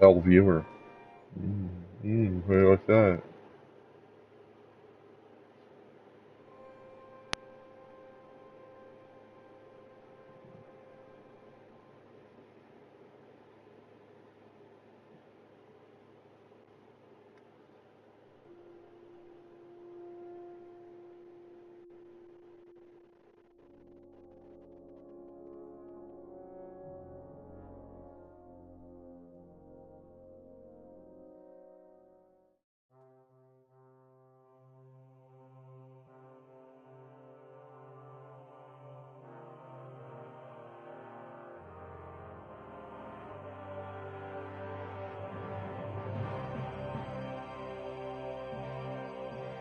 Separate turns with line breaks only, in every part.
L viewer. How do you like that?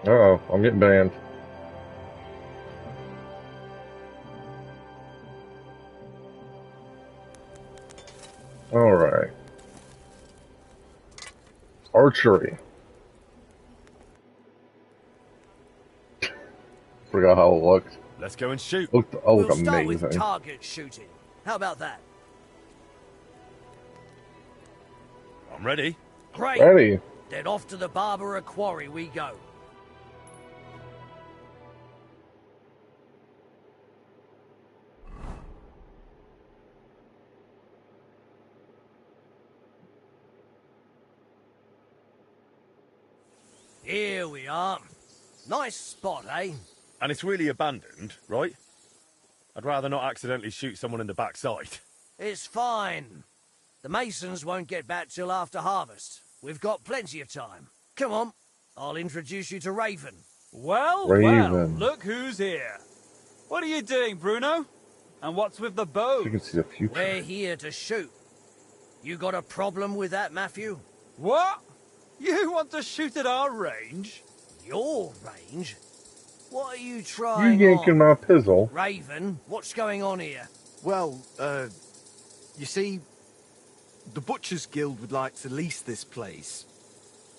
Uh-oh, I'm getting banned. Alright. Archery. Forgot how it looked.
Let's go and shoot.
Looked
We'll start
amazing.
with target shooting. How about that?
I'm ready.
Great.
Ready.
Then off to the Barbara Quarry we go. Here we are. Nice spot, eh?
And it's really abandoned, right? I'd rather not accidentally shoot someone in the backside.
It's fine. The masons won't get back till after harvest. We've got plenty of time. Come on, I'll introduce you to Raven.
Well,
Raven.
look who's here. What are you doing, Bruno? And what's with the bow?
You can see the future.
We're here to shoot. You got a problem with that, Matthew?
What? You want to shoot at our range?
Your range? What are you
You
trying
yanking
on?
my pizzle.
Raven, what's going on here?
Well, you see, the Butchers Guild would like to lease this place.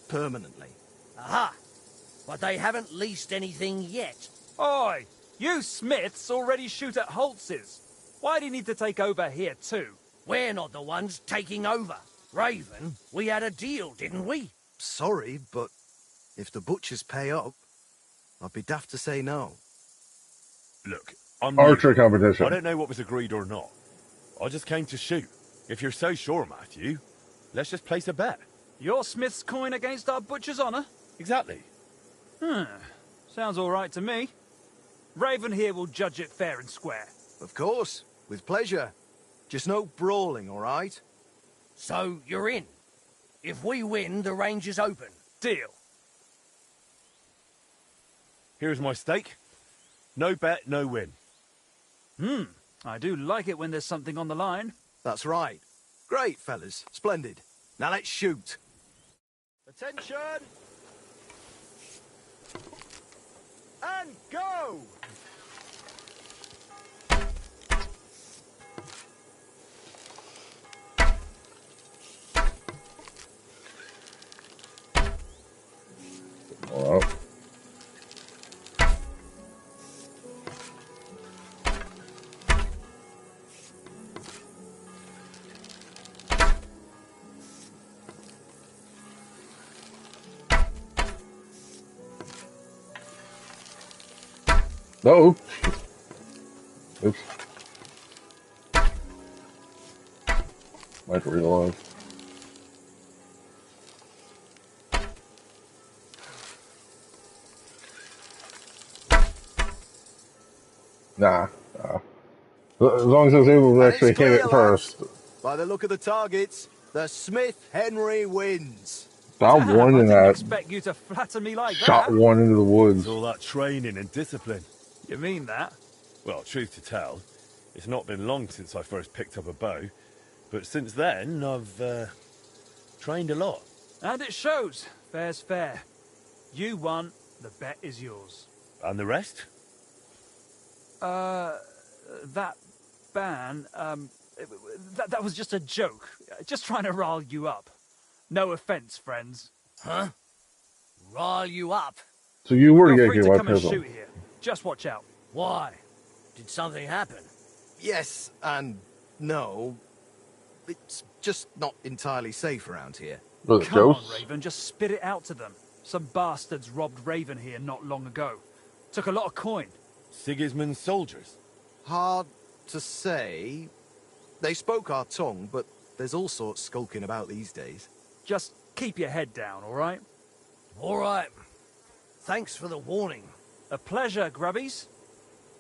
Permanently.
Aha! But they haven't leased anything yet.
Oi! You Smiths already shoot at Holtz's. Why do you need to take over here too?
We're not the ones taking over. Raven, we had a deal, didn't we?
Sorry, but if the Butchers pay up, I'd be daft to say no.
Look, I'm
Archery
new.
competition.
I don't know what was agreed or not. I just came to shoot. If you're so sure, Matthew, let's just place a bet.
Your Smith's coin against our Butcher's honour?
Exactly.
Sounds all right to me. Raven here will judge it fair and square.
Of course, with pleasure. Just no brawling, all right?
So, you're in. If we win, the range is open.
Deal.
Here's my stake. No bet, no win.
I do like it when there's something on the line.
That's right. Great, fellas. Splendid. Now let's shoot. Attention! And go!
Well, no. Oops. Might realize. Nah. As long as I was able to
And
actually
it's
hit
clear,
it first.
lads. By the look of the targets, the Smith-Henry wins.
Shot
Damn,
one
I
in
didn't
that.
expect you to flatter me like
Shot
that.
one into the woods.
It's all that training and discipline.
You mean that?
Well, truth to tell, it's not been long since I first picked up a bow. But since then, I've trained a lot.
And it shows. Fair's fair. You won, the bet is yours.
And the rest?
That ban, that was just a joke. Just trying to rile you up. No offense, friends.
Huh? Rile you up?
So you were
Feel free
yanking
to
my
come and
pizzle.
shoot here. Just watch out.
Why? Did something happen?
Yes and no. It's just not entirely safe around here.
Was it
Come on,
ghosts?
Raven, just spit it out to them. Some bastards robbed Raven here not long ago. Took a lot of coin.
Sigismund's soldiers.
Hard to say. They spoke our tongue, but there's all sorts skulking about these days.
Just keep your head down, all right?
All right. Thanks for the warning.
A pleasure, grubbies.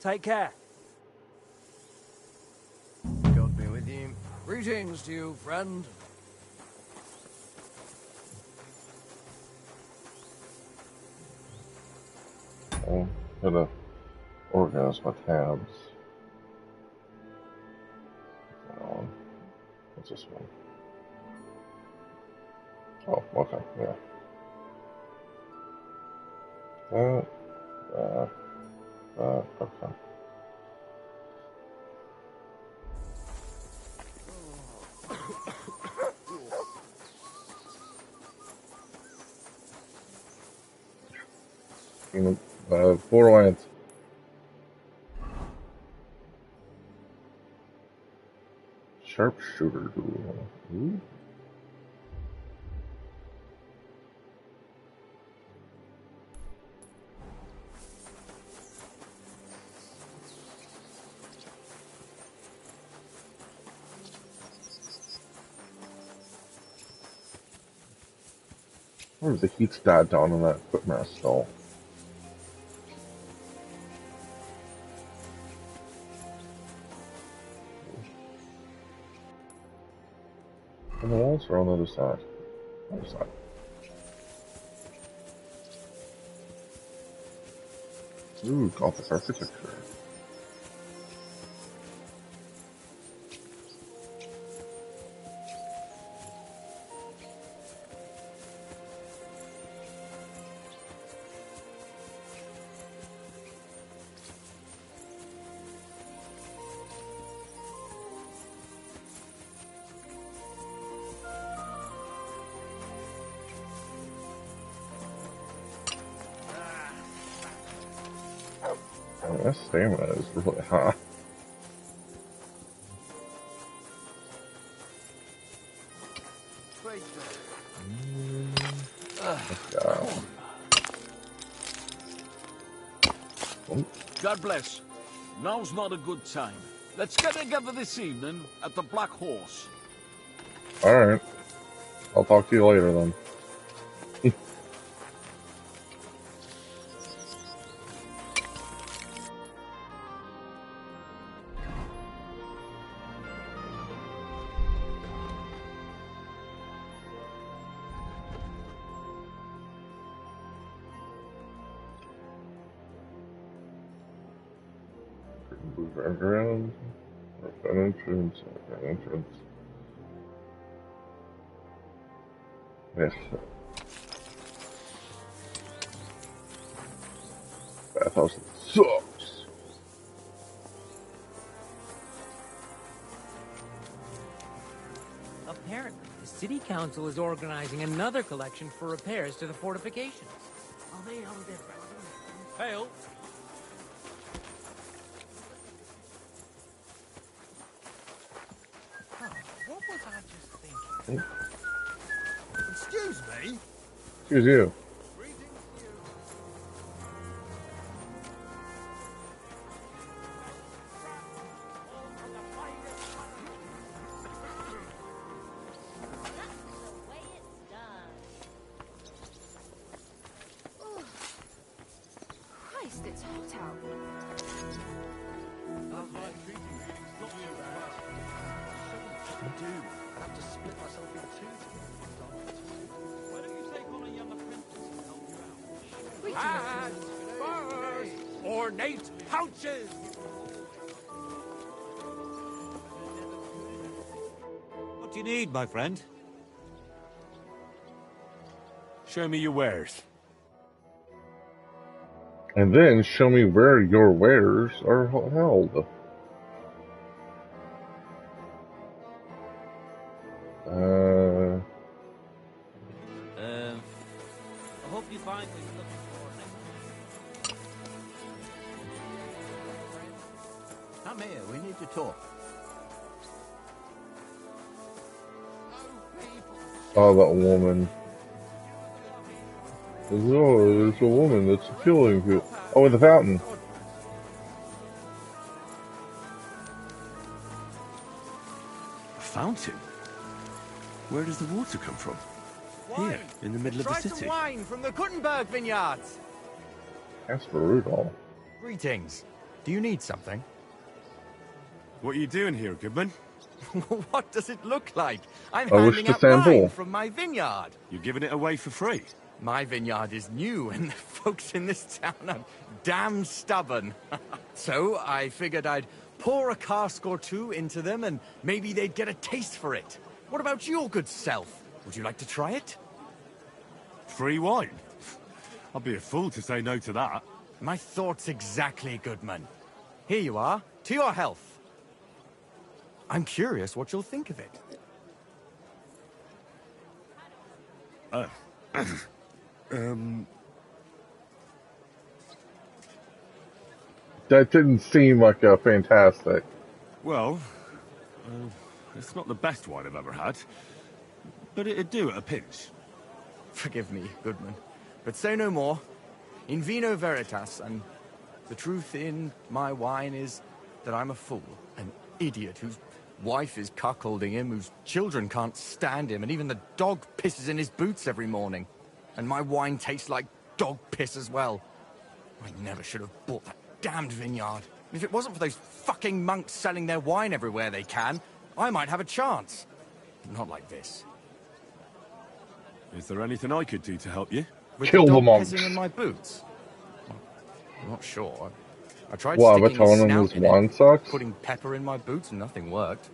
Take care.
God be with you. Greetings to you, friend.
Oh, gotta organize my tabs. What's this one? Oh, okay, yeah. Okay. Borderlands. Sharpshooter duel. Ooh. Where the heat's died down in that footmat stall. And the walls are on the other side. Other side. Ooh, Gothic architecture. Oh, that stamina is really high.
God bless. Now's not a good time. Let's get together this evening at the Black Horse.
Alright. I'll talk to you later then. Move around. An entrance. An entrance. Yes. Bathhouse sucks.
Apparently, the city council is organizing another collection for repairs to the fortifications. Oh, they out there.
Hail.
What was I just thinking?
Excuse me?
Excuse you.
Christ, it's hot out.
I'd have to split myself in two.
Why don't you take on a young apprentice and help you out?
Greetings.
Ornate pouches!
What do you need, my friend?
Show me your wares.
And then show me where your wares are held.
I hope you find what you're looking for next time.
Come here, we need to talk.
Oh, that woman. There's a woman that's appealing to. Oh, with the fountain.
A fountain? Where does the water come from? Here, in the middle of the
Try
city.
some wine from the Kuttenberg vineyards.
That's for Rudolph.
Greetings. Do you need something?
What are you doing here, Goodman?
What does it look like? I'm
I wish
handing
to
out
sample.
wine from my vineyard.
You're giving it away for free?
My vineyard is new, and the folks in this town are damn stubborn. So I figured I'd pour a cask or two into them, and maybe they'd get a taste for it. What about your good self? Would you like to try it?
Free wine? I'll be a fool to say no to that.
My thoughts exactly, Goodman. Here you are. To your health. I'm curious what you'll think of it.
That didn't seem like a fantastic.
Well, it's not the best wine I've ever had, but it'd do at a pinch.
Forgive me, Goodman, but say no more. In vino veritas, and the truth in my wine is that I'm a fool, an idiot whose wife is cuckolding him, whose children can't stand him, and even the dog pisses in his boots every morning. And my wine tastes like dog piss as well. I never should have bought that damned vineyard. If it wasn't for those fucking monks selling their wine everywhere they can, I might have a chance. Not like this.
Is there anything I could do to help you?
With
Kill
the
the
dog
monks.
pissing in my boots? Well, I'm not sure. I tried
What,
sticking
telling
a
him
snout
his
in
wine
it,
sucks?
putting pepper in my boots, and nothing worked.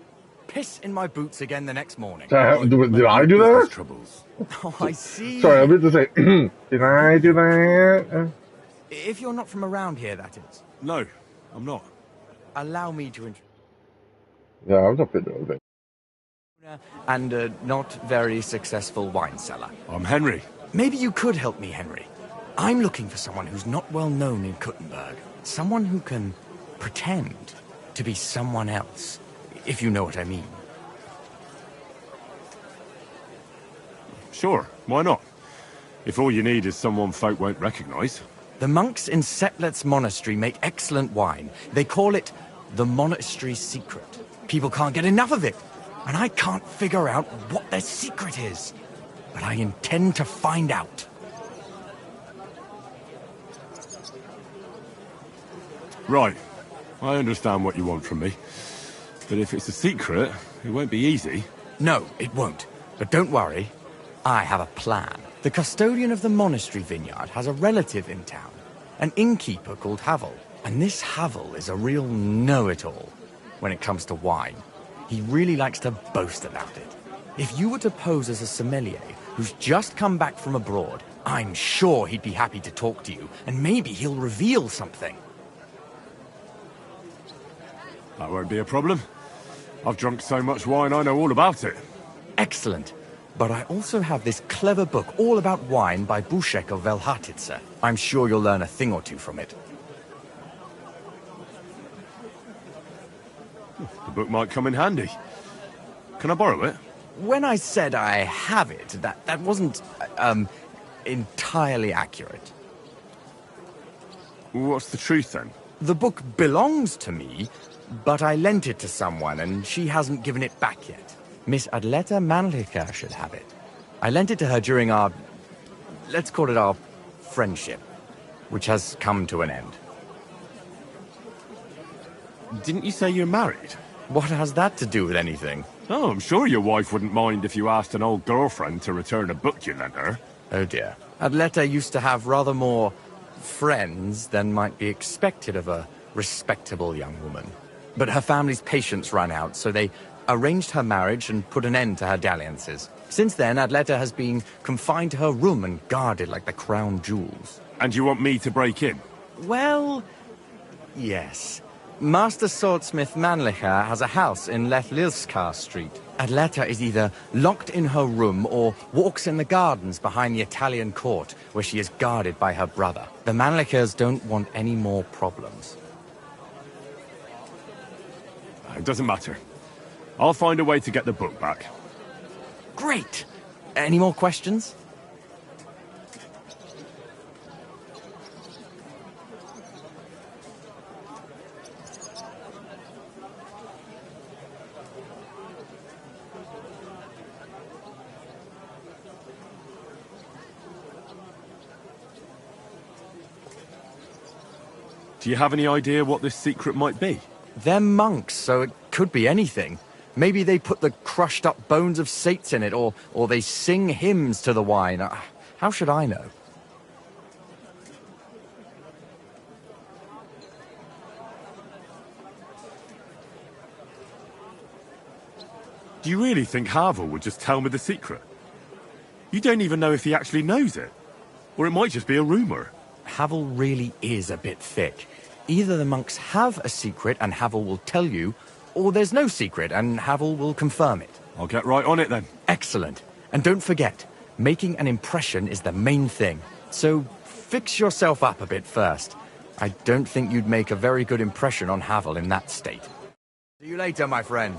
Piss in my boots again the next morning.
Did I do
Business
that?
troubles.
Oh, I see.
Sorry, I meant to say, did I do that?
If you're not from around here, that is.
No, I'm not.
Allow me to introduce
Yeah, I was up in there.
and a not very successful wine seller.
I'm Henry.
Maybe you could help me, Henry. I'm looking for someone who's not well known in Kuttenberg. Someone who can pretend to be someone else, if you know what I mean.
Sure, why not? If all you need is someone folk won't recognize.
The monks in Setlet's monastery make excellent wine. They call it the monastery secret. People can't get enough of it, and I can't figure out what their secret is. But I intend to find out.
Right, I understand what you want from me. But if it's a secret, it won't be easy.
No, it won't. But don't worry, I have a plan. The custodian of the monastery vineyard has a relative in town, an innkeeper called Havel. And this Havel is a real know-it-all when it comes to wine. He really likes to boast about it. If you were to pose as a sommelier who's just come back from abroad, I'm sure he'd be happy to talk to you, and maybe he'll reveal something.
That won't be a problem. I've drunk so much wine I know all about it.
Excellent. But I also have this clever book all about wine by Buschek of Velhartitze. I'm sure you'll learn a thing or two from it.
The book might come in handy. Can I borrow it?
When I said I have it, that wasn't, entirely accurate.
What's the truth then?
The book belongs to me, but I lent it to someone and she hasn't given it back yet. Miss Adleta Manlicher should have it. I lent it to her during our, let's call it our friendship, which has come to an end.
Didn't you say you're married?
What has that to do with anything?
Oh, I'm sure your wife wouldn't mind if you asked an old girlfriend to return a book you lent her.
Oh dear. Adleta used to have rather more friends than might be expected of a respectable young woman. But her family's patience ran out, so they arranged her marriage and put an end to her dalliances. Since then, Adleta has been confined to her room and guarded like the crown jewels.
And you want me to break in?
Well, yes. Master Swordsmith Manlicher has a house in Lethlilskar Street. Adleta is either locked in her room or walks in the gardens behind the Italian court, where she is guarded by her brother. The Manlichers don't want any more problems.
It doesn't matter. I'll find a way to get the book back.
Great! Any more questions?
Do you have any idea what this secret might be?
They're monks, so it could be anything. Maybe they put the crushed up bones of saints in it, or they sing hymns to the wine. How should I know?
Do you really think Havel would just tell me the secret? You don't even know if he actually knows it. Or it might just be a rumour.
Havel really is a bit thick. Either the monks have a secret and Havel will tell you, or there's no secret and Havel will confirm it.
I'll get right on it then.
Excellent. And don't forget, making an impression is the main thing. So fix yourself up a bit first. I don't think you'd make a very good impression on Havel in that state. See you later, my friend.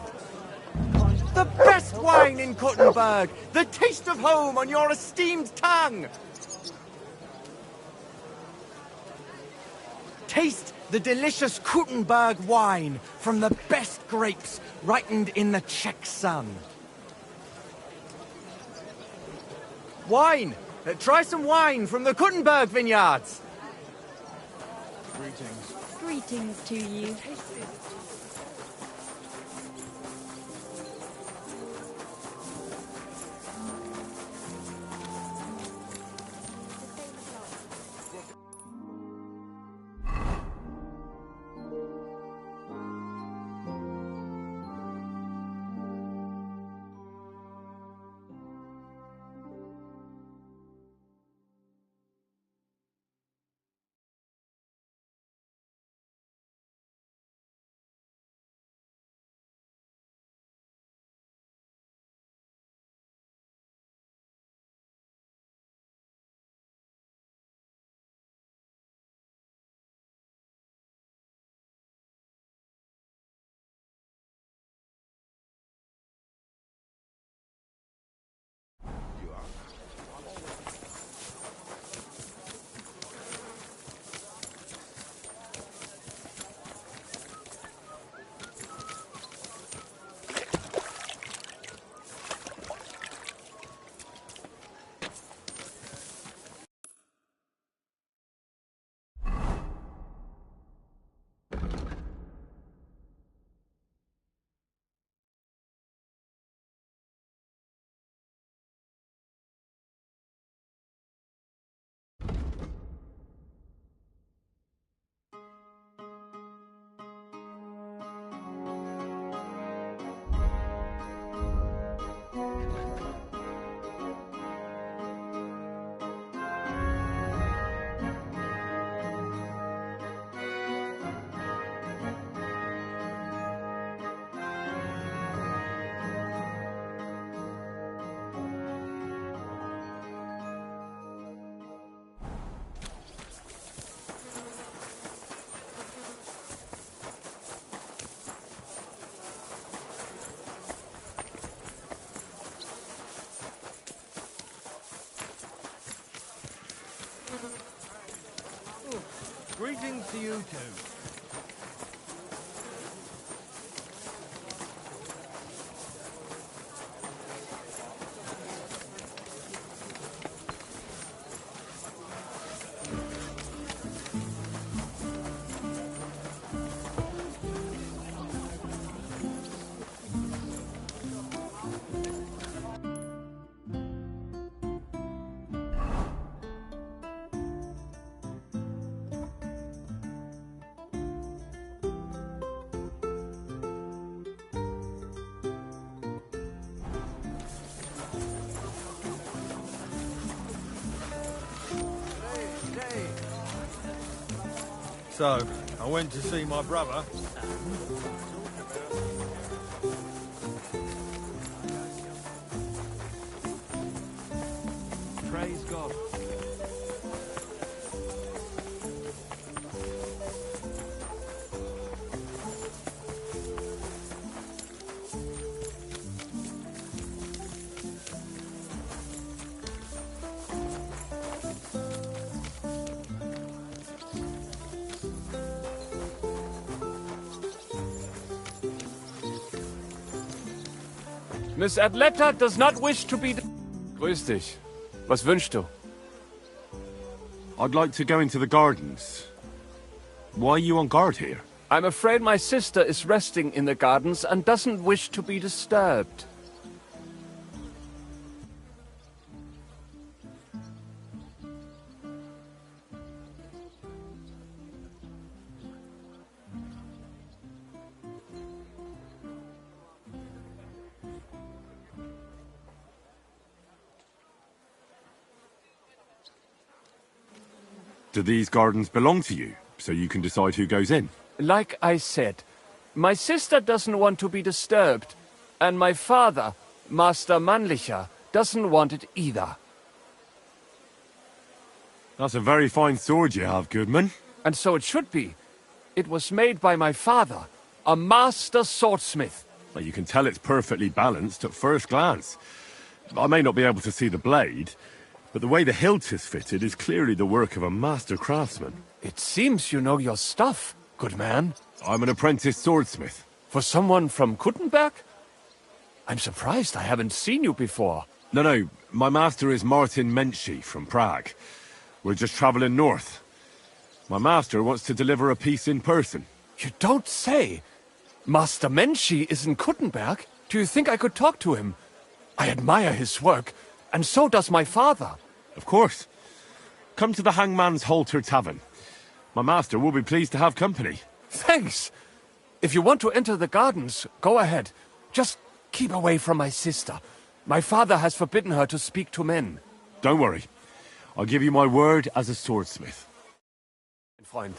The best wine in Kuttenberg! The taste of home on your esteemed tongue! Taste the delicious Kuttenberg wine from the best grapes ripened in the Czech sun. Wine! Try some wine from the Kuttenberg vineyards!
Greetings to you.
Greetings to you too.
So, I went to see my brother.
Praise God.
Miss Adletta does not wish to be... Grüß dich. Was wünschst du?
I'd like to go into the gardens. Why are you on guard here?
I'm afraid my sister is resting in the gardens and doesn't wish to be disturbed.
Do these gardens belong to you, so you can decide who goes in?
Like I said, my sister doesn't want to be disturbed, and my father, Master Mannlicher, doesn't want it either.
That's a very fine sword you have, Goodman.
And so it should be. It was made by my father, a master swordsmith.
Well, you can tell it's perfectly balanced at first glance. I may not be able to see the blade, but the way the hilt is fitted is clearly the work of a master craftsman.
It seems you know your stuff, good man.
I'm an apprentice swordsmith.
For someone from Kuttenberg? I'm surprised I haven't seen you before.
No, my master is Martin Menschy from Prague. We're just traveling north. My master wants to deliver a piece in person.
You don't say! Master Menschy is in Kuttenberg? Do you think I could talk to him? I admire his work, and so does my father.
Of course. Come to the Hangman's Halter Tavern. My master will be pleased to have company.
Thanks! If you want to enter the gardens, go ahead. Just keep away from my sister. My father has forbidden her to speak to men.
Don't worry. I'll give you my word as a swordsmith.
Freund.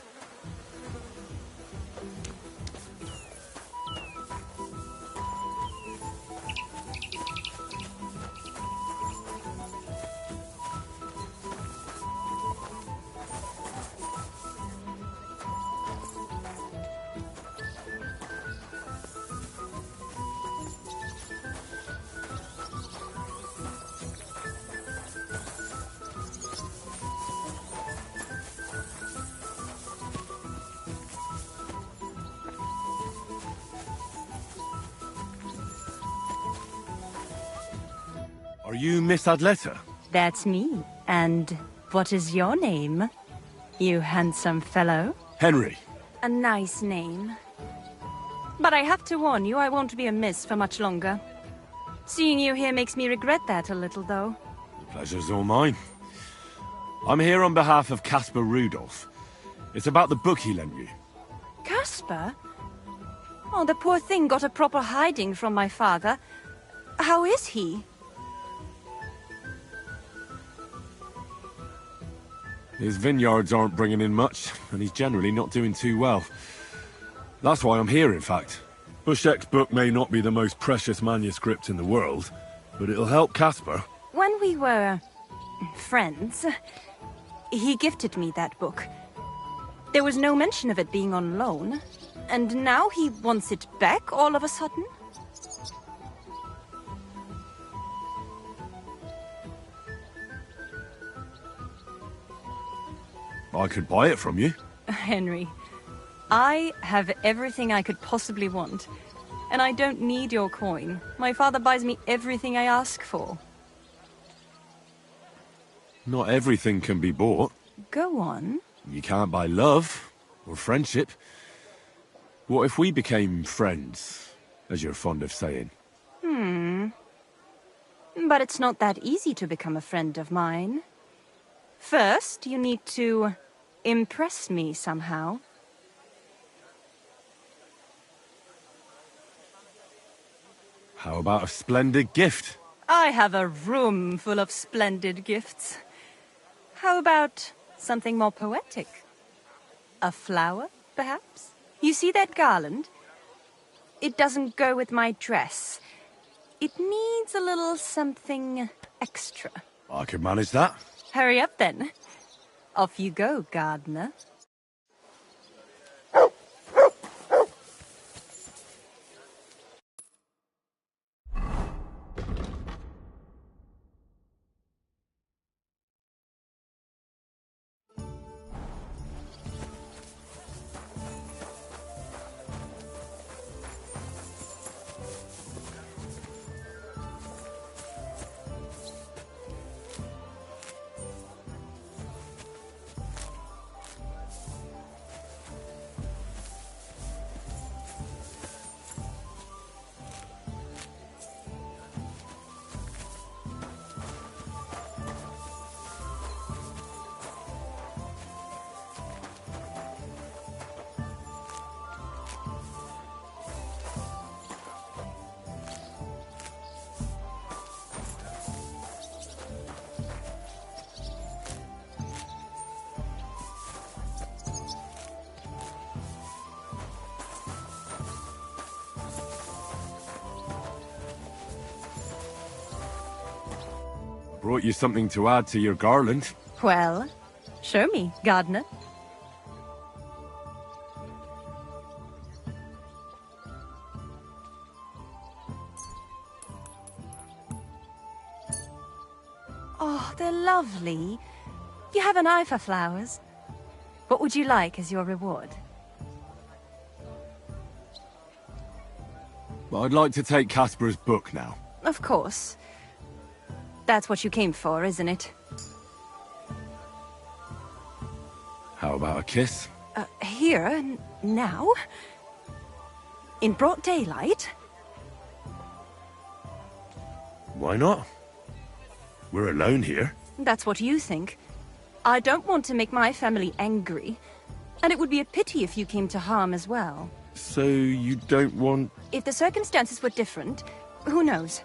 Are you Miss Adletta?
That's me. And what is your name, you handsome fellow?
Henry.
A nice name. But I have to warn you, I won't be a miss for much longer. Seeing you here makes me regret that a little, though.
Pleasure's all mine. I'm here on behalf of Caspar Rudolph. It's about the book he lent you.
Caspar? Oh, the poor thing got a proper hiding from my father. How is he?
His vineyards aren't bringing in much, and he's generally not doing too well. That's why I'm here, in fact. Bushek's book may not be the most precious manuscript in the world, but it'll help Caspar.
When we were friends, he gifted me that book. There was no mention of it being on loan, and now he wants it back all of a sudden?
I could buy it from you.
Henry, I have everything I could possibly want, and I don't need your coin. My father buys me everything I ask for.
Not everything can be bought.
Go on.
You can't buy love, or friendship. What if we became friends, as you're fond of saying?
But it's not that easy to become a friend of mine. First, you need to impress me somehow.
How about a splendid gift?
I have a room full of splendid gifts. How about something more poetic? A flower, perhaps? You see that garland? It doesn't go with my dress. It needs a little something extra.
I could manage that.
Hurry up, then. Off you go, gardener.
Brought you something to add to your garland.
Well, show me, gardener. Oh, they're lovely. You have an eye for flowers. What would you like as your reward?
But I'd like to take Casper's book now.
Of course. That's what you came for, isn't it?
How about a kiss?
Here, now? In broad daylight?
Why not? We're alone here.
That's what you think. I don't want to make my family angry. And it would be a pity if you came to harm as well.
So you don't want...
If the circumstances were different, who knows?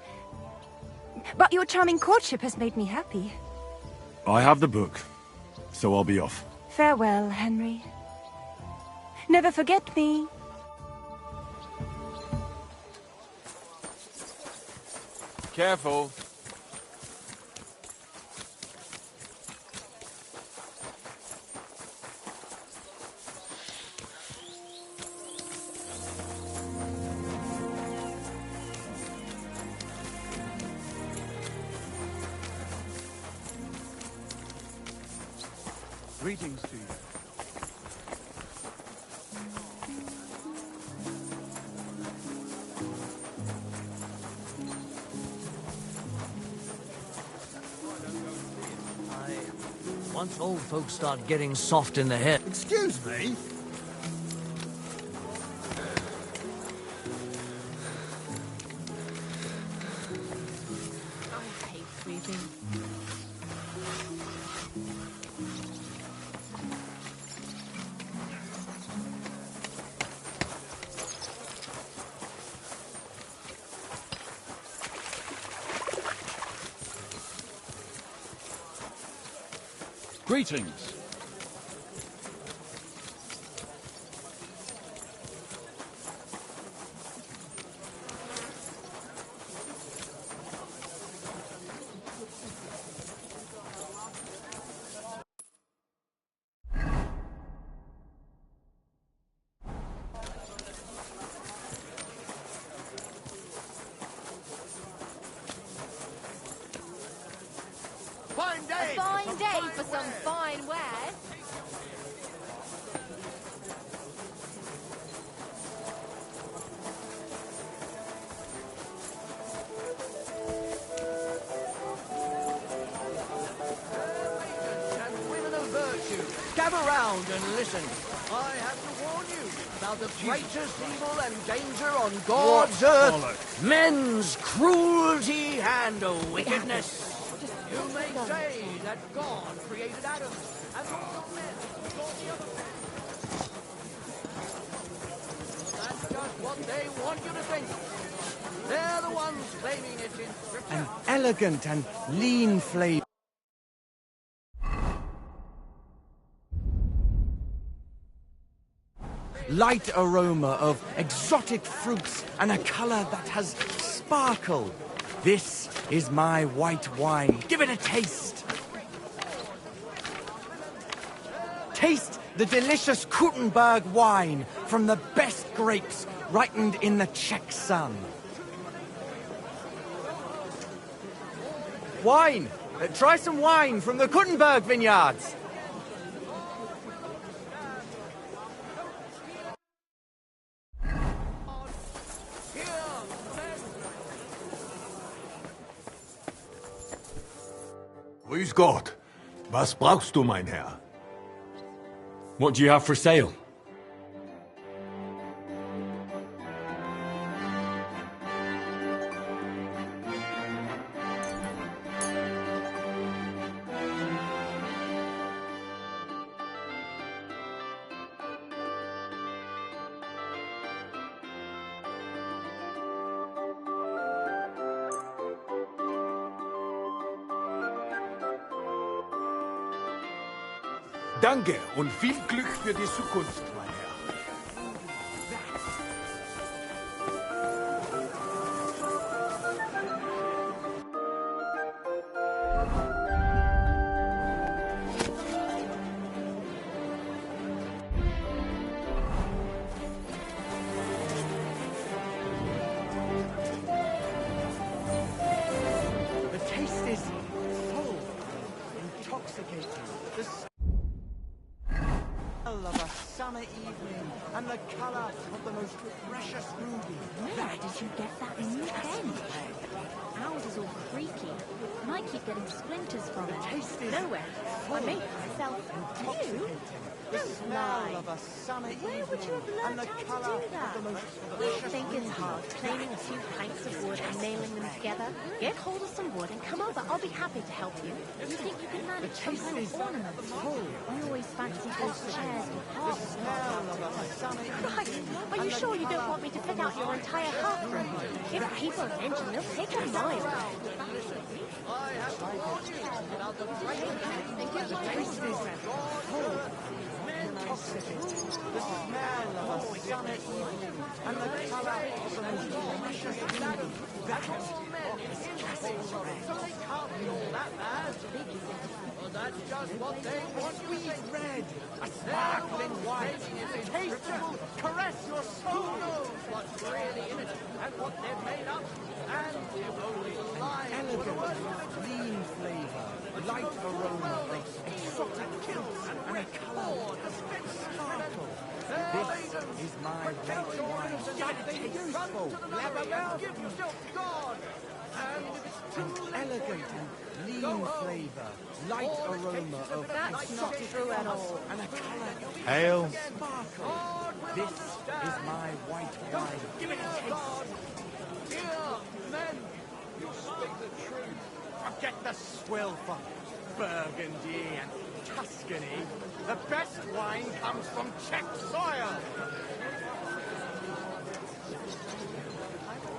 But your charming courtship has made me happy.
I have the book, so I'll be off.
Farewell, Henry. Never forget me.
Careful.
Greetings to you.
Once old folks start getting soft in the head...
Excuse me?
I hate creeping.
Greetings.
Fine day!
A fine day for some fine wares.
And women of virtue, gather round and listen. I have to warn you about the greatest evil and danger on God's earth. Men's cruelty and wickedness. You may say that God created Adam and also men and all the other men. That's just what they want you to think. They're the ones claiming it in Scripture.
An elegant and lean flavor. Light aroma of exotic fruits and a color that has sparkle. This is my white wine. Give it a taste. Taste the delicious Kuttenberg wine from the best grapes ripened in the Czech sun. Wine! Try some wine from the Kuttenberg vineyards.
Grüß Gott. Was brauchst du, mein Herr?
What do you have for sale?
Danke und viel Glück für die Zukunft, mein Herr.
intoxicating. The smell of a summer evening and the color of the most precious ruby.
Where did you get that new pen? Ours is all creaky. Might keep getting splinters from it. Nowhere. I made it myself. You? Don't lie.
Of a summer
Where would you have learned how to do that? You think it's hard planing a few planks of wood and nailing them together? Get hold of some wood and come over. I'll be happy to help you. You think you can manage some kind of ornament? I always fancy those chairs with hearts. Christ, are you sure you don't want me to fit out your entire hearth room? If people mention, they'll take a mile.
I have to warn you about the great
intoxicating. The smell of a summer evening and the color of the most precious ruby. That
all men in his so they can't be all that bad. Well, that's just what they want you to think.
Red, a sparkling white, tasteful, caress your soul.
Who knows what's really in it and what they're made of? And if only lying
elegant, clean flavor, light aroma, exotic kills, and a color of sparkle. This is my white wine. Useful,
level, give yourself God. And if it's too
elegant and lean flavor, light aroma of
That's not true at all.
and a color
Ale.
sparkle. This is my white wine. Give it a taste.
Here, men, you speak the truth.
Forget the swill for Burgundy and Tuscany. The best wine comes from Czech soil.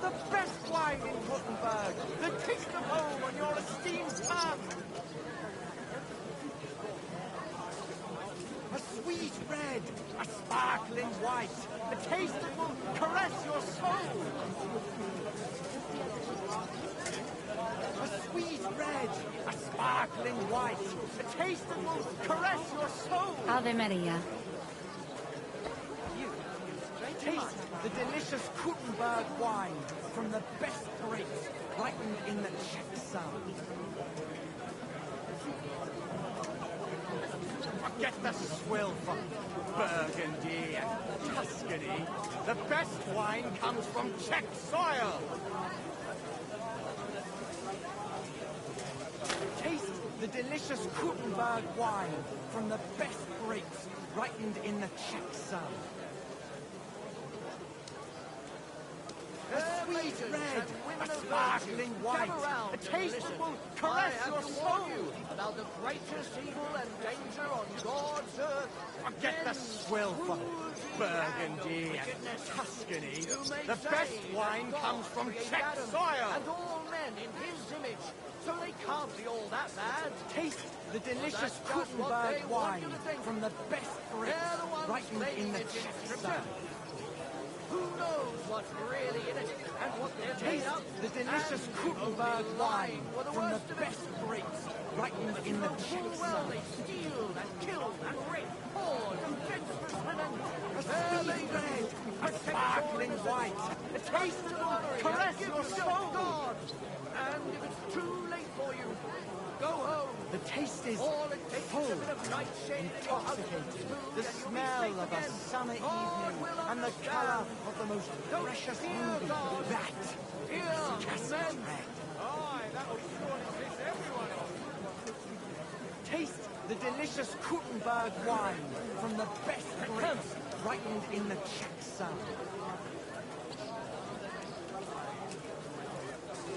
The best wine in Württemberg. The taste of home on your esteemed tongue. A sweet red, a sparkling white, a taste that will caress your soul. A sweet red, a sparkling white, a taste that will caress your soul.
Ave Maria.
Taste the delicious Kuttenberg wine from the best grapes ripened in the Czech sun. Forget the swill from Burgundy and Tuscany. The best wine comes from Czech soil. Taste the delicious Kuttenberg wine from the best grapes ripened in the Czech sun. A sweet red, a sparkling white, a taste that will caress your soul.
About the greatest evil and danger on God's earth.
Forget the swill from Burgundy and Tuscany. The best wine comes from Czech soil.
And all men in his image, so they can't be all that bad.
Taste the delicious Kuttenberg wine from the best grapes ripened in the Czech sun.
Who knows what's really in it and what they're made
Taste
of?
the delicious Kuttenberg wine from the best grapes ripened in the Czech
Well,
sun.
they steal and kill and rape, hoard and venture and
A sweet red, a sparkling white, a taste that will caress your soul.
God. And if it's too late for you, go home.
The taste is
All it takes
full,
is a bit of nightshade in your house.
intoxicating. The smell of a summer evening and the color of the most precious ruby. That is Castle Red.
That'll surely piss everyone off.
Taste the delicious Kuttenberg wine from the best grapes ripened in the Czech sun.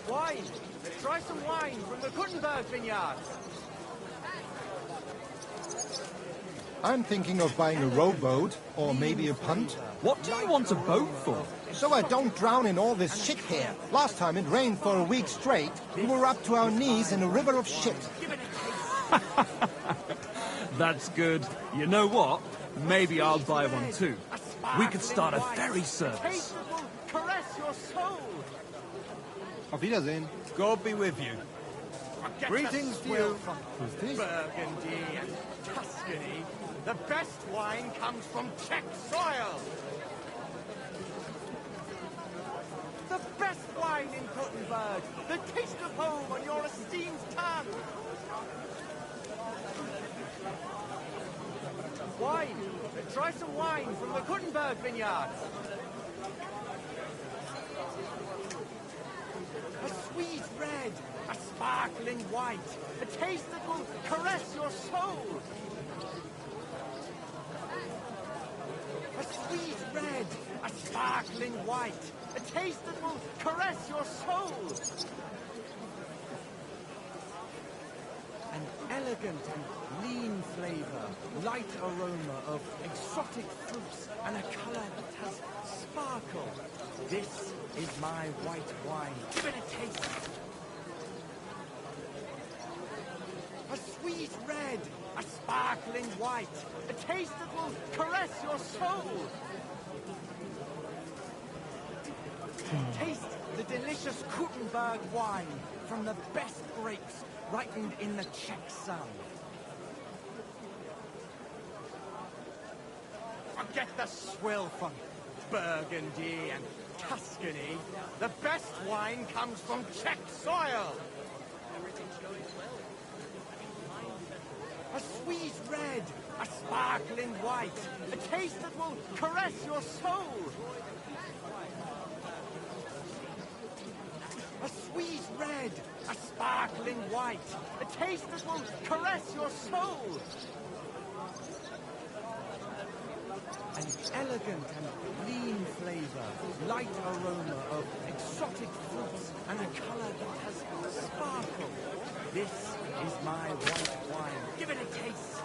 Wine! Try some wine from the Kuttenberg vineyards.
I'm thinking of buying a rowboat or maybe a punt.
What do you want a boat for?
So I don't drown in all this shit here. Last time it rained for a week straight. We were up to our knees in a river of shit.
That's good. You know what? Maybe I'll buy one too. We could start a ferry service.
Caress your soul.
Auf Wiedersehen.
God be with you.
Greetings to you from
Who's this?
Burgundy and Tuscany. The best wine comes from Czech soil. The best wine in Kuttenberg. The taste of home on your esteemed tongue. Wine! Try some wine from the Gutenberg vineyard! A sweet red, a sparkling white, a taste that will caress your soul! A sweet red, a sparkling white, a taste that will caress your soul! An elegant and lean flavor, light aroma of exotic fruits, and a color that has sparkle. This is my white wine. Give it a taste. A sweet red, a sparkling white, a taste that will caress your soul. Taste the delicious Gutenberg wine from the best grapes ripened in the Czech sun. Forget the swill from Burgundy and Tuscany. The best wine comes from Czech soil. A sweet red, a sparkling white, a taste that will caress your soul. A sweet red, a sparkling white, a taste that will caress your soul. An elegant and lean flavor, light aroma of exotic fruits, and a color that has sparkle. This is my white wine. Give it a taste.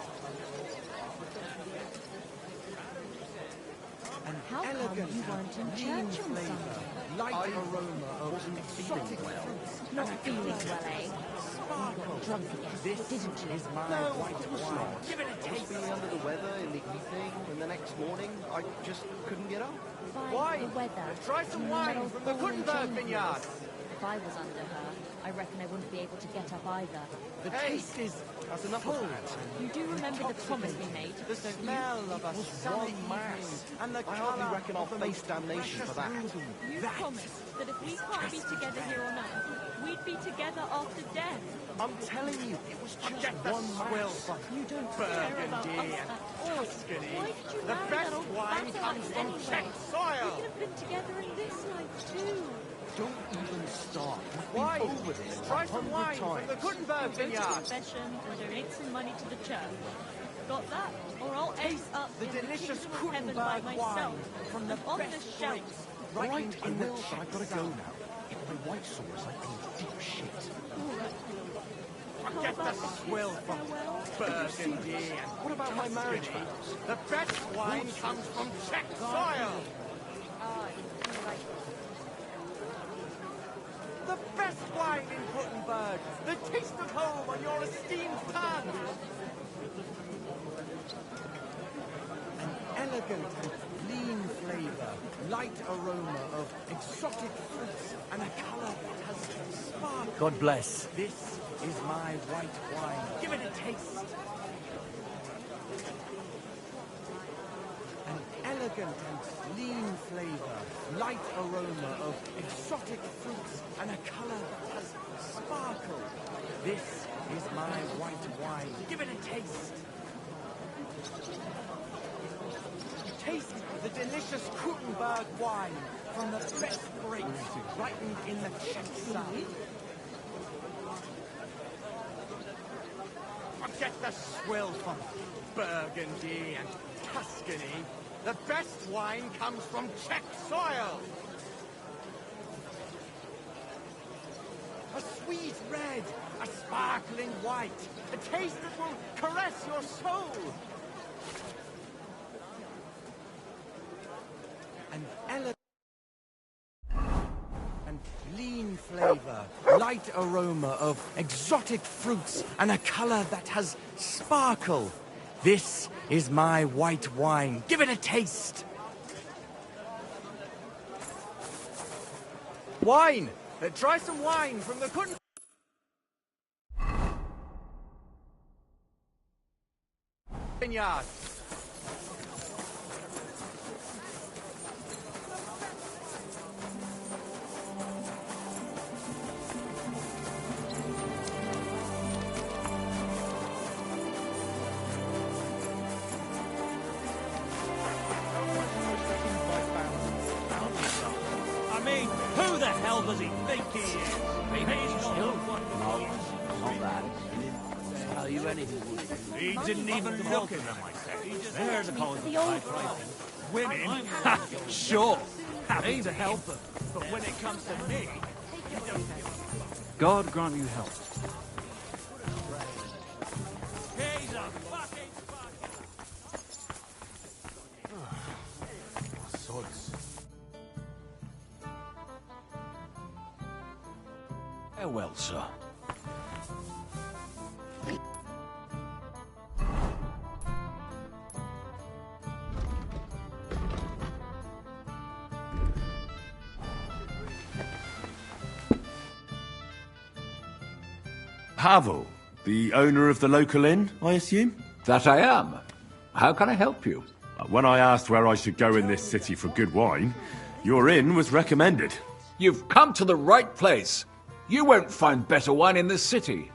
An elegant and lean flavor, light aroma of exotic fruits.
Not feeling well, eh?
Sparkle.
Drunk again,
This
didn't you?
is my white wine. Give it a taste.
Feeling under the weather in the evening, and the next morning I just couldn't get up.
By the weather.
Try some wine from the Gutenberg vineyard.
If I was under her, I reckon I wouldn't be able to get up either.
The taste is
That's enough
full.
of that.
You do remember the promise we made,
The
don't you?
smell of a sunny evening and the
I hardly
colour
reckon I'll
of the
face
most
damnation for
precious
that.
ruby.
You promised that if we can't be together here on Earth, we'd be together after death.
I'm telling you, it was just
Get the
one
swill
mass.
from
You don't care about
Burgundy
us
and
at all.
Tuscany.
Why did you
The
marry
best
that old
wine
bastard
comes from
anyway?
Czech
We
soil.
could have been together in this life too.
Don't even start. We've
Wine.
been over this
Try some
100
wine from
times.
the Gutenberg
Go to
vineyard.
confession and donate some money to the church. Got that? Or I'll end up
The
in the
delicious
kingdom of heaven by
Gutenberg
myself.
wine from the
and on the
best
shelf.
grapes
Right,
ripened
I
in the
will, but
Czech
I've got to go
sun.
now. If my wife saw us, I'd be in deep shit.
Get the swill from Burgundy and
What about my marriage
Tuscany.
vows?
The best wine comes from Czech soil. The best wine in Gutenberg. The taste of home on your esteemed tongue. An elegant and lean flavor, light aroma of exotic fruits, and a color that has sparkle.
God bless.
This is my white wine. Give it a taste. An elegant and lean flavor, light aroma of exotic fruits, and a color that has sparkle. This is my white wine. Give it a taste. Taste the delicious Gutenberg wine from the best grapes ripened in the Czech sun. Forget the swill from Burgundy and Tuscany. The best wine comes from Czech soil. A sweet red, a sparkling white, a taste that will caress your soul. An elegant and lean flavor, light aroma of exotic fruits, and a color that has sparkle. This is my white wine. Give it a taste. Wine! Try some wine from the vineyard.
Not that. Tell you anything.
He didn't even look at them, I said. They're the cause of
The
high
old
prices. Women? Ha, sure. Happy to help them. But when it comes to me...
God grant you health.
He's a fucking
Farewell, sir.
Havel, the owner of the local inn, I assume?
That I am. How can I help you?
When I asked where I should go in this city for good wine, your inn was recommended.
You've come to the right place. You won't find better wine in this city.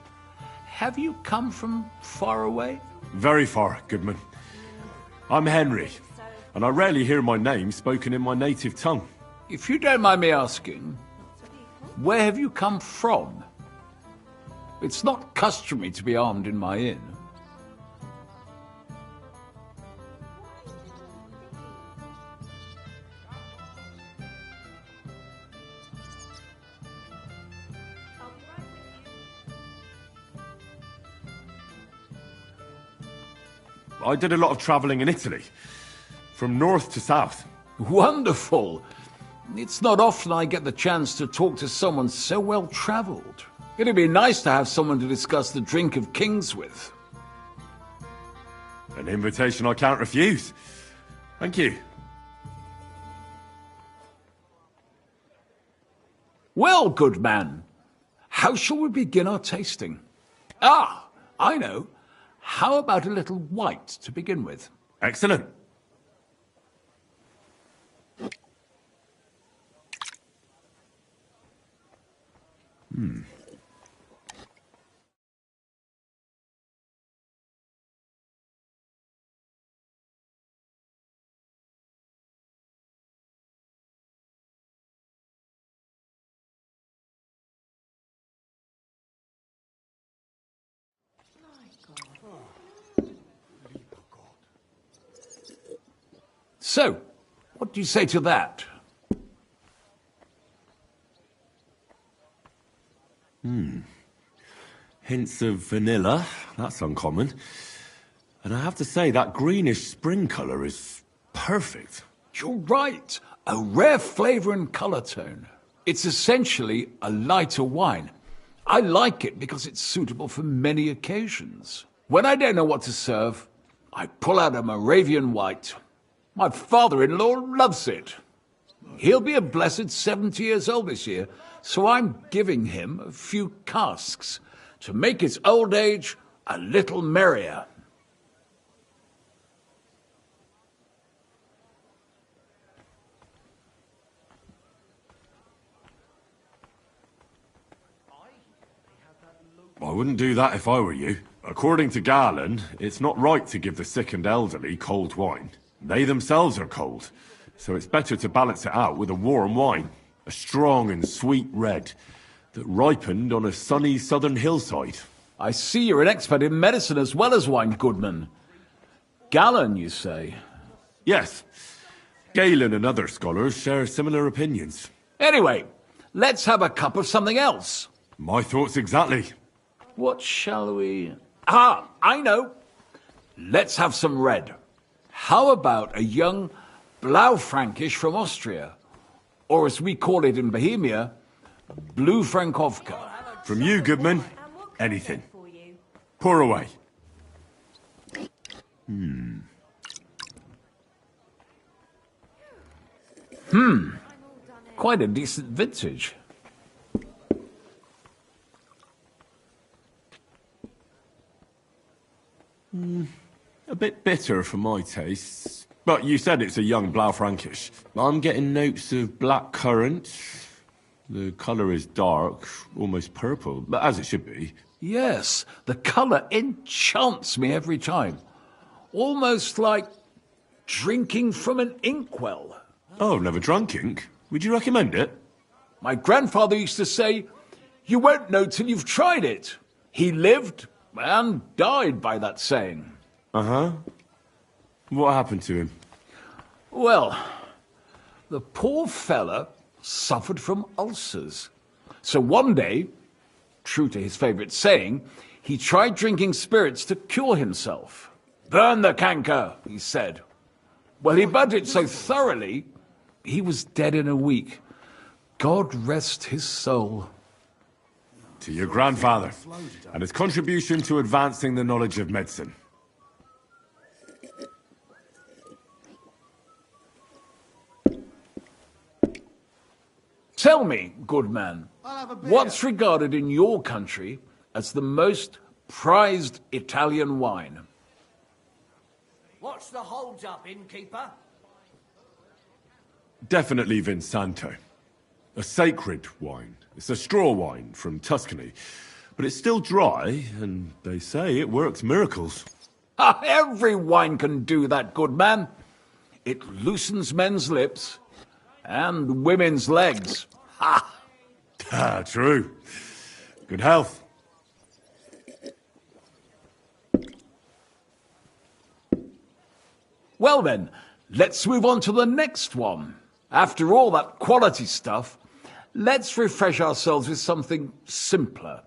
Have you come from far away?
Very far, Goodman. I'm Henry, and I rarely hear my name spoken in my native tongue.
If you don't mind me asking, where have you come from? It's not customary to be armed in my inn.
I did a lot of travelling in Italy, from north to south.
Wonderful! It's not often I get the chance to talk to someone so well-travelled. It'd be nice to have someone to discuss the drink of kings with.
An invitation I can't refuse. Thank you.
Well, good man, how shall we begin our tasting? Ah, I know. How about a little white to begin with?
Excellent.
So, what do you say to that?
Hints of vanilla. That's uncommon. And I have to say, that greenish spring colour is perfect.
You're right. A rare flavour and colour tone. It's essentially a lighter wine. I like it because it's suitable for many occasions. When I don't know what to serve, I pull out a Moravian white. My father-in-law loves it. He'll be a blessed 70 years old this year, so I'm giving him a few casks to make his old age a little merrier.
I wouldn't do that if I were you. According to Garland, it's not right to give the sick and elderly cold wine. They themselves are cold, so it's better to balance it out with a warm wine. A strong and sweet red that ripened on a sunny southern hillside.
I see you're an expert in medicine as well as wine, Goodman. Galen, you say?
Yes. Galen and other scholars share similar opinions.
Anyway, let's have a cup of something else.
My thoughts exactly.
What shall we... Ah, I know. Let's have some red. How about a young Blaufränkisch from Austria? Or as we call it in Bohemia, Blue Frankovka.
From you, Goodman, anything. Pour away.
Quite a decent vintage.
A bit bitter for my tastes. But you said it's a young Blaufränkisch. I'm getting notes of black currant. The colour is dark, almost purple, but as it should be.
Yes, the colour enchants me every time. Almost like drinking from an inkwell.
Oh, I've never drunk ink. Would you recommend it?
My grandfather used to say, You won't know till you've tried it. He lived and died by that saying.
Uh-huh. What happened to him?
Well, the poor fella suffered from ulcers. So one day, true to his favourite saying, he tried drinking spirits to cure himself. Burn the canker, he said. Well, he burnt it so thoroughly, he was dead in a week. God rest his soul.
To your grandfather, and his contribution to advancing the knowledge of medicine.
Tell me, good man, what's regarded in your country as the most prized Italian wine?
What's the hold-up, innkeeper?
Definitely Vinsanto. A sacred wine. It's a straw wine from Tuscany. But it's still dry, and they say it works miracles.
Every wine can do that, good man. It loosens men's lips and women's legs. Ha!
Ah, true. Good health.
Well then, let's move on to the next one. After all that quality stuff, let's refresh ourselves with something simpler.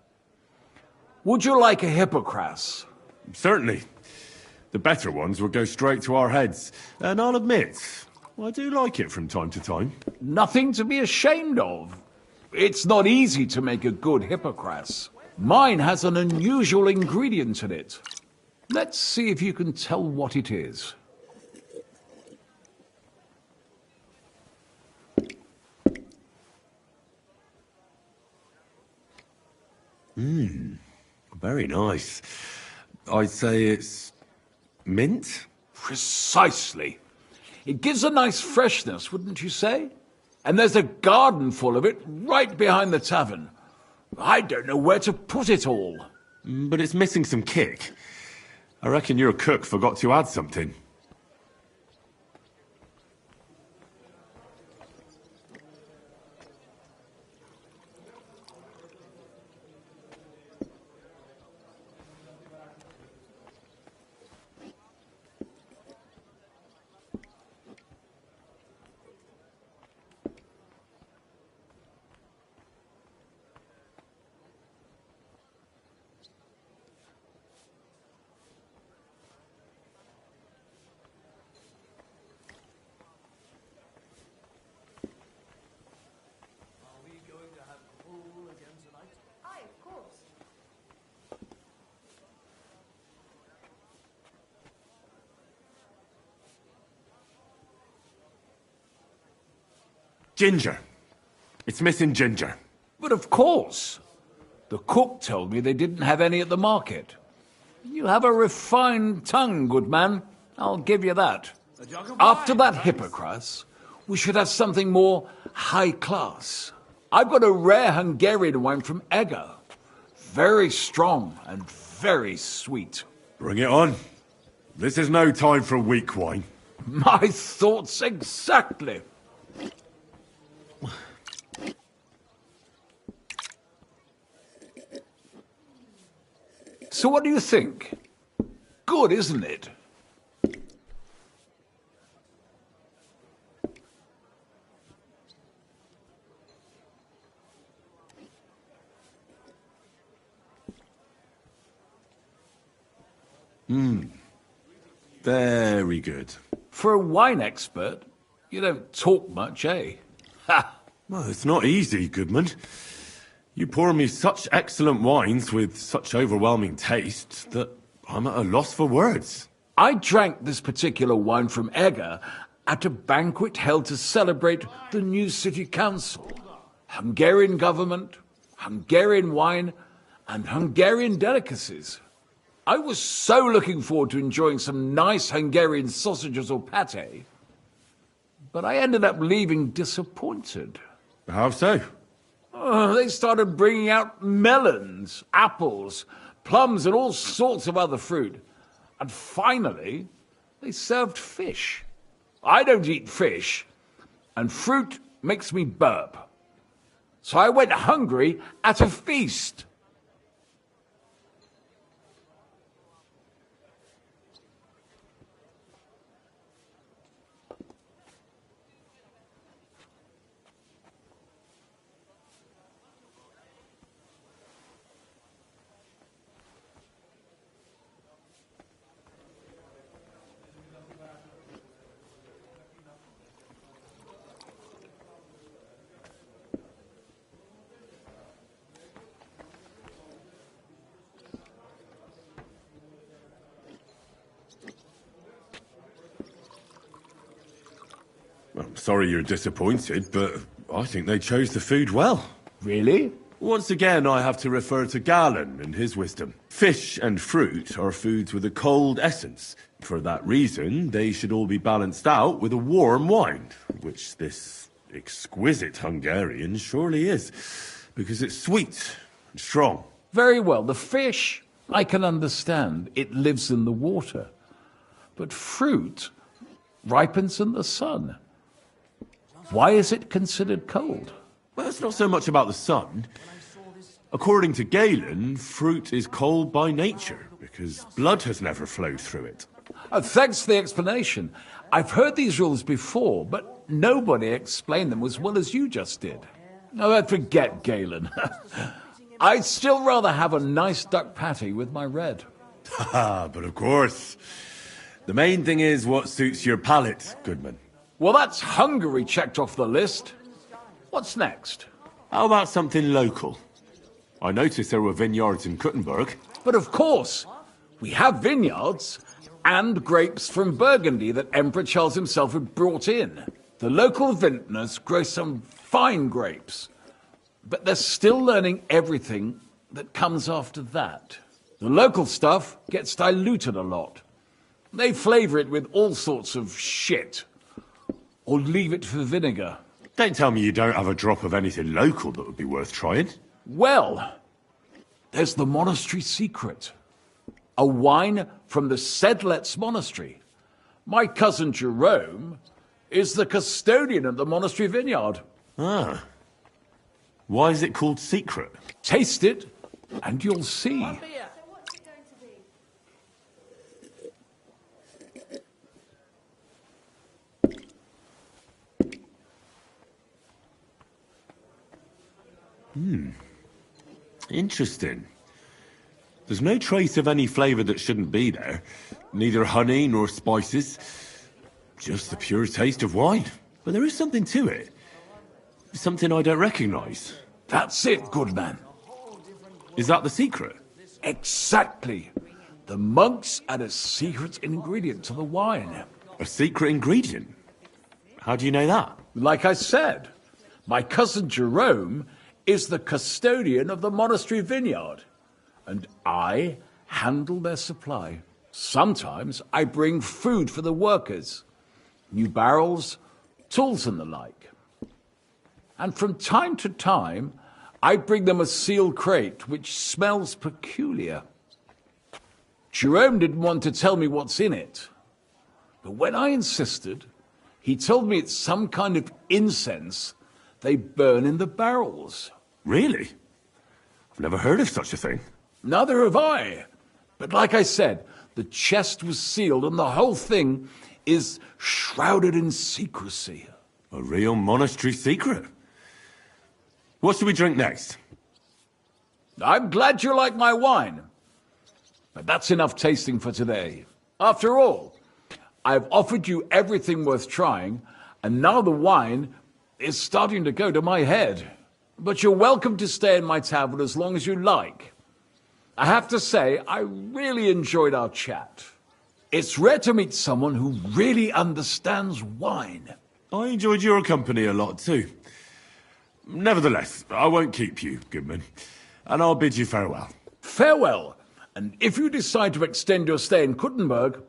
Would you like a hippocras?
Certainly. The better ones will go straight to our heads. And I'll admit, I do like it from time to time.
Nothing to be ashamed of. It's not easy to make a good hippocras. Mine has an unusual ingredient in it. Let's see if you can tell what it is.
Very nice. I'd say it's mint?
Precisely. It gives a nice freshness, wouldn't you say? And there's a garden full of it right behind the tavern. I don't know where to put it all.
But it's missing some kick. I reckon your cook forgot to add something. Ginger. It's missing ginger.
But of course. The cook told me they didn't have any at the market. You have a refined tongue, good man. I'll give you that. After that hippocras, we should have something more high class. I've got a rare Hungarian wine from Eger. Very strong and very sweet.
Bring it on. This is no time for weak wine.
My thoughts exactly. So what do you think? Good, isn't it?
Very good.
For a wine expert, you don't talk much, eh? Ha!
Well, it's not easy, Goodman. You pour me such excellent wines with such overwhelming taste that I'm at a loss for words.
I drank this particular wine from Eger at a banquet held to celebrate the new city council. Hungarian government, Hungarian wine, and Hungarian delicacies. I was so looking forward to enjoying some nice Hungarian sausages or pate, but I ended up leaving disappointed.
How so?
They started bringing out melons, apples, plums, and all sorts of other fruit. And finally, they served fish. I don't eat fish, and fruit makes me burp. So I went hungry at a feast.
I'm sorry you're disappointed, but I think they chose the food well.
Really?
Once again, I have to refer to Galen and his wisdom. Fish and fruit are foods with a cold essence. For that reason, they should all be balanced out with a warm wine, which this exquisite Hungarian surely is, because it's sweet and strong.
Very well. The fish, I can understand. It lives in the water. But fruit ripens in the sun. Why is it considered cold?
Well, it's not so much about the sun. According to Galen, fruit is cold by nature, because blood has never flowed through it.
Thanks for the explanation. I've heard these rules before, but nobody explained them as well as you just did. No, forget Galen. I'd still rather have a nice duck patty with my red.
But of course. The main thing is what suits your palate, Goodman.
Well, that's Hungary checked off the list. What's next?
How about something local? I noticed there were vineyards in Kuttenberg.
But of course, we have vineyards and grapes from Burgundy that Emperor Charles himself had brought in. The local vintners grow some fine grapes, but they're still learning everything that comes after that. The local stuff gets diluted a lot. They flavour it with all sorts of shit, or leave it for vinegar.
Don't tell me you don't have a drop of anything local that would be worth trying.
Well, there's the monastery secret. A wine from the Sedlets monastery. My cousin Jerome is the custodian of the monastery vineyard.
Ah. Why is it called secret?
Taste it, and you'll see.
Interesting. There's no trace of any flavour that shouldn't be there. Neither honey nor spices. Just the pure taste of wine. But there is something to it. Something I don't recognise.
That's it, good man.
Is that the secret?
Exactly. The monks add a secret ingredient to the wine.
A secret ingredient? How do you know that?
Like I said, my cousin Jerome is the custodian of the monastery vineyard, and I handle their supply. Sometimes I bring food for the workers, new barrels, tools and the like. And from time to time, I bring them a sealed crate which smells peculiar. Jerome didn't want to tell me what's in it, but when I insisted, he told me it's some kind of incense they burn in the barrels.
Really? I've never heard of such a thing.
Neither have I. But like I said, the chest was sealed and the whole thing is shrouded in secrecy.
A real monastery secret? What should we drink next?
I'm glad you like my wine. But that's enough tasting for today. After all, I've offered you everything worth trying, and now the wine is starting to go to my head. But you're welcome to stay in my tavern as long as you like. I have to say, I really enjoyed our chat. It's rare to meet someone who really understands wine.
I enjoyed your company a lot too. Nevertheless, I won't keep you, Goodman, and I'll bid you farewell.
Farewell, and if you decide to extend your stay in Kuttenberg,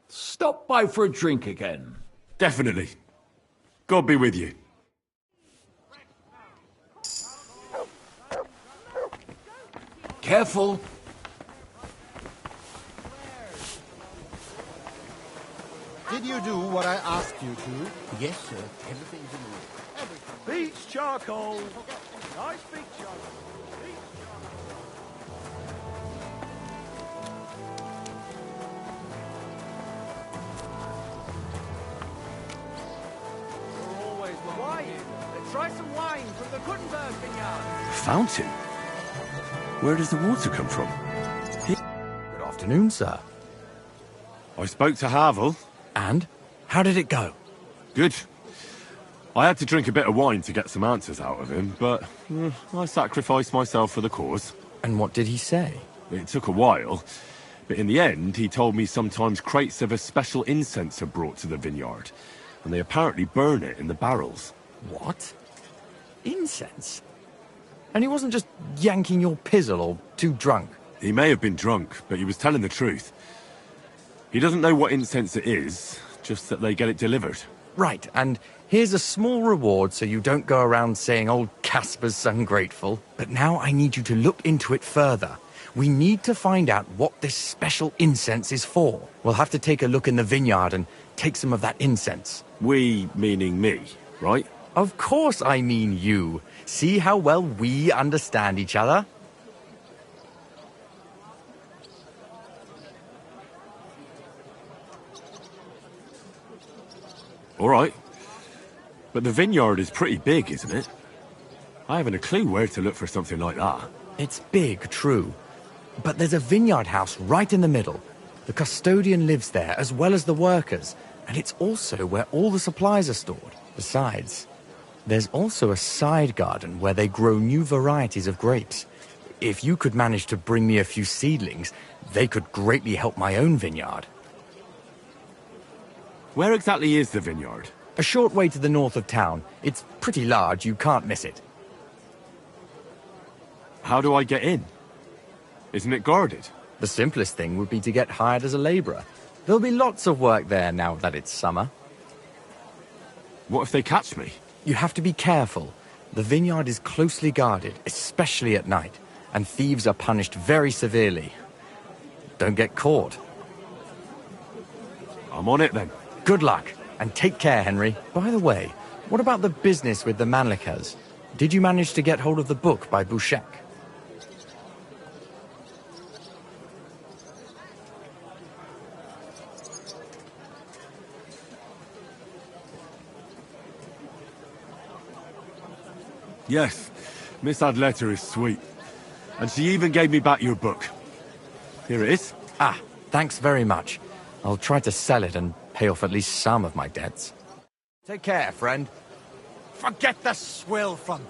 stop by for a drink again.
Definitely. God be with you.
Careful.
Did you do what I asked you to? Yes, sir. Everything's in order.
Beach charcoal. Nice big job. You're always wine. Try some wine from the Gutenberg vineyard.
A fountain? Where does the water come from?
Good afternoon, sir.
I spoke to Havel.
And? How did it go?
Good. I had to drink a bit of wine to get some answers out of him, but I sacrificed myself for the cause.
And what did he say?
It took a while, but in the end, he told me sometimes crates of a special incense are brought to the vineyard, and they apparently burn it in the barrels.
What? Incense? And he wasn't just yanking your pizzle or too drunk?
He may have been drunk, but he was telling the truth. He doesn't know what incense it is, just that they get it delivered.
Right, and here's a small reward so you don't go around saying old Casper's ungrateful. But now I need you to look into it further. We need to find out what this special incense is for. We'll have to take a look in the vineyard and take some of that incense.
We, meaning me, right?
Of course I mean you. See how well we understand each other?
All right. But the vineyard is pretty big, isn't it? I haven't a clue where to look for something like that.
It's big, true. But there's a vineyard house right in the middle. The custodian lives there, as well as the workers. And it's also where all the supplies are stored. Besides, there's also a side garden where they grow new varieties of grapes. If you could manage to bring me a few seedlings, they could greatly help my own vineyard.
Where exactly is the vineyard?
A short way to the north of town. It's pretty large, you can't miss it.
How do I get in? Isn't it guarded?
The simplest thing would be to get hired as a labourer. There'll be lots of work there now that it's summer.
What if they catch me?
You have to be careful. The vineyard is closely guarded, especially at night, and thieves are punished very severely. Don't get caught.
I'm on it then.
Good luck, and take care, Henry. By the way, what about the business with the Manlikas? Did you manage to get hold of the book by Bouchek?
Yes, Miss Adletter is sweet. And she even gave me back your book. Here it is.
Ah, thanks very much. I'll try to sell it and pay off at least some of my debts. Take care, friend.
Forget the swill from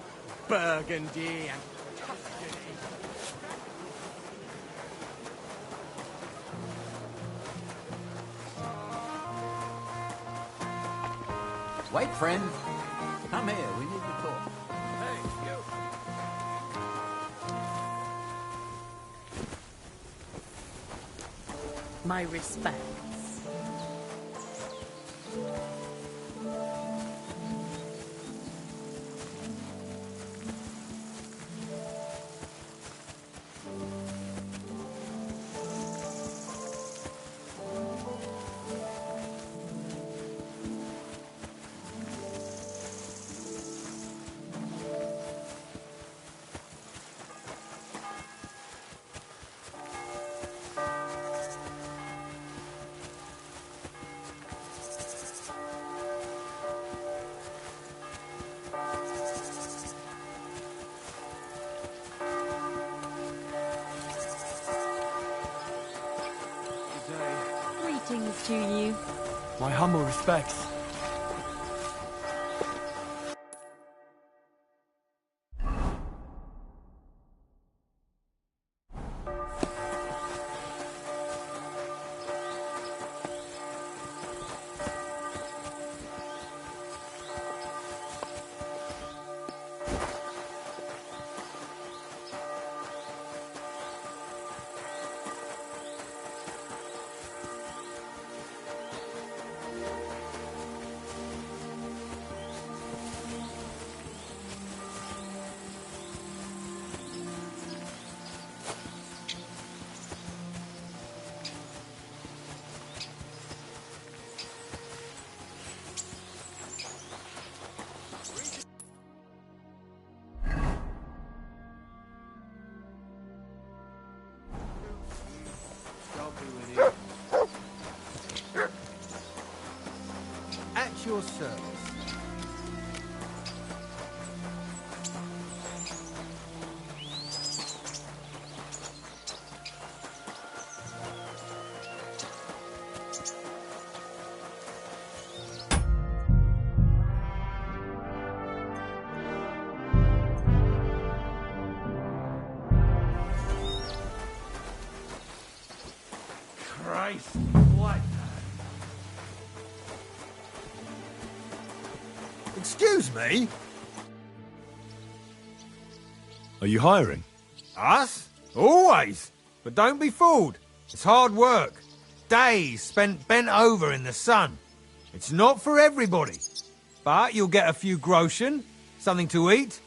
Burgundy and Tuscany.
Wait, friend. Come here, we need to talk.
Hey, you.
My respects.
Greetings to you.
My humble respects.
your service.
Christ, what?
Excuse me?
Are you hiring?
Us? Always. But don't be fooled. It's hard work. Days spent bent over in the sun. It's not for everybody. But you'll get a few groschen, something to eat,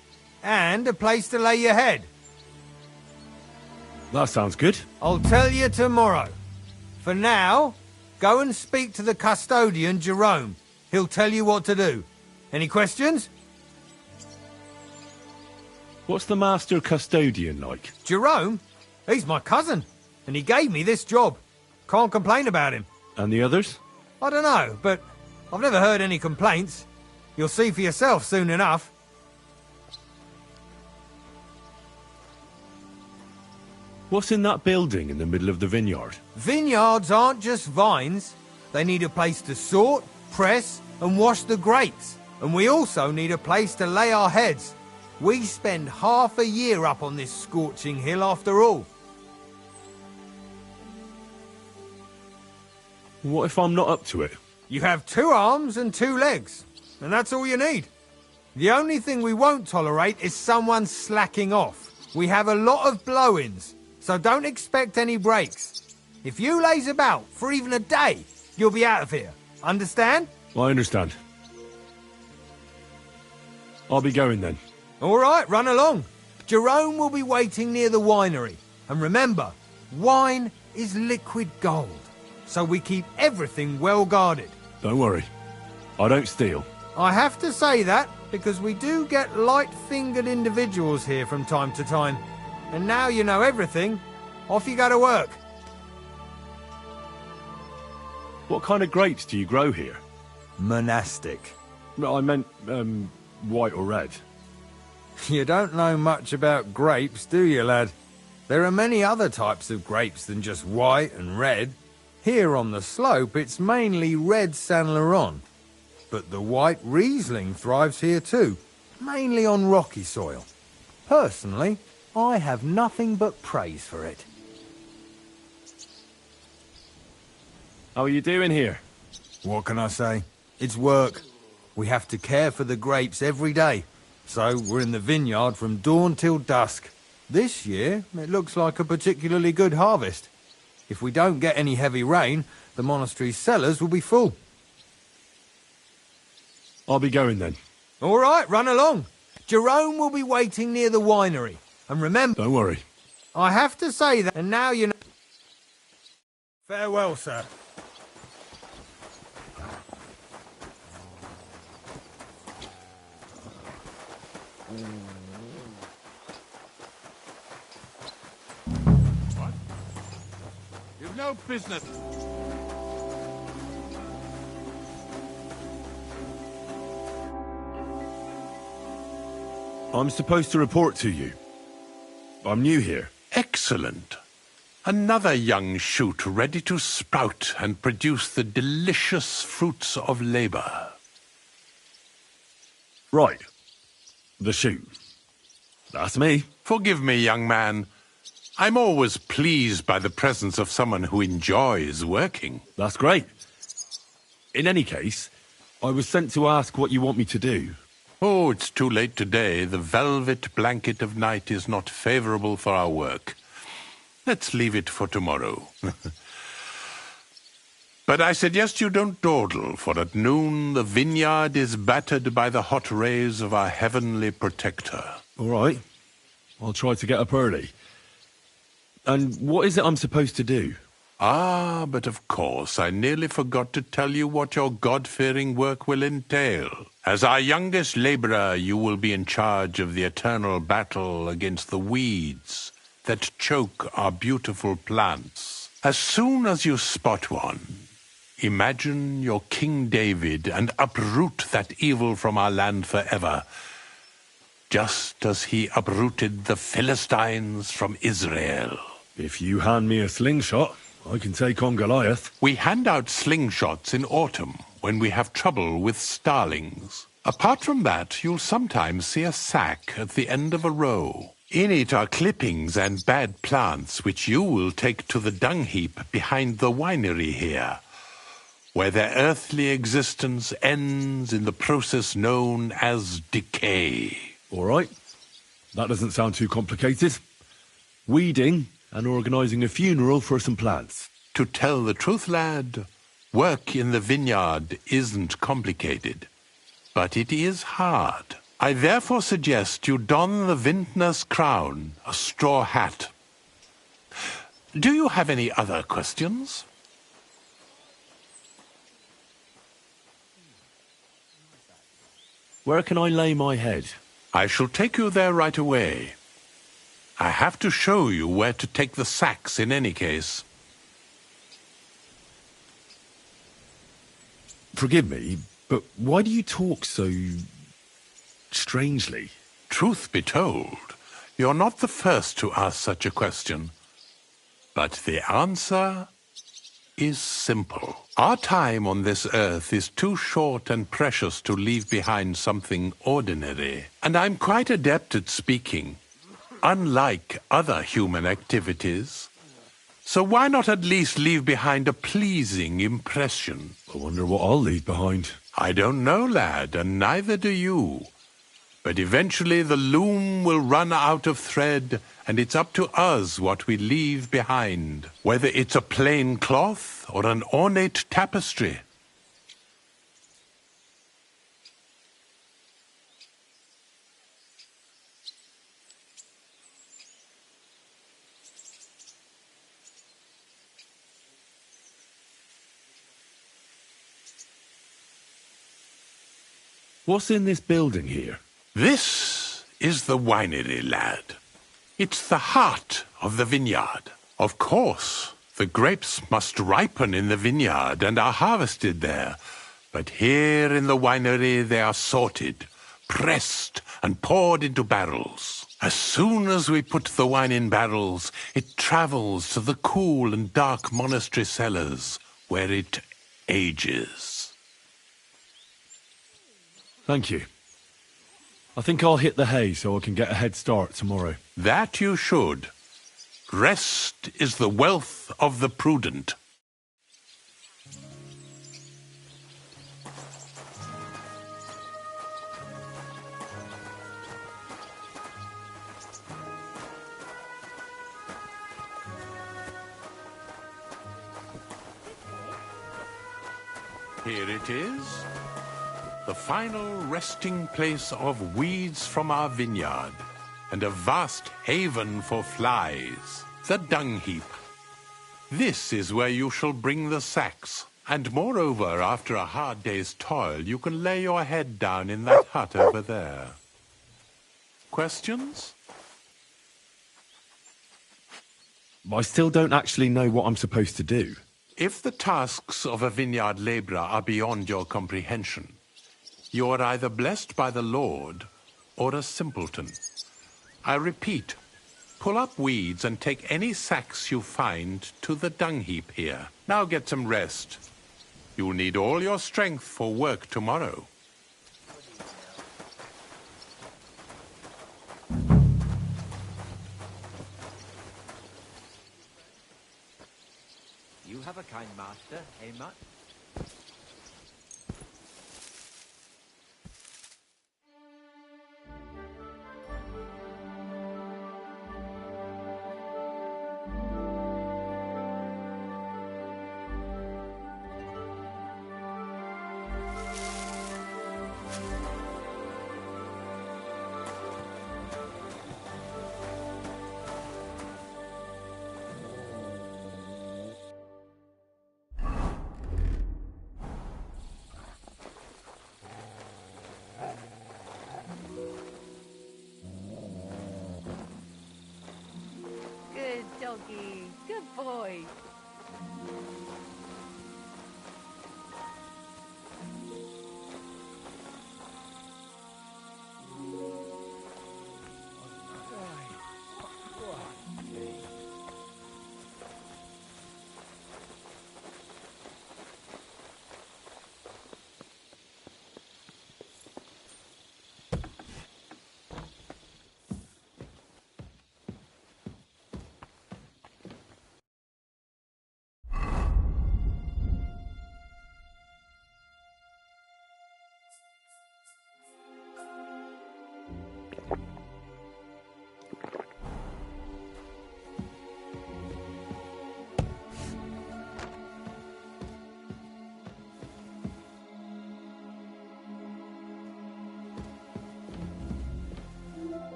and a place to lay your head.
That sounds good.
I'll tell you tomorrow. For now, go and speak to the custodian, Jerome. He'll tell you what to do. Any questions?
What's the master custodian like?
Jerome? He's my cousin, and he gave me this job. Can't complain about him.
And the others?
I don't know, but I've never heard any complaints. You'll see for yourself soon enough.
What's in that building in the middle of the vineyard?
Vineyards aren't just vines. They need a place to sort, press, and wash the grapes. And we also need a place to lay our heads. We spend half a year up on this scorching hill after all.
What if I'm not up to it?
You have 2 arms and 2 legs, and that's all you need. The only thing we won't tolerate is someone slacking off. We have a lot of blow-ins, so don't expect any breaks. If you laze about for even a day, you'll be out of here. Understand?
I understand. I'll be going then.
All right, run along. Jerome will be waiting near the winery. And remember, wine is liquid gold, so we keep everything well guarded.
Don't worry. I don't steal.
I have to say that because we do get light-fingered individuals here from time to time. And now you know everything. Off you go to work.
What kind of grapes do you grow here?
Monastic.
I meant, white or red.
You don't know much about grapes, do you, lad? There are many other types of grapes than just white and red. Here on the slope, it's mainly red Saint Laurent. But the white Riesling thrives here too, mainly on rocky soil. Personally, I have nothing but praise for it.
How are you doing here?
What can I say? It's work. We have to care for the grapes every day. So we're in the vineyard from dawn till dusk. This year, it looks like a particularly good harvest. If we don't get any heavy rain, the monastery's cellars will be full.
I'll be going then.
All right, run along. Jerome will be waiting near the winery. And remember...
Don't worry.
I have to say that, and now you know... Farewell, sir.
What? You've no business.
I'm supposed to report to you. I'm new here.
Excellent. Another young shoot ready to sprout and produce the delicious fruits of labor.
Right. The shoot. That's me.
Forgive me, young man. I'm always pleased by the presence of someone who enjoys working.
That's great. In any case, I was sent to ask what you want me to do.
Oh, it's too late today. The velvet blanket of night is not favorable for our work. Let's leave it for tomorrow. But I suggest you don't dawdle, for at noon the vineyard is battered by the hot rays of our heavenly protector.
All right. I'll try to get up early. And what is it I'm supposed to do?
Ah, but of course, I nearly forgot to tell you what your God-fearing work will entail. As our youngest laborer, you will be in charge of the eternal battle against the weeds that choke our beautiful plants. As soon as you spot one, Imagine you're King David and uproot that evil from our land forever, just as he uprooted the Philistines from Israel.
If you hand me a slingshot, I can take on Goliath.
We hand out slingshots in autumn when we have trouble with starlings. Apart from that, you'll sometimes see a sack at the end of a row. In it are clippings and bad plants which you will take to the dung heap behind the winery here, where their earthly existence ends in the process known as decay.
All right. That doesn't sound too complicated. Weeding and organising a funeral for some plants.
To tell the truth, lad, work in the vineyard isn't complicated, but it is hard. I therefore suggest you don the vintner's crown, a straw hat. Do you have any other questions?
Where can I lay my head?
I shall take you there right away. I have to show you where to take the sacks in any case.
Forgive me, but why do you talk so strangely?
Truth be told, you're not the first to ask such a question. But the answer is simple. Our time on this earth is too short and precious to leave behind something ordinary. And I'm quite adept at speaking, unlike other human activities. So why not at least leave behind a pleasing impression?
I wonder what I'll leave behind.
I don't know, lad, and neither do you. But eventually the loom will run out of thread, and it's up to us what we leave behind, whether it's a plain cloth or an ornate tapestry.
What's in this building here?
This is the winery, lad. It's the heart of the vineyard. Of course, the grapes must ripen in the vineyard and are harvested there. But here in the winery they are sorted, pressed, and poured into barrels. As soon as we put the wine in barrels, it travels to the cool and dark monastery cellars, where it ages.
Thank you. I think I'll hit the hay so I can get a head start tomorrow.
That you should. Rest is the wealth of the prudent. Here it is. The final resting place of weeds from our vineyard, and a vast haven for flies, the dung heap. This is where you shall bring the sacks, and moreover, after a hard day's toil, you can lay your head down in that hut over there. Questions?
I still don't actually know what I'm supposed to do.
If the tasks of a vineyard labourer are beyond your comprehension, you are either blessed by the Lord or a simpleton. I repeat, pull up weeds and take any sacks you find to the dung heap here. Now get some rest. You'll need all your strength for work tomorrow.
You have a kind master, eh, Mutt?
Good doggy. Good boy.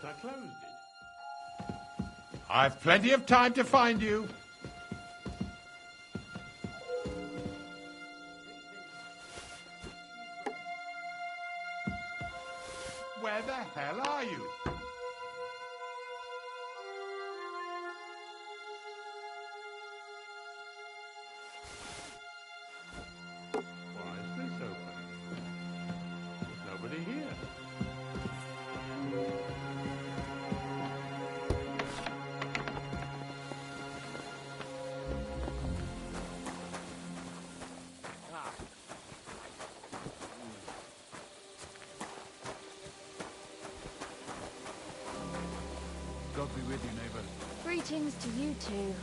I closed it. I've plenty of time to find you. Where the hell are you? Why is this open? There's nobody here.
God be with you, neighbor.
Greetings to you too.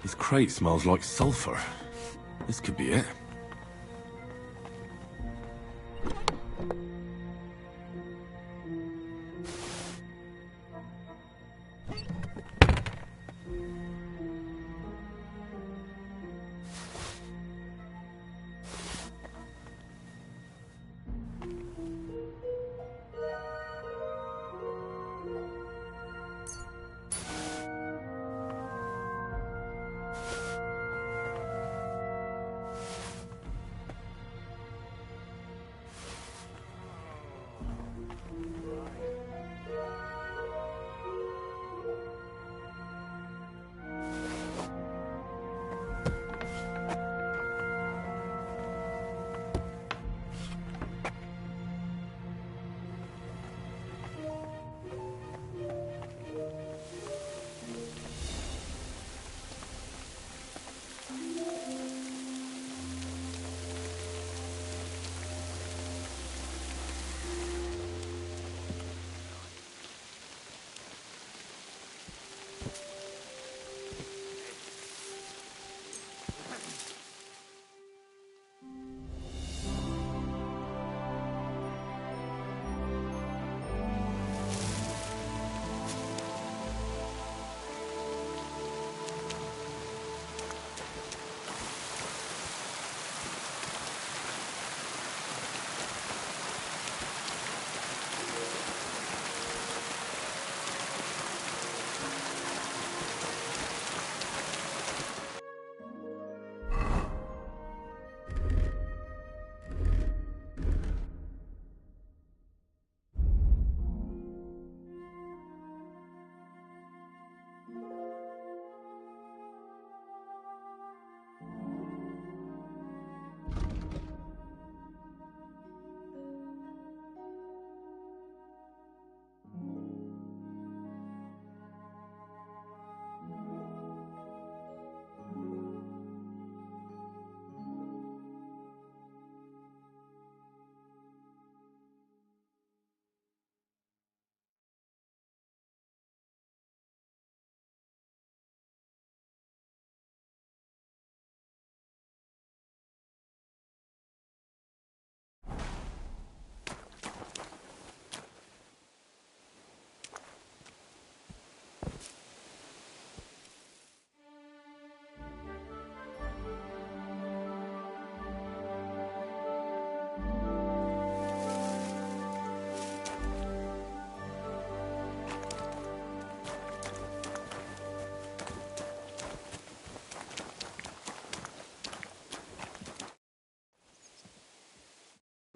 This crate smells like sulfur. This could be it.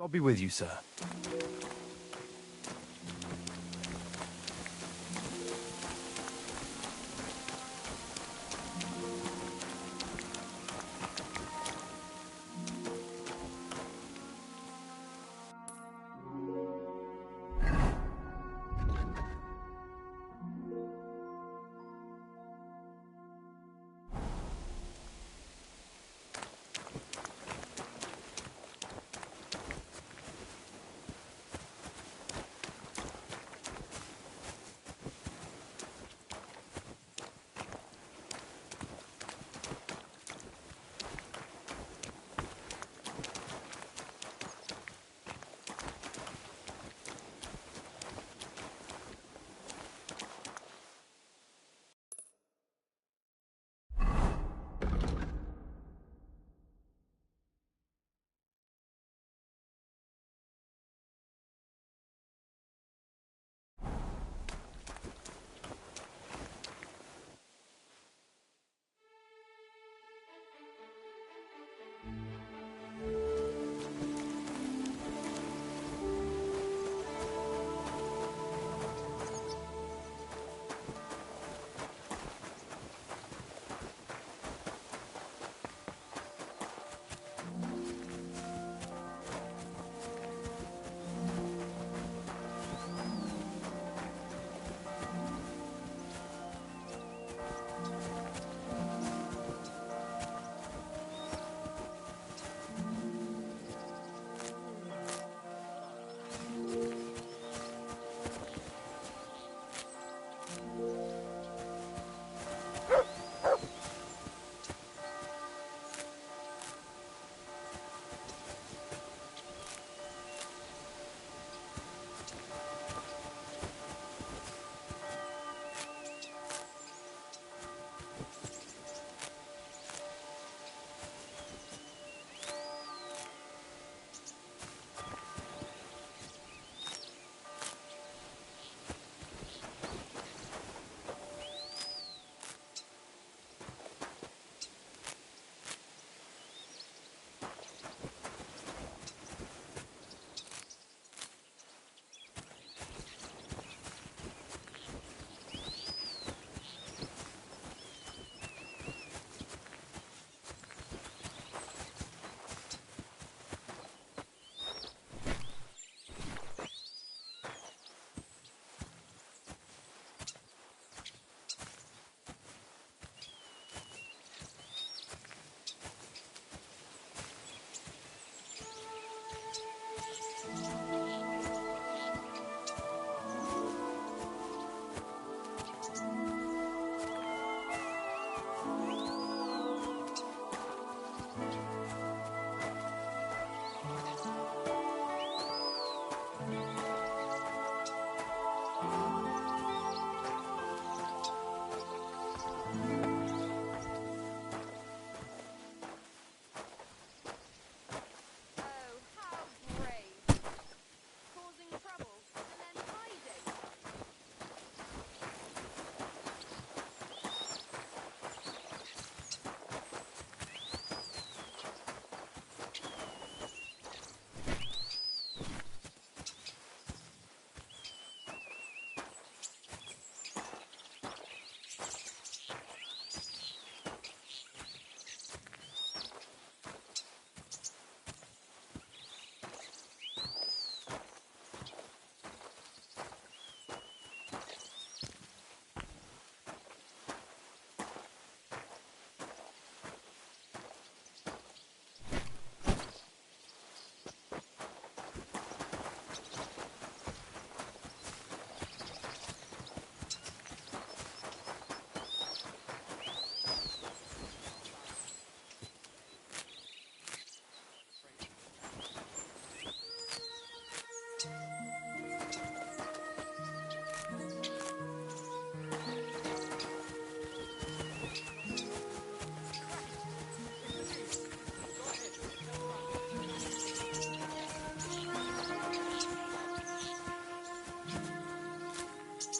I'll be with you, sir.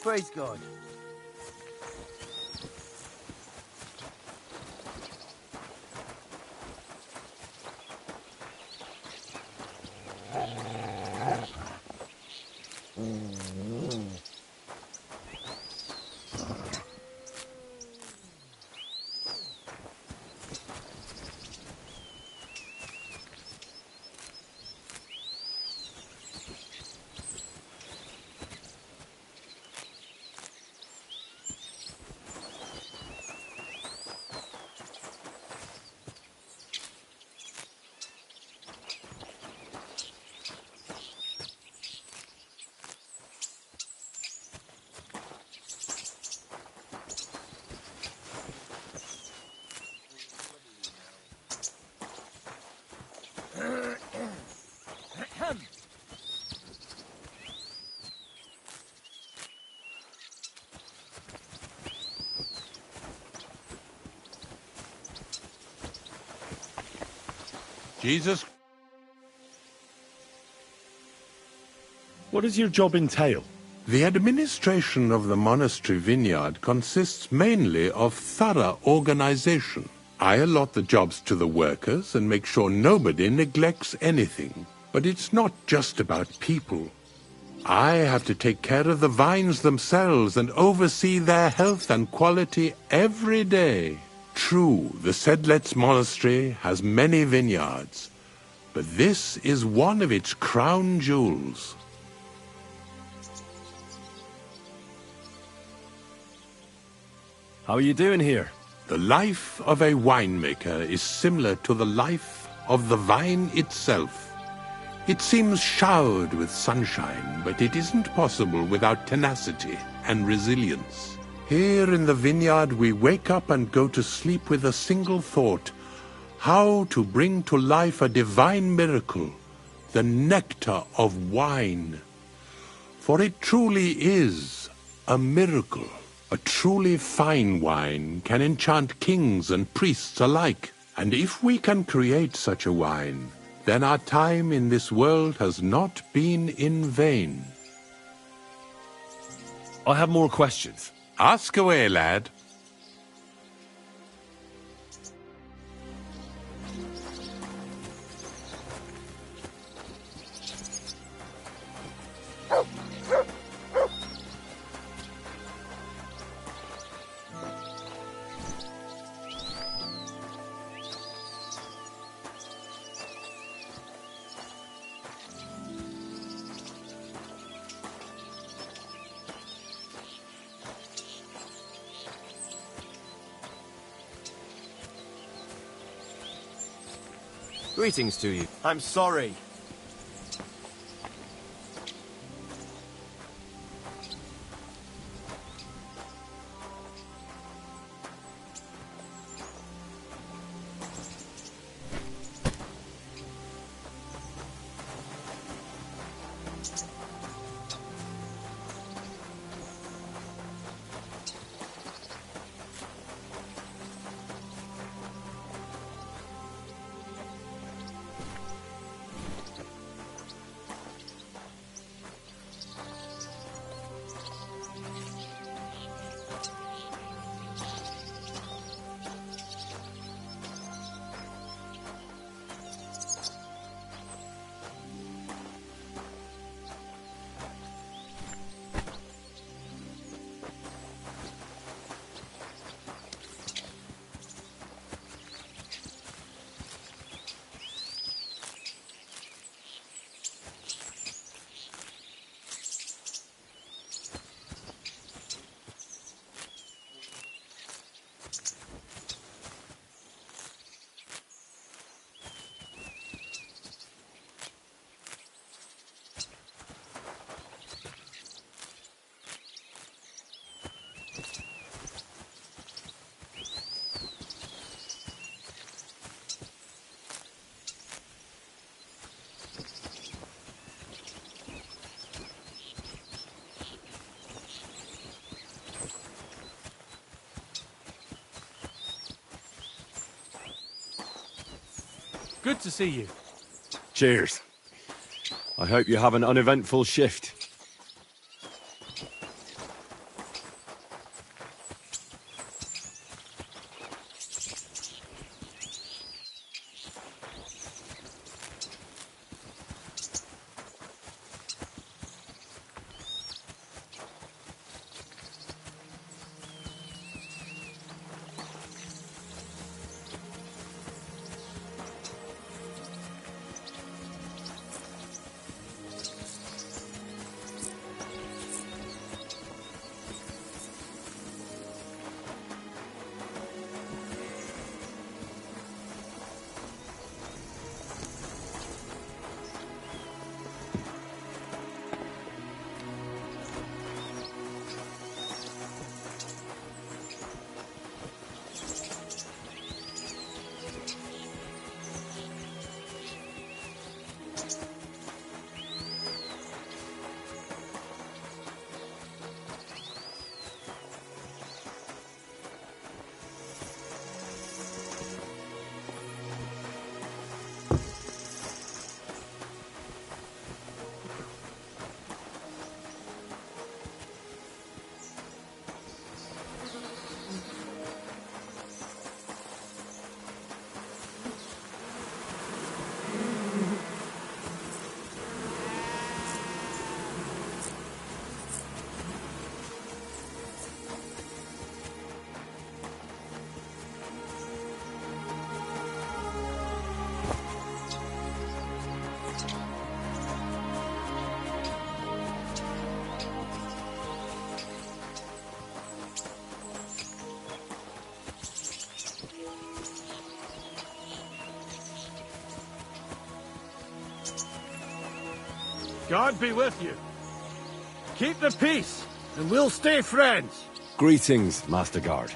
Praise God.
Jesus.
What does your job entail?
The administration of the monastery vineyard consists mainly of thorough organization. I allot the jobs to the workers and make sure nobody neglects anything. But it's not just about people. I have to take care of the vines themselves and oversee their health and quality every day. True, the Sedlets monastery has many vineyards, but this is one of its crown jewels.
How are you doing here?
The life of a winemaker is similar to the life of the vine itself. It seems showered with sunshine, but it isn't possible without tenacity and resilience. Here in the vineyard we wake up and go to sleep with a single thought: how to bring to life a divine miracle, the nectar of wine. For it truly is a miracle. A truly fine wine can enchant kings and priests alike. And if we can create such a wine, then our time in this world has not been in vain.
I have more questions.
Ask away, lad.
Greetings to you. I'm sorry.
Good to see you.
Cheers. I hope you have an uneventful shift.
God be with you. Keep the peace, and we'll stay friends.
Greetings, Master Guard.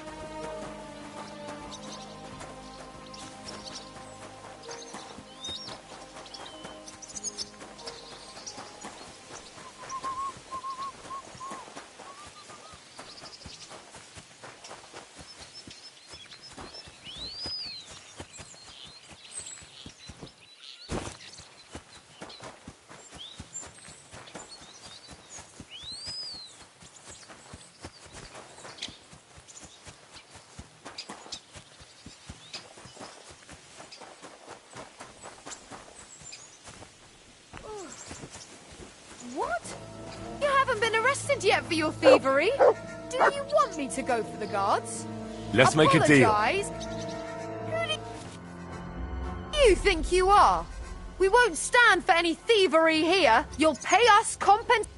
What? You haven't been arrested yet for your thievery? Do you want me to go for the guards?
Let's make a deal.
Apologise? Who do you think you are? We won't stand for any thievery here. You'll pay us compensation.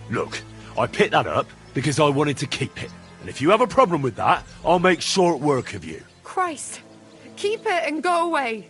Look, I picked that up because I wanted to keep it. And if you have a problem with that, I'll make short work of you.
Christ. Keep it and go away.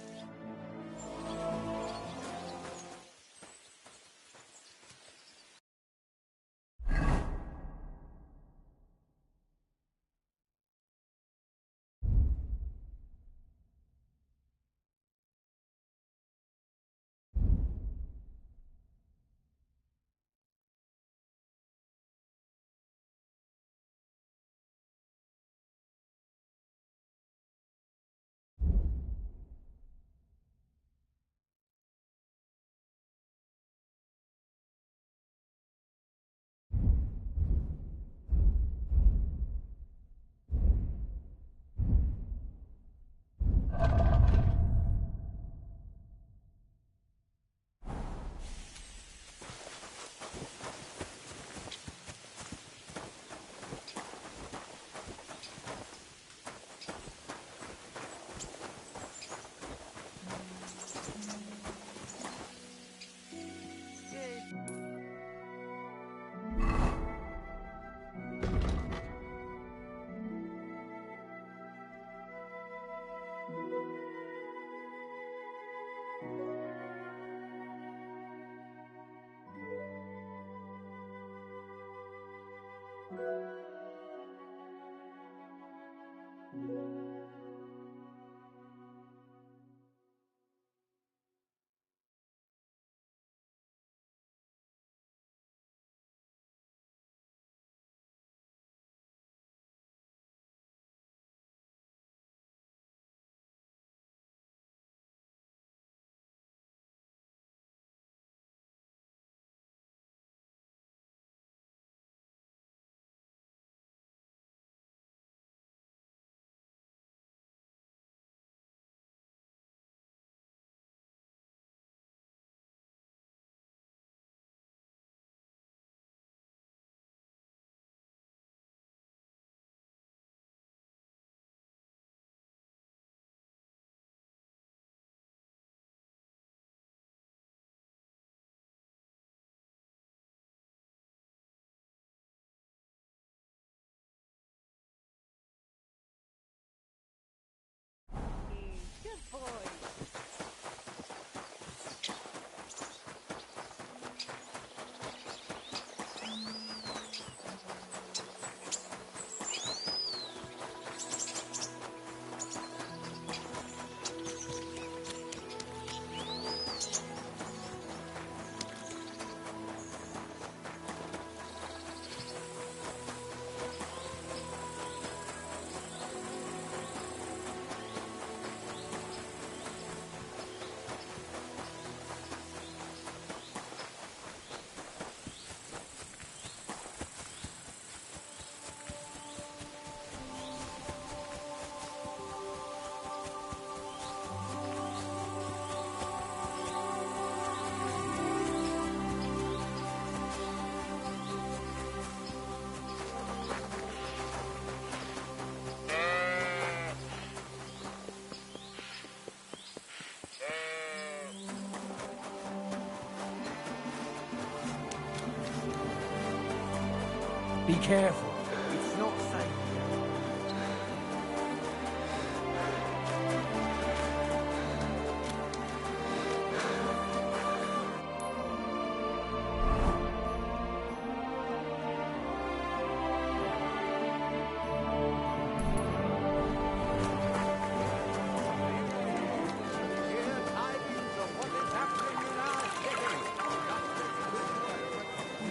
Be careful.
It's not safe.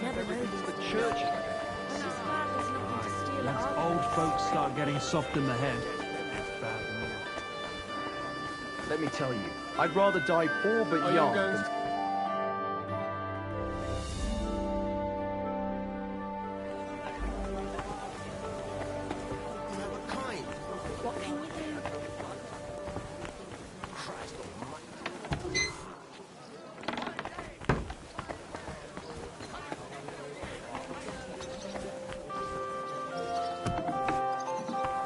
Never know
The church.
Once old folks start getting soft in the head.
Let me tell you, I'd rather die poor but young than...
what can you do?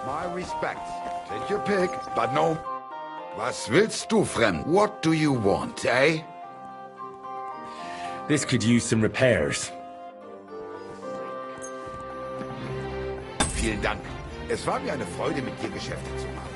My respects. Take your pick, but no. Was willst du, Fremd? What do you want, eh?
This could use some repairs.
Vielen Dank. Es war mir eine Freude, mit dir Geschäfte zu machen.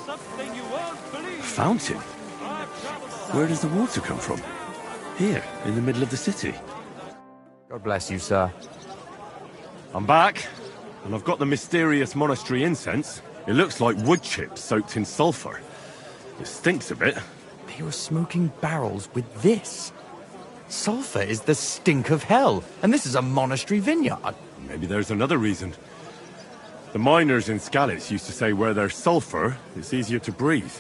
Something you won't believe.
Fountain? Where does the water come from? Here, in the middle of the city.
God bless you, sir.
I'm back, and I've got the mysterious monastery incense. It looks like wood chips soaked in sulfur. It stinks a bit.
They were smoking barrels with this. Sulfur is the stink of hell, and this is a monastery vineyard.
Maybe there's another reason. The miners in Skalitz used to say where there's sulfur, it's easier to breathe.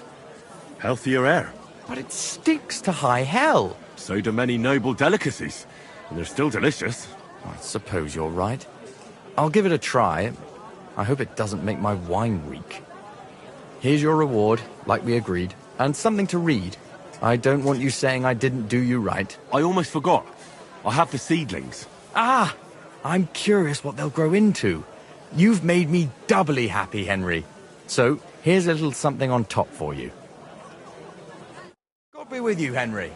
Healthier air.
But it stinks to high hell.
So do many noble delicacies, and they're still delicious.
I suppose you're right. I'll give it a try. I hope it doesn't make my wine weak. Here's your reward, like we agreed, and something to read. I don't want you saying I didn't do you right.
I almost forgot. I have the seedlings.
Ah! I'm curious what they'll grow into. You've made me doubly happy, Henry. So, here's a little something on top for you. God be with you, Henry.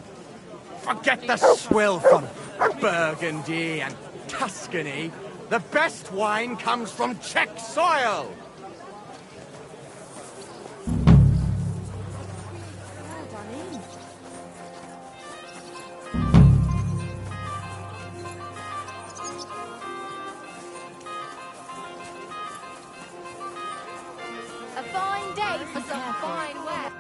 Forget the swill from Burgundy and Tuscany. The best wine comes from Czech soil.
A fine day for some fine weather.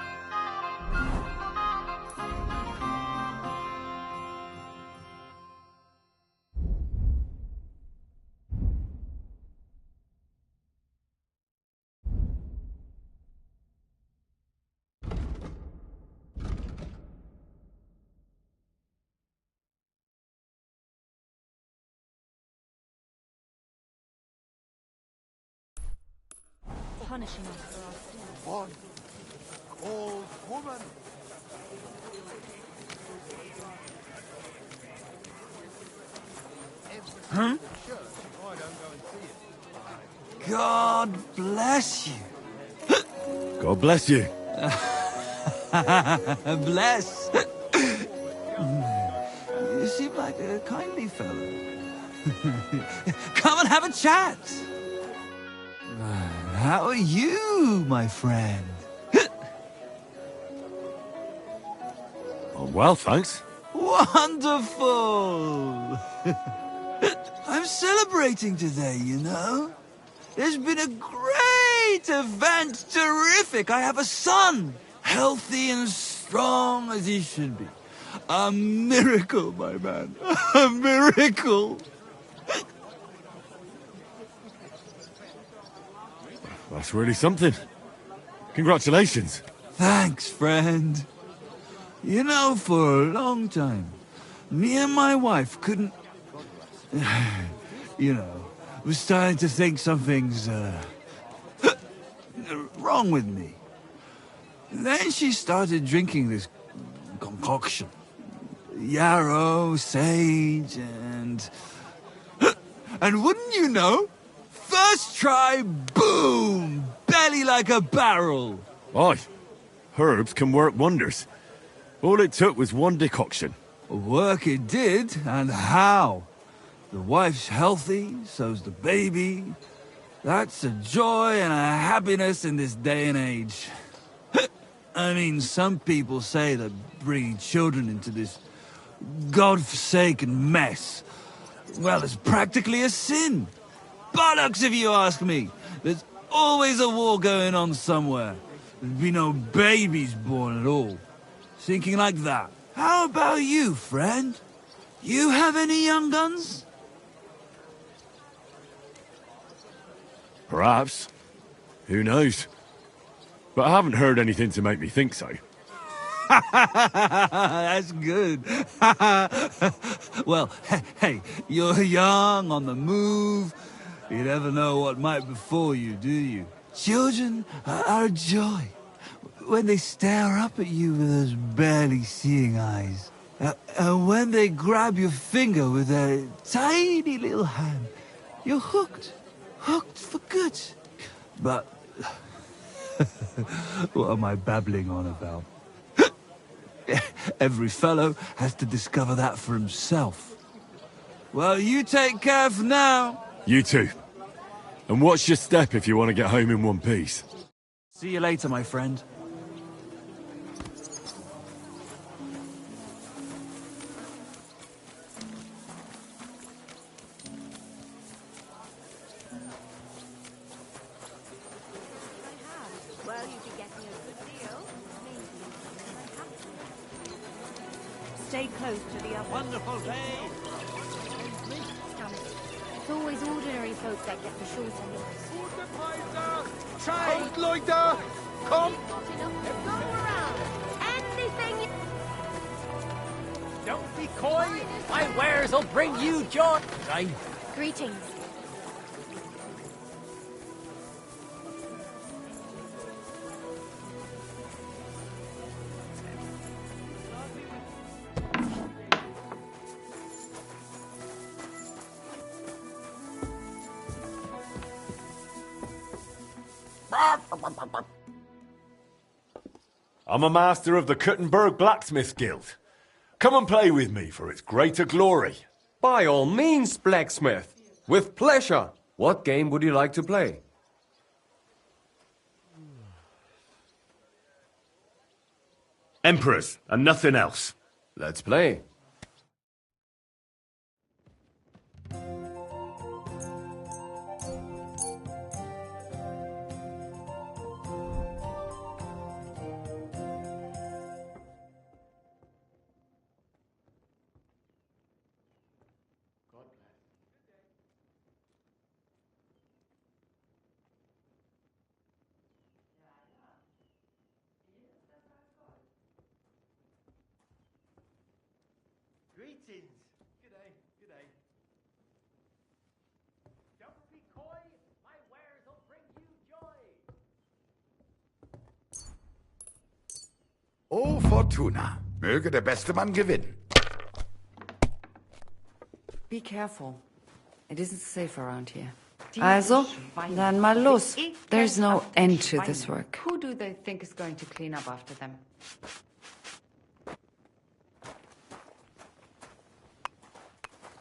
Punishing us for our sins.
One old woman.
Huh? God bless you.
God bless you.
Bless. You seem like a kindly fellow. Come and have a chat. How are you, my friend?
Oh, well, thanks.
Wonderful! I'm celebrating today, you know. There's been a great event, terrific. I have a son, healthy and strong as he should be. A miracle, my man. A miracle.
That's really something. Congratulations.
Thanks, friend. You know, for a long time, me and my wife couldn't... you know, was starting to think something's, wrong with me. Then she started drinking this concoction. Yarrow, sage, and... and wouldn't you know? First try, boom! Belly like a barrel!
Aye. Herbs can work wonders. All it took was one decoction.
Work it did, and how? The wife's healthy, so's the baby. That's a joy and a happiness in this day and age. I mean, some people say that bringing children into this godforsaken mess, well, it's practically a sin. Bollocks, if you ask me. There's always a war going on somewhere. There'd be no babies born at all. Thinking like that. How about you, friend? You have any young guns?
Perhaps. Who knows? But I haven't heard anything to make me think so.
That's good. Well, hey, you're young, on the move. You never know what might befall you, do you? Children are a joy. When they stare up at you with those barely seeing eyes. And when they grab your finger with their tiny little hand, you're hooked. Hooked for good. But... what am I babbling on about? Every fellow has to discover that for himself. Well, you take care for now.
You too. And watch your step if you want to get home in one piece.
See you later, my friend.
Stay close to the other.
Wonderful day!
It's always ordinary folk that get the short end of the stick.
Trade, Leute! Come!
Go around. Anything you...
Don't be coy! My wares will bring you joy! Right.
Greetings.
I'm a master of the Kuttenberg Blacksmith Guild. Come and play with me for its greater glory.
By all means, blacksmith. With pleasure. What game would you like to play?
Emperors, and nothing else.
Let's play.
Greetings. G'day, g'day. Don't be coy. My wares will bring you joy.
Oh, Fortuna. Möge der beste Mann gewinnen.
Be careful. It isn't safe around here. Also, dann mal los. There's no end to this work.
Who do they think is going to clean up after them?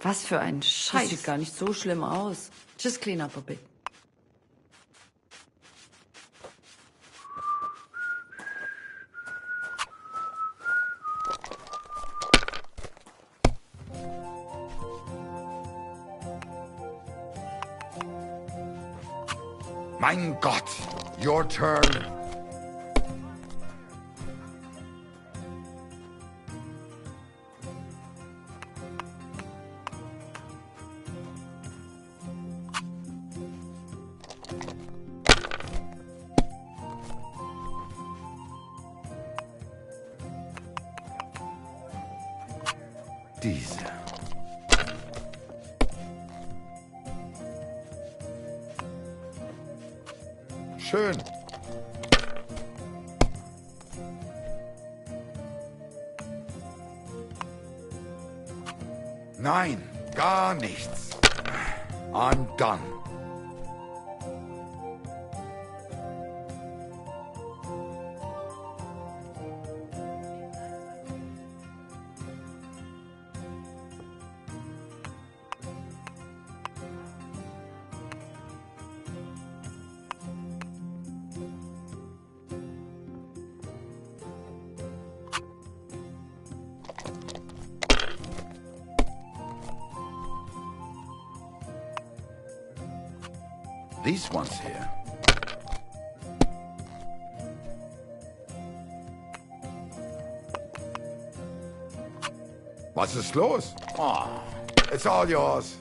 Was für ein Scheiß. Das sieht gar nicht so schlimm aus. Just clean up a bit.
Mein Gott, your turn. Diese. Schön. Nein, gar nichts. I'm done. These ones here. Was ist los? Oh, it's all yours.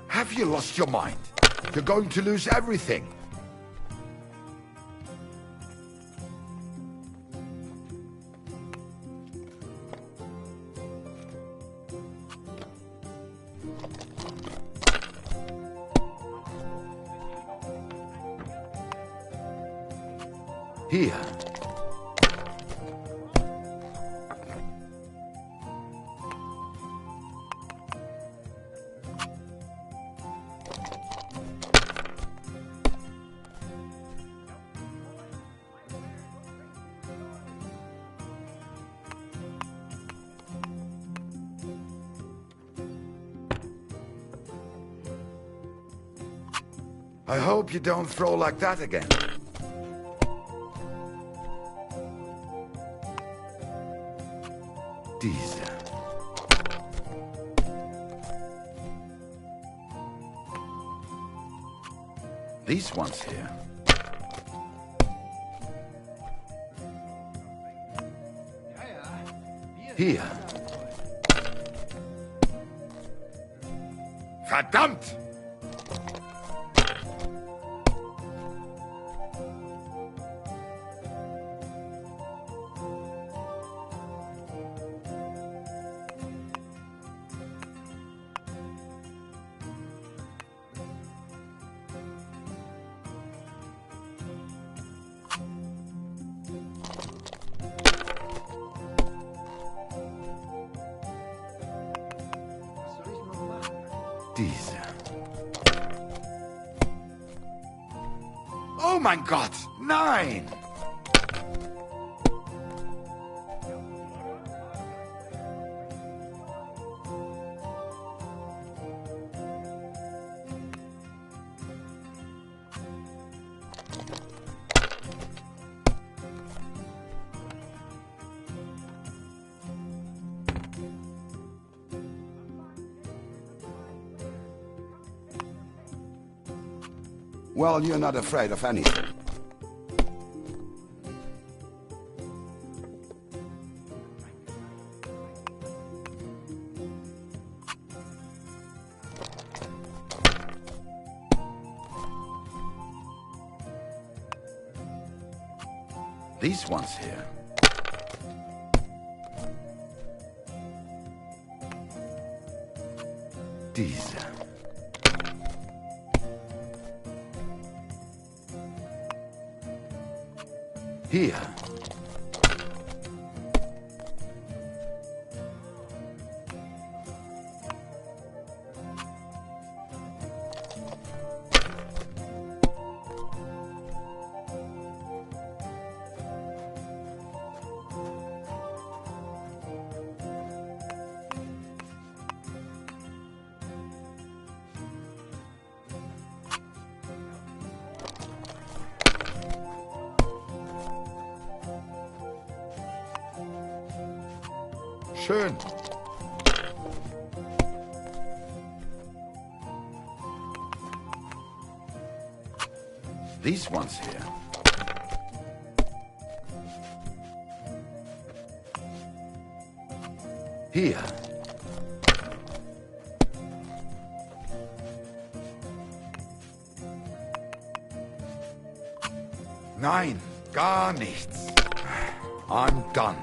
Have you lost your mind? You're going to lose everything. Here. I hope you don't throw like that again. Diese. These ones here. Hier. Verdammt! Diese. Oh mein Gott, nein!
Well, you're not afraid of anything.
These ones here. Diese. Hier. Schön. These ones here. Here. Nein, gar nichts. I'm done.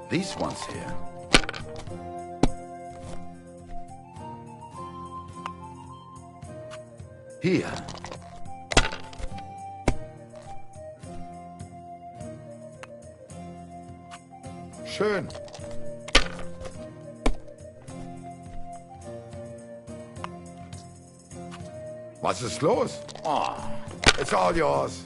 These ones here. Here. Schön. Was ist los? Oh, it's all yours.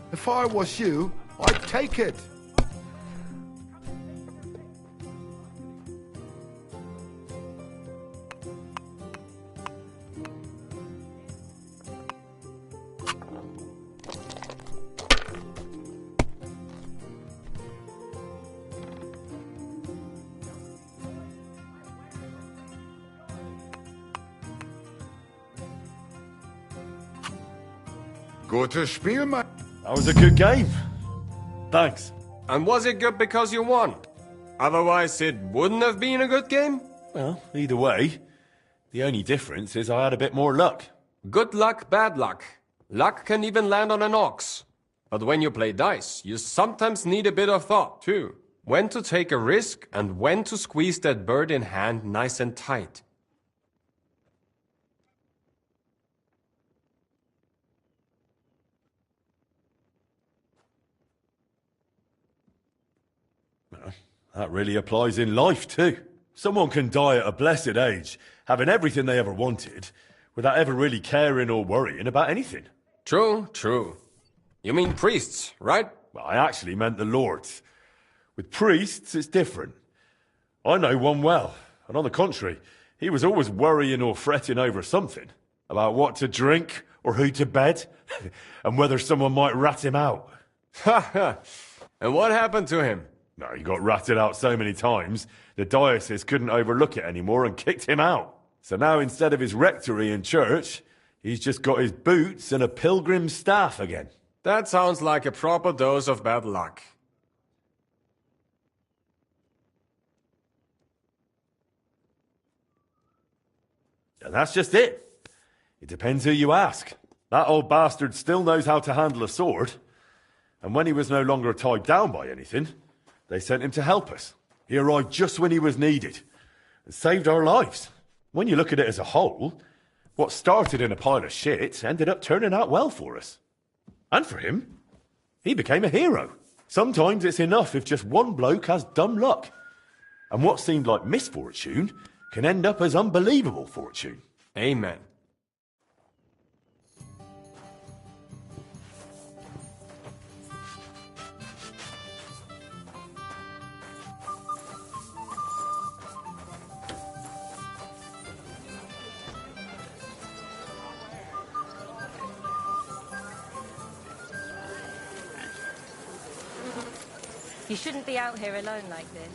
If I was you, I'd take it. Gutes Spiel, man.
That was a good game. Thanks.
And was it good because you won? Otherwise, it wouldn't have been a good game?
Well, either way, the only difference is I had a bit more luck.
Good luck, bad luck. Luck can even land on an ox. But when you play dice, you sometimes need a bit of thought, too. When to take a risk and when to squeeze that bird in hand nice and tight.
That really applies in life, too. Someone can die at a blessed age, having everything they ever wanted, without ever really caring or worrying about anything.
True, true. You mean priests, right?
Well, I actually meant the lords. With priests, it's different. I know one well, and on the contrary, he was always worrying or fretting over something. About what to drink, or who to bed, and whether someone might rat him out.
Ha ha! And what happened to him?
No, he got ratted out so many times, the diocese couldn't overlook it anymore and kicked him out. So now instead of his rectory and church, he's just got his boots and a pilgrim's staff again.
That sounds like a proper dose of bad luck.
And that's just it. It depends who you ask. That old bastard still knows how to handle a sword. And when he was no longer tied down by anything, they sent him to help us. He arrived just when he was needed and saved our lives. When you look at it as a whole, what started in a pile of shit ended up turning out well for us. And for him, he became a hero. Sometimes it's enough if just one bloke has dumb luck. And what seemed like misfortune can end up as unbelievable fortune.
Amen.
You shouldn't be out here alone like this.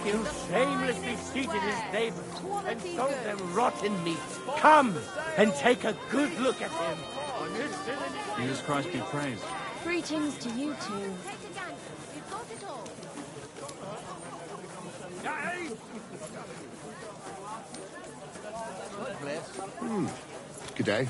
He'll shamelessly cheat his neighbors and sold them rotten meat. Come and take a good look at him.
Jesus Christ be praised.
Greetings to you two.
Good day.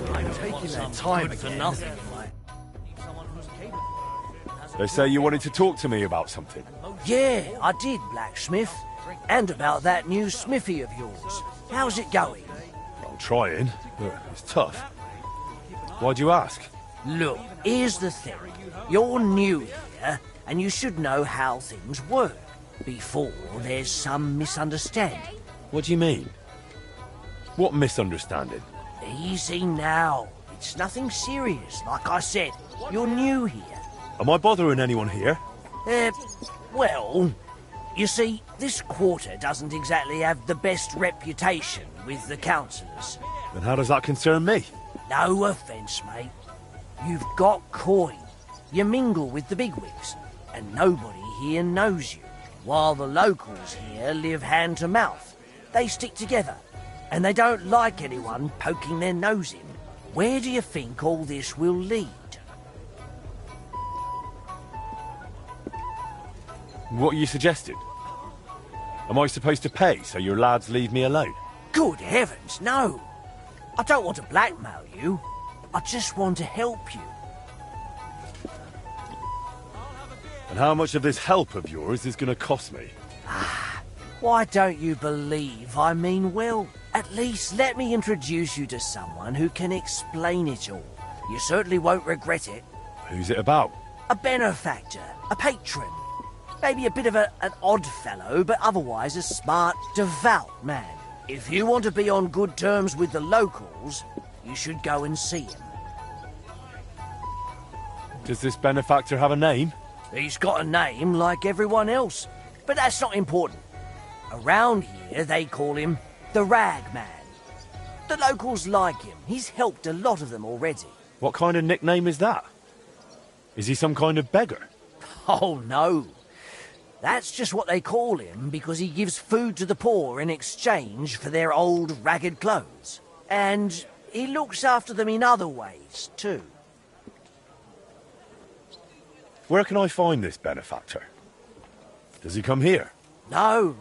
I'm taking their time for nothing.
They say you wanted to talk to me about something.
Yeah, I did, blacksmith. And about that new smithy of yours. How's it going?
I'm trying, but it's tough. Why'd you ask?
Look, here's the thing. You're new here, and you should know how things work before there's some misunderstanding.
What do you mean? What misunderstanding?
Easy now. It's nothing serious. Like I said, you're new here.
Am I bothering anyone here?
Well, you see, this quarter doesn't exactly have the best reputation with the councillors.
Then how does that concern me?
No offence, mate. You've got coin. You mingle with the bigwigs, and nobody here knows you. While the locals here live hand to mouth. They stick together, and they don't like anyone poking their nose in. Where do you think all this will lead?
What are you suggesting? Am I supposed to pay so your lads leave me alone?
Good heavens, no. I don't want to blackmail you. I just want to help you.
And how much of this help of yours is going to cost me?
Why don't you believe I mean well? At least let me introduce you to someone who can explain it all. You certainly won't regret it.
Who's it about?
A benefactor, a patron. Maybe a bit of an odd fellow, but otherwise a smart, devout man. If you want to be on good terms with the locals, you should go and see him.
Does this benefactor have a name?
He's got a name like everyone else, but that's not important. Around here, they call him the Rag Man. The locals like him. He's helped a lot of them already.
What kind of nickname is that? Is he some kind of beggar?
Oh, no. That's just what they call him because he gives food to the poor in exchange for their old ragged clothes. And he looks after them in other ways, too.
Where can I find this benefactor? Does he come here?
No.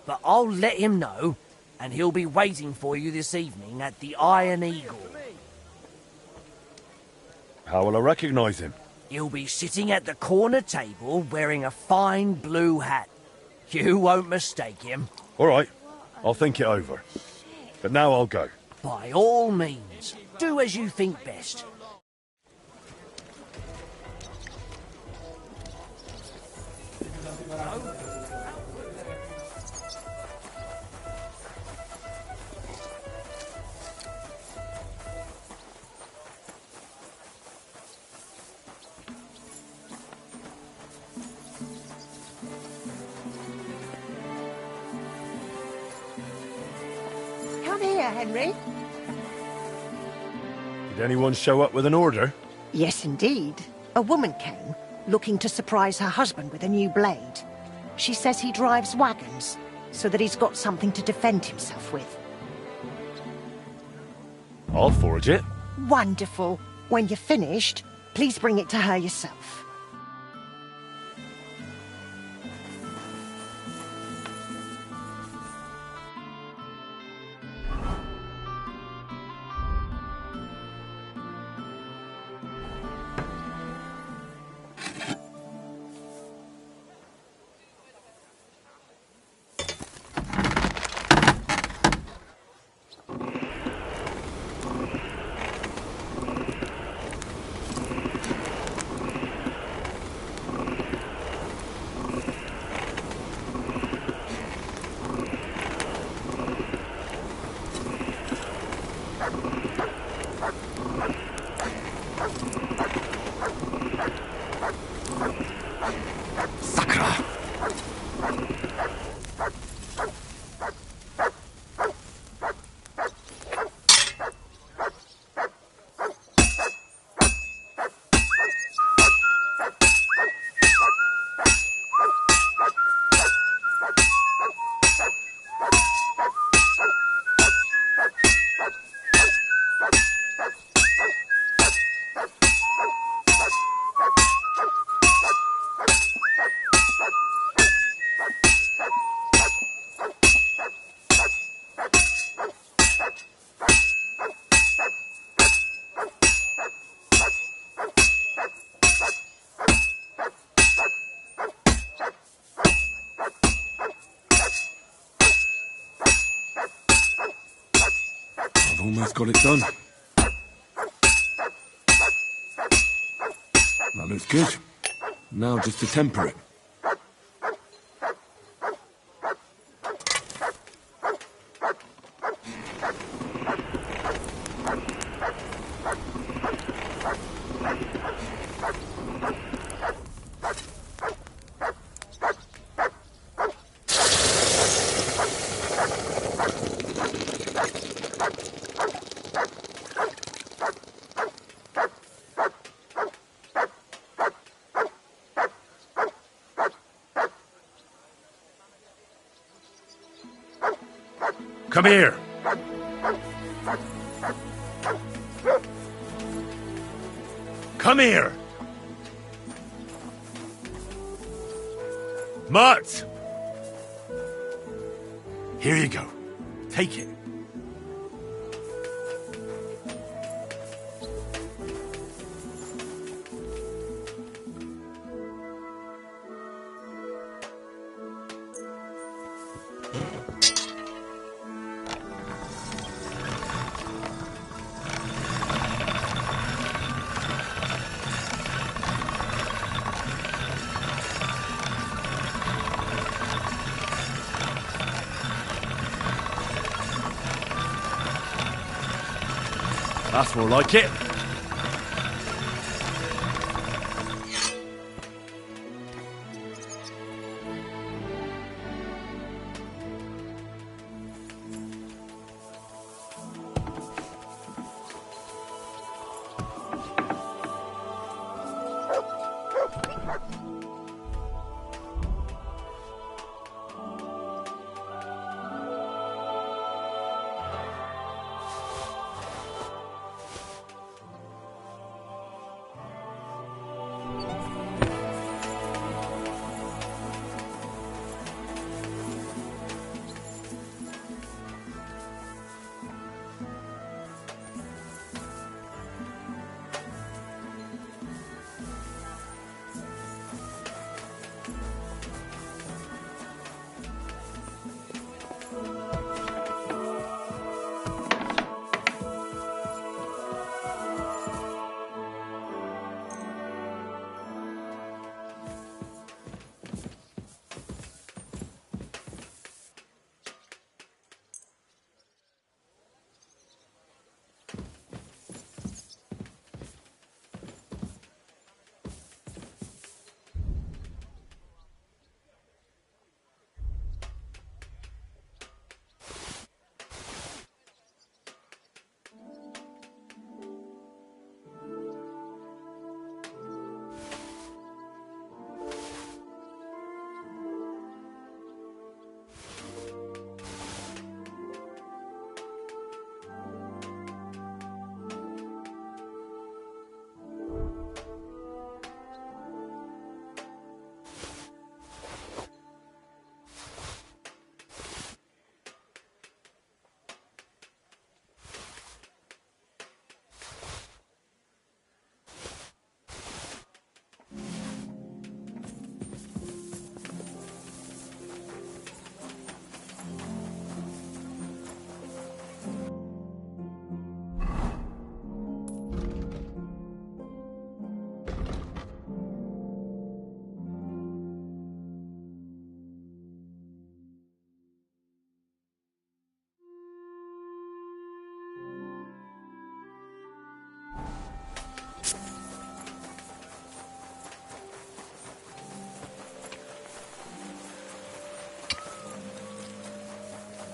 But I'll let him know, and he'll be waiting for you this evening at the Iron Eagle.
How will I recognise him?
He'll be sitting at the corner table wearing a fine blue hat. You won't mistake him.
All right, I'll think it over. But now I'll go.
By all means, do as you think best.
Come here, Henry.
Did anyone show up with an order?
Yes, indeed. A woman came, looking to surprise her husband with a new blade. She says he drives wagons, so that he's got something to defend himself with.
I'll forge it.
Wonderful. When you're finished, please bring it to her yourself.
I've almost got it done. That looks good. Now just to temper it. Come here! Come here! Mutt! Here you go. Take it. That's more like it.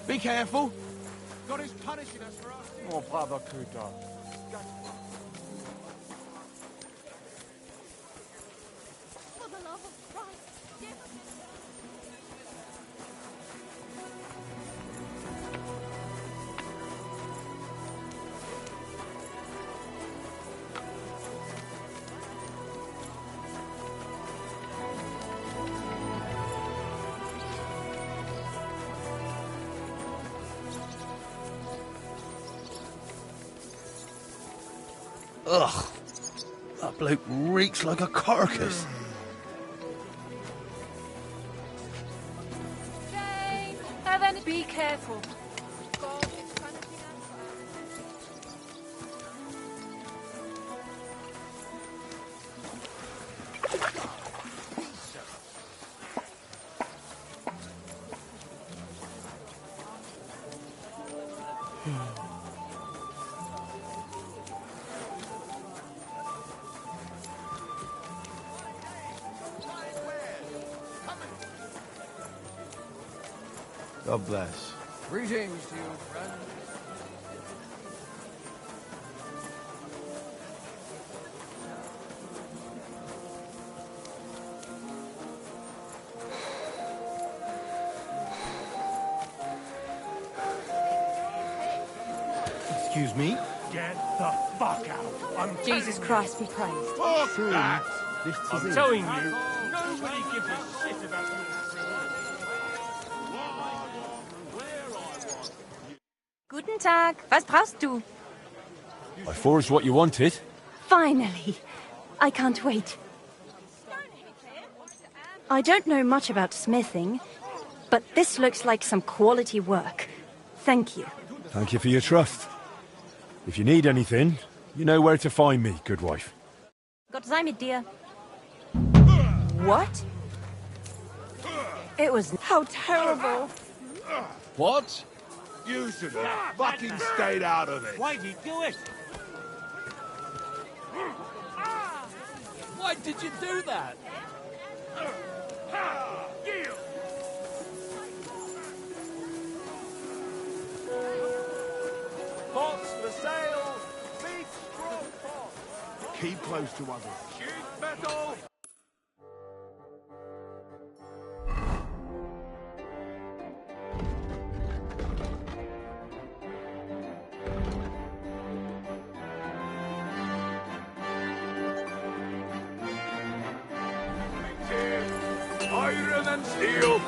Be careful. God is punishing us for asking.
Oh, Brother Kuta.
For the love of Christ, give us his
Ugh. That bloke reeks like a carcass.
Jane, have any... Be careful. God is punishing us.
God bless.
Greetings to you, friend.
Excuse me?
Get the fuck out.
Jesus Christ be praised.
Fuck
Schön,
that.
dich zu
I'm
sehen.
telling you, nobody gives a shit about your
Guten Tag. Was brauchst du?
I forged what you wanted.
Finally. I can't wait. I don't know much about smithing, but this looks like some quality work. Thank you.
Thank you for your trust. If you need anything, you know where to find me, good wife.
Gott sei mit dir.
What? It was... How terrible.
What? You should have fucking stayed out of it.
Why'd he do it?
Why did you do that?
Pots for sale. Big strong pot. Keep close to others. Sheet metal. Iron and steel.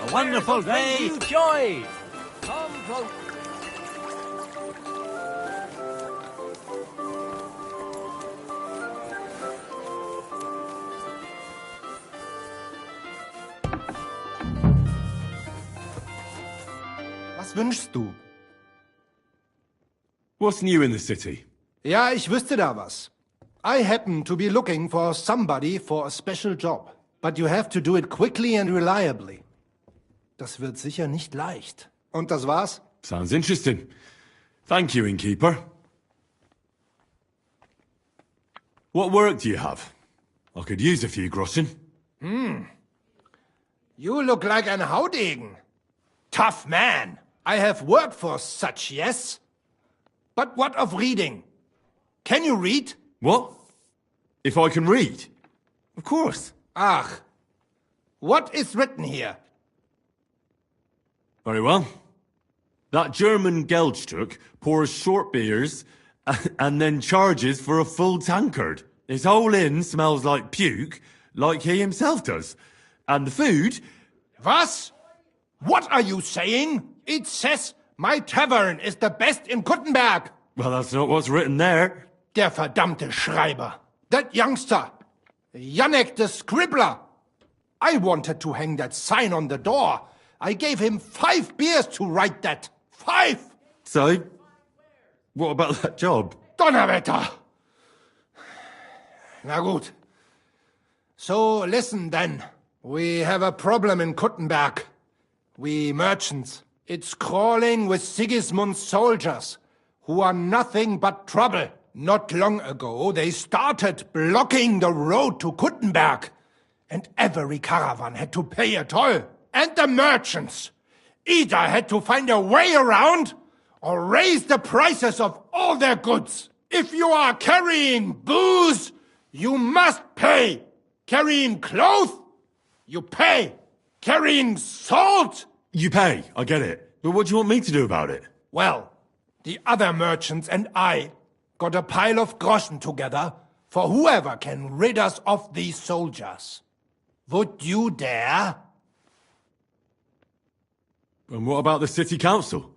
A wonderful day.
You joy. Come close.
Was wünschst du?
What's new in the city?
Ja, ich wüsste da was. I happen to be looking for somebody for a special job. But you have to do it quickly and reliably. Das wird sicher nicht leicht. Und das war's?
Sounds interesting. Thank you, innkeeper. What work do you have? I could use a few groschen.
You look like an Haudegen. Tough man. I have work for such, yes? But what of reading? Can you read?
What? If I can read? Of course.
Ach. What is written here?
Very well. That German Geldstück pours short beers and then charges for a full tankard. His whole inn smells like puke, like he himself does. And the food...
Was? What are you saying? It says my tavern is the best in Kuttenberg.
Well, that's not what's written there.
Der verdammte Schreiber. That youngster. Janek the scribbler. I wanted to hang that sign on the door. I gave him 5 beers to write that. 5!
So, what about that job?
Donnerwetter! Na gut. So, listen then. We have a problem in Kuttenberg. We merchants. It's crawling with Sigismund's soldiers, who are nothing but trouble. Not long ago, they started blocking the road to Kuttenberg, and every caravan had to pay a toll. And the merchants either had to find a way around or raise the prices of all their goods. If you are carrying booze, you must pay. Carrying clothes, you pay. Carrying salt,
You pay, I get it. But what do you want me to do about it?
well, the other merchants and I got a pile of groschen together for whoever can rid us of these soldiers. Would you dare?
And what about the city council?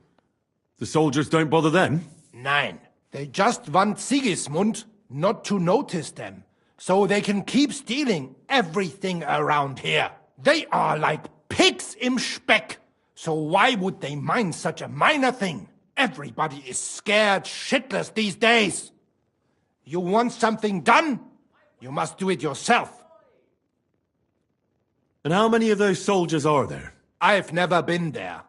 The soldiers don't bother them?
Nein. They just want Sigismund not to notice them, so they can keep stealing everything around here. They are like pigs im Speck, so why would they mind such a minor thing? Everybody is scared shitless these days. You want something done? You must do it yourself.
And how many of those soldiers are there?
I've never been there.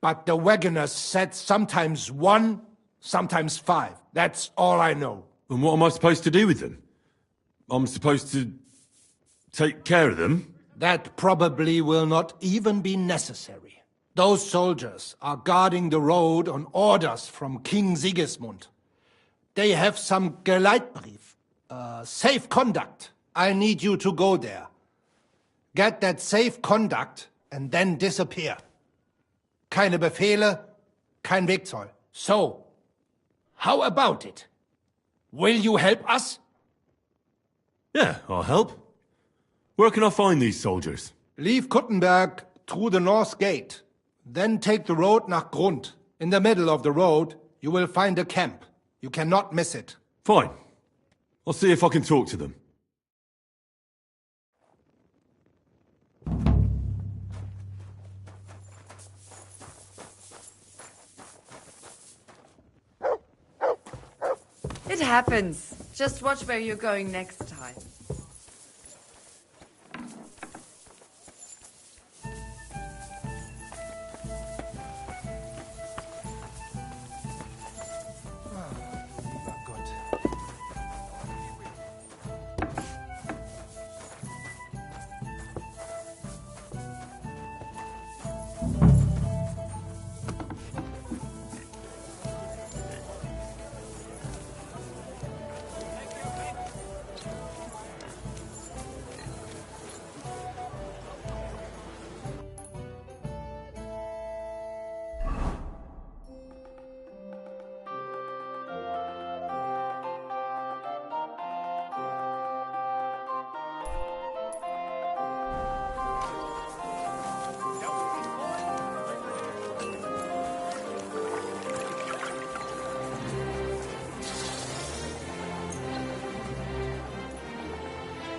But the wagoners said sometimes 1, sometimes 5. That's all I know.
And what am I supposed to do with them? I'm supposed to take care of them?
That probably will not even be necessary. Those soldiers are guarding the road on orders from King Sigismund. They have some Geleitbrief, safe conduct. I need you to go there. Get that safe conduct and then disappear. Keine Befehle, kein Wegzoll. So, how about it? Will you help us?
Yeah, I'll help. Where can I find these soldiers?
Leave Kuttenberg through the north gate. Then take the road nach Grund. In the middle of the road, you will find a camp. You cannot miss it.
Fine. I'll see if I can talk to them.
It happens. Just watch where you're going next time.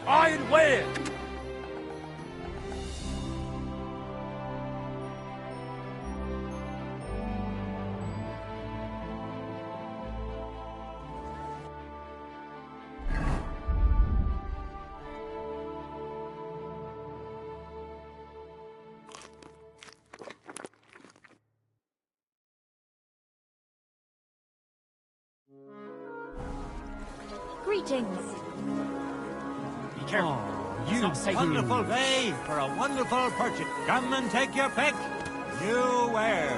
Iron Way!
Greetings.
Be careful. You wonderful day for a wonderful purchase. Come and take your pick. New wares.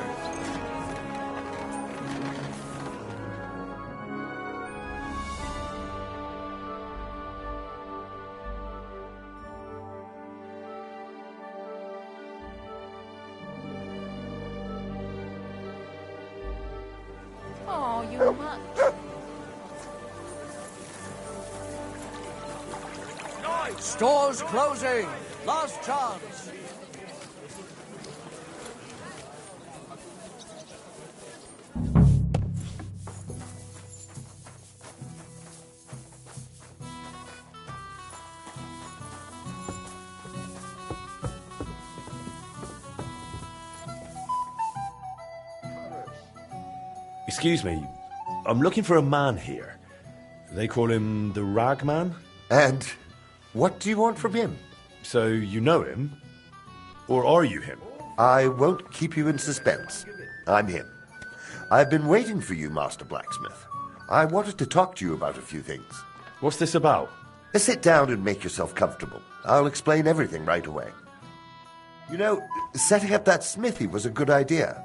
Oh, you mutt.
Stores closing. Last chance.
Excuse me, I'm looking for a man here. They call him the Ragman?
And what do you want from him?
So you know him? Or are you him?
I won't keep you in suspense. I'm him. I've been waiting for you, Master Blacksmith. I wanted to talk to you about a few things.
What's this about?
Sit down and make yourself comfortable. I'll explain everything right away. You know, setting up that smithy was a good idea.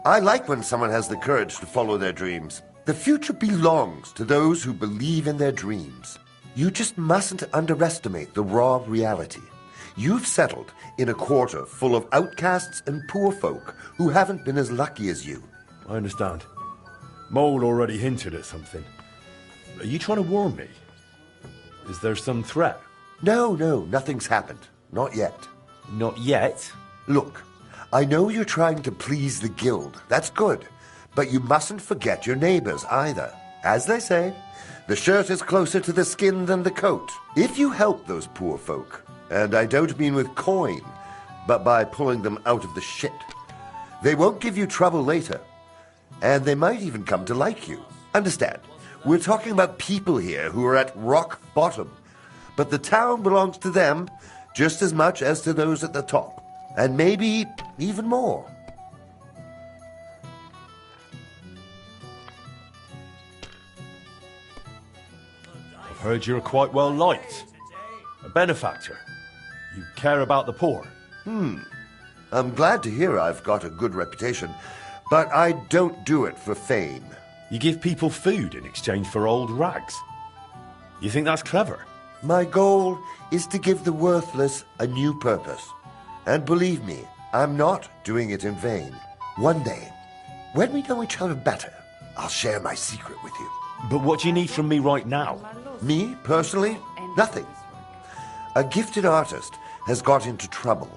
I like when someone has the courage to follow their dreams. The future belongs to those who believe in their dreams. You just mustn't underestimate the raw reality. You've settled in a quarter full of outcasts and poor folk who haven't been as lucky as you.
I understand. Mole already hinted at something. Are you trying to warn me? Is there some threat?
No, nothing's happened. Not yet.
Not yet?
Look, I know you're trying to please the guild. That's good. But you mustn't forget your neighbors either. As they say, the shirt is closer to the skin than the coat. If you help those poor folk, and I don't mean with coin, but by pulling them out of the shit, they won't give you trouble later. And they might even come to like you. Understand, we're talking about people here who are at rock bottom. But the town belongs to them just as much as to those at the top. And maybe even more.
I've heard you're quite well liked. A benefactor. You care about the poor.
I'm glad to hear I've got a good reputation, but I don't do it for fame.
You give people food in exchange for old rags. You think that's clever?
My goal is to give the worthless a new purpose. And believe me, I'm not doing it in vain. One day, when we know each other better, I'll share my secret with you.
But what do you need from me right now?
Me, personally? Nothing. A gifted artist has got into trouble,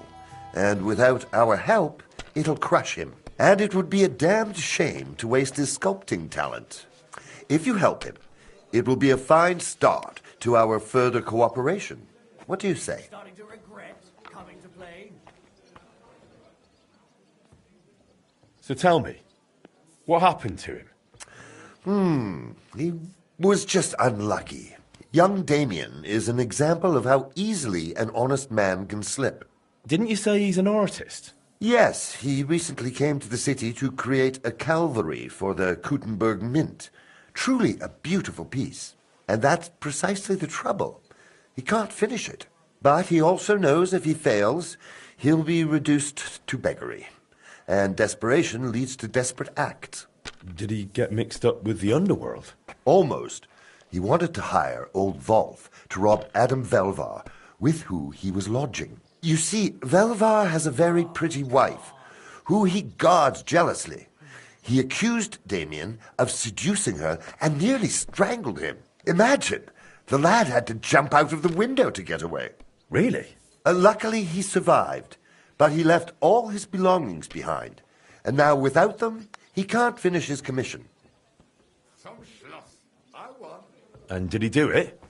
and without our help, it'll crush him. And it would be a damned shame to waste his sculpting talent. If you help him, it will be a fine start to our further cooperation. What do you say?
Starting to regret coming to play.
So tell me, what happened to him?
He was just unlucky. Young Damien is an example of how easily an honest man can slip.
Didn't you say he's an artist?
Yes, he recently came to the city to create a Calvary for the Gutenberg Mint. Truly a beautiful piece. And that's precisely the trouble. He can't finish it. But he also knows if he fails, he'll be reduced to beggary. And desperation leads to desperate acts.
Did he get mixed up with the underworld?
Almost. He wanted to hire old Volf to rob Adam Velvar, with who he was lodging. You see, Velvar has a very pretty wife, who he guards jealously. He accused Damien of seducing her and nearly strangled him. Imagine! The lad had to jump out of the window to get away.
Really?
Luckily, he survived, but he left all his belongings behind. And now, without them, he can't finish his commission.
And did he do it?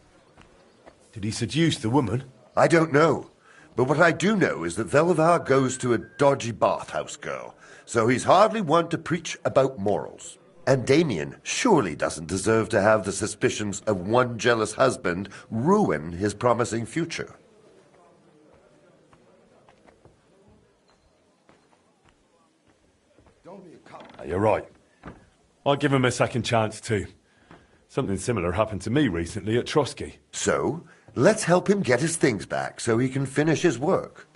Did he seduce the woman?
I don't know. But what I do know is that Velvar goes to a dodgy bathhouse girl, so he's hardly one to preach about morals. And Damien surely doesn't deserve to have the suspicions of one jealous husband ruin his promising future.
You're right. I'll give him a second chance too. Something similar happened to me recently at Trotsky.
So, let's help him get his things back so he can finish his work.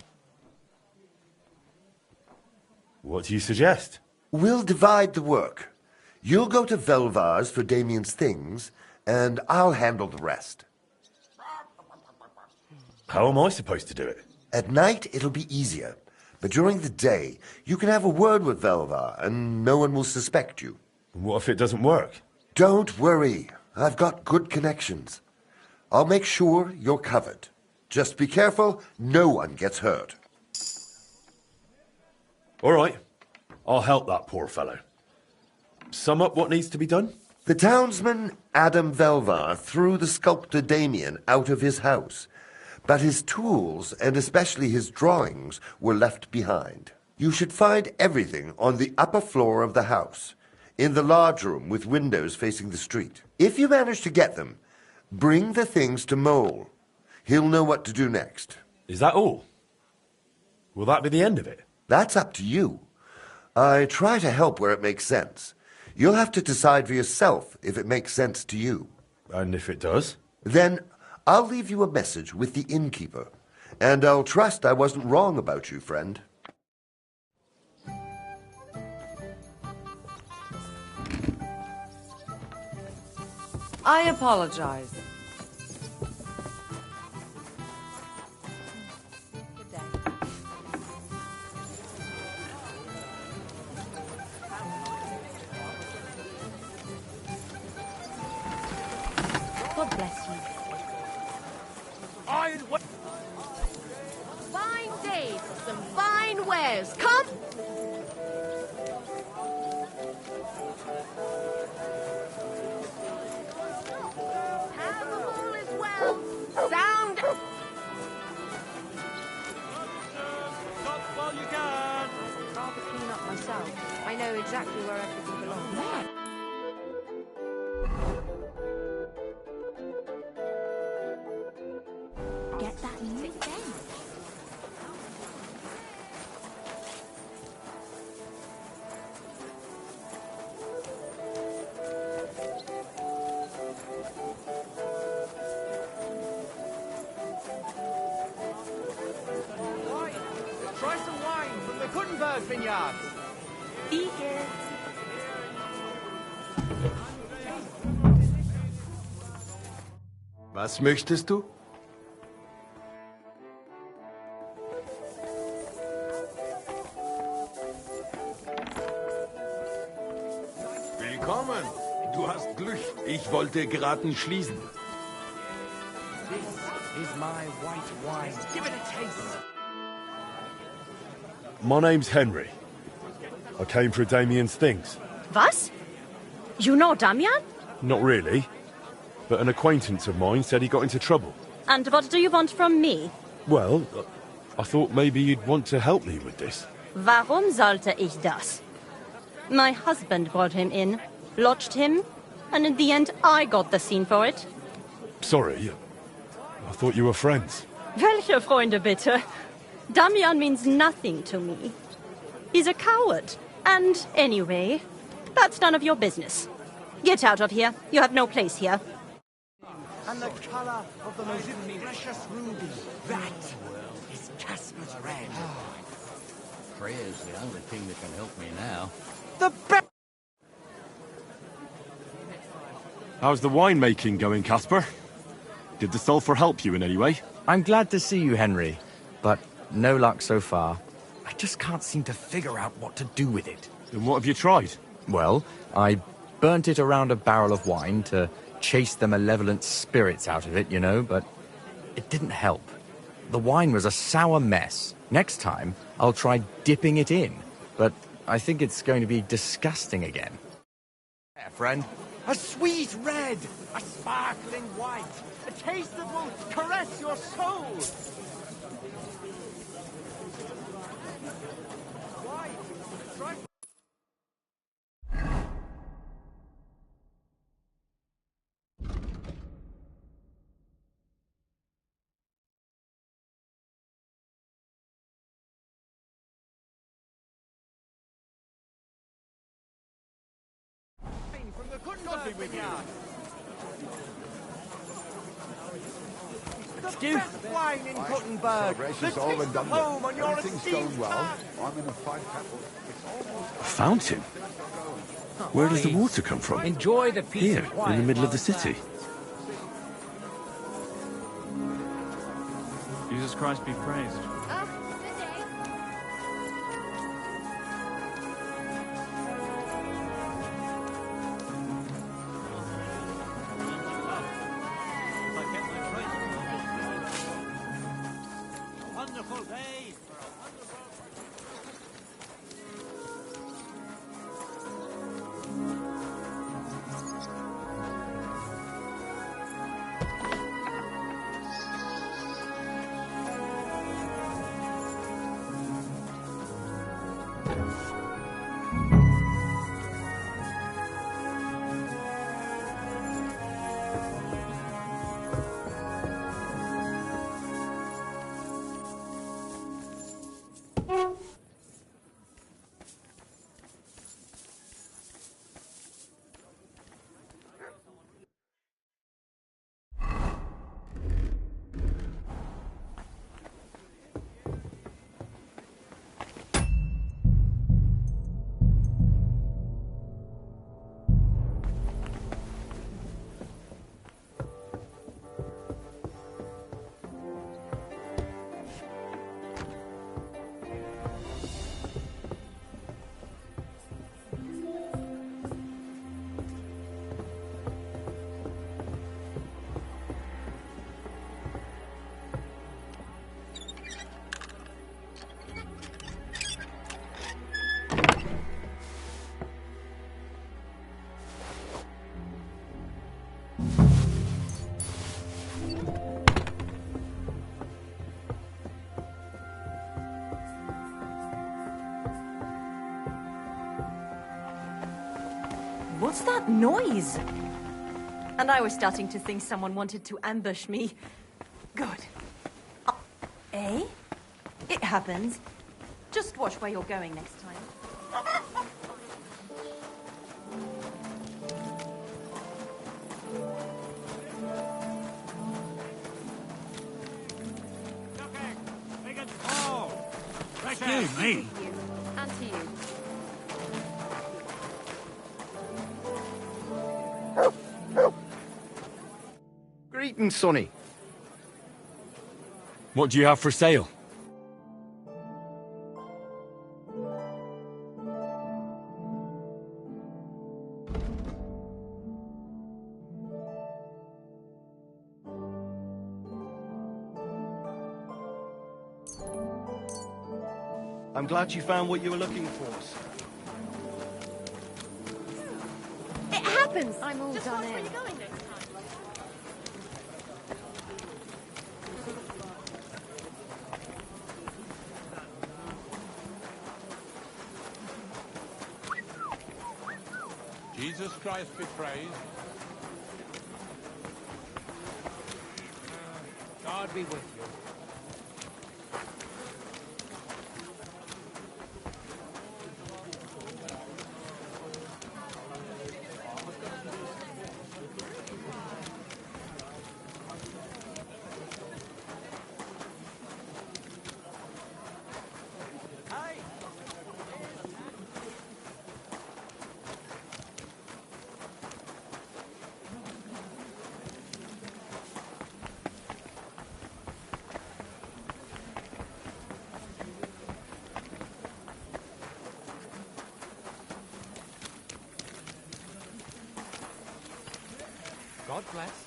What do you suggest?
We'll divide the work. You'll go to Velvar's for Damien's things, and I'll handle the rest.
How am I supposed to do it?
At night, it'll be easier. But during the day, you can have a word with Velvar, and no one will suspect you.
What if it doesn't work?
Don't worry. I've got good connections. I'll make sure you're covered. Just be careful, no one gets hurt.
All right. I'll help that poor fellow. Sum up what needs to be done?
The townsman Adam Velvar threw the sculptor Damien out of his house, but his tools, and especially his drawings, were left behind. You should find everything on the upper floor of the house, in the large room with windows facing the street. If you manage to get them, bring the things to Mole. He'll know what to do next.
Is that all? Will that be the end of it?
That's up to you. I try to help where it makes sense. You'll have to decide for yourself if it makes sense to you.
And if it does?
Then I'll leave you a message with the innkeeper, and I'll trust I wasn't wrong about you, friend.
I apologize.
God bless you.
Fine day for some fine wares. Come! Have them all as well. Sound!
Stop while you can.
I'd rather clean up myself. I know exactly where everything belongs.
Get that new thing.
Kuttenberg vineyard.
Was möchtest du? Willkommen. Du hast Glück. Ich wollte geraten schließen.
This is my white wine. Give it a taste.
My name's Henry. I came for Damien's things.
Was? You know Damian?
Not really. But an acquaintance of mine said he got into trouble.
And what do you want from me?
Well, I thought maybe you'd want to help me with this.
Warum sollte ich das? My husband brought him in, lodged him, and in the end I got the scene for it.
Sorry, I thought you were friends.
Welche Freunde bitte? Damian means nothing to me. He's a coward. And anyway, that's none of your business. Get out of here. You have no place here.
And the color of the most precious ruby. That is Casper's red.
Freya's the only thing that can help me now.
How's the winemaking going, Casper? Did the sulphur help you in any way?
I'm glad to see you, Henry, but no luck so far. I just can't seem to figure out what to do with it.
Then what have you tried?
Well, I burnt it around a barrel of wine to chase the malevolent spirits out of it, you know, but it didn't help. The wine was a sour mess. Next time, I'll try dipping it in, but I think it's going to be disgusting again.
Yeah, friend. A sweet red, a sparkling white, a taste that will caress your soul. From the Kuttenberg vineyard. The best wine in Kuttenberg.
Celebration's
The
all
taste
and done
of
with.
home on your
Everything's
esteemed
going well.
path.
I'm in a five-couple. It's almost...
A fountain? Where does the water come from?
Enjoy the peace
Here,
and quiet
in the middle of
while
the
it
city.
Jesus Christ be praised.
Wonderful day for a wonderful...
What's that noise? And I was starting to think someone wanted to ambush me. Good. Eh? It happens. Just watch where you're going next time.
Excuse me.
eating, sonny.
What do you have for sale?
I'm glad you found what you were looking for.
It happens.
I'm all done in.
Jesus Christ be praised.
God be with you.
God bless.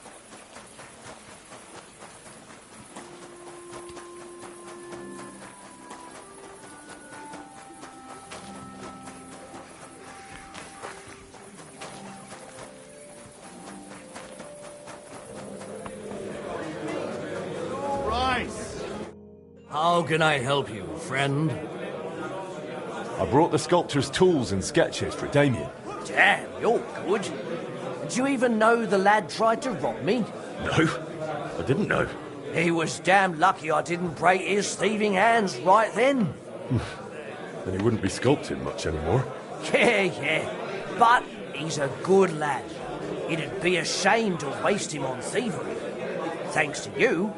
Rice! How can I help you, friend?
I brought the sculptor's tools and sketches for Damien.
Damn, you're good. Did you even know the lad tried to rob me?
No, I didn't know.
He was damn lucky I didn't break his thieving hands right then.
Then he wouldn't be sculpting much anymore.
Yeah. But he's a good lad. It'd be a shame to waste him on thievery. Thanks to you,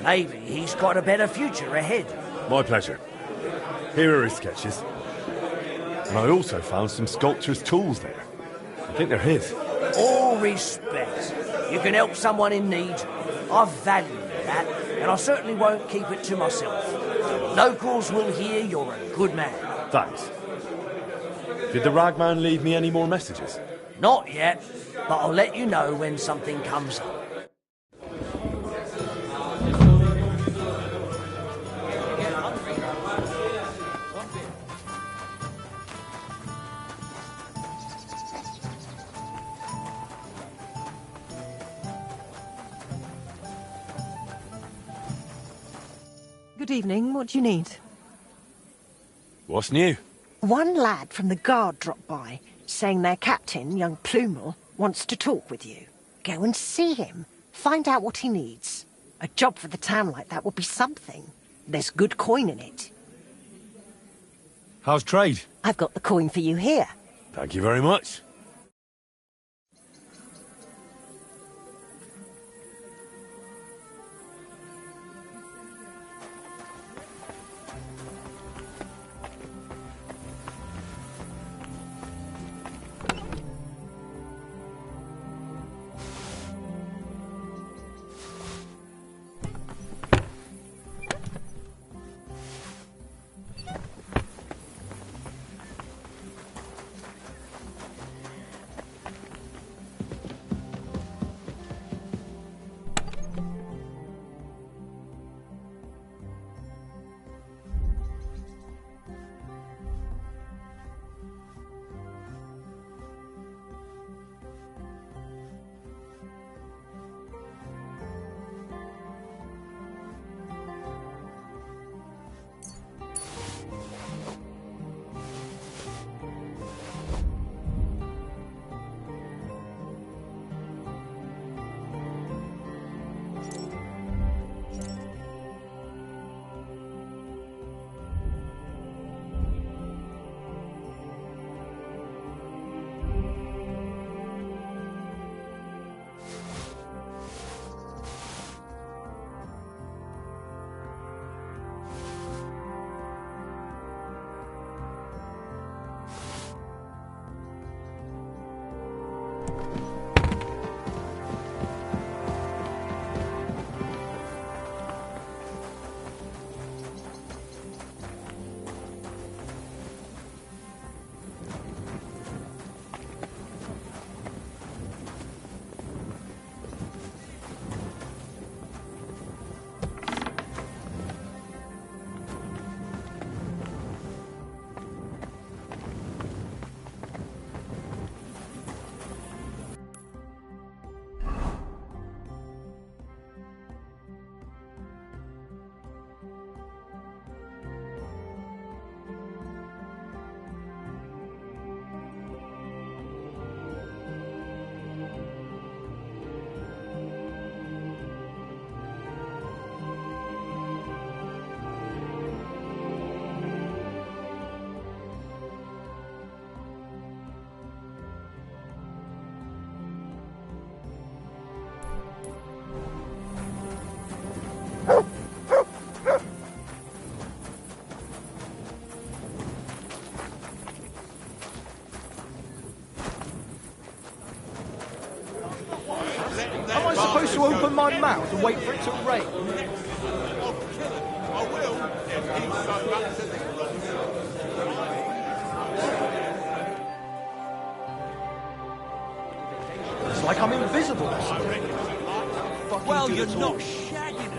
maybe he's got a better future ahead.
My pleasure. Here are his sketches. And I also found some sculptor's tools there. I think they're his.
All respect. You can help someone in need. I value that, and I certainly won't keep it to myself. Locals will hear you're a good man.
Thanks. Did the ragman leave me any more messages?
Not yet, but I'll let you know when something comes up.
Good evening. What do you need?
What's new?
One lad from the guard dropped by, saying their captain, young Plumel, wants to talk with you. Go and see him. Find out what he needs. A job for the town like that would be something. There's good coin in it.
How's trade?
I've got the coin for you here.
Thank you very much.
to open my mouth and wait for it to rain?
I will if he's so back to this.
It's like I'm invisible or something.
Well, you're not shagging him.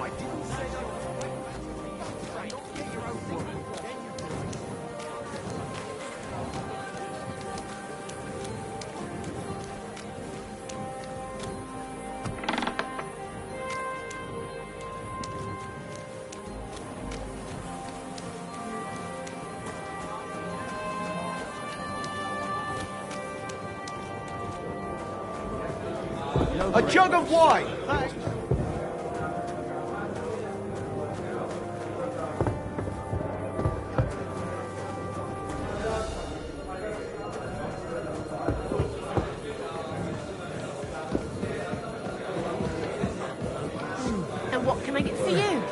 A jug of wine! Thanks.
And what can I get for you?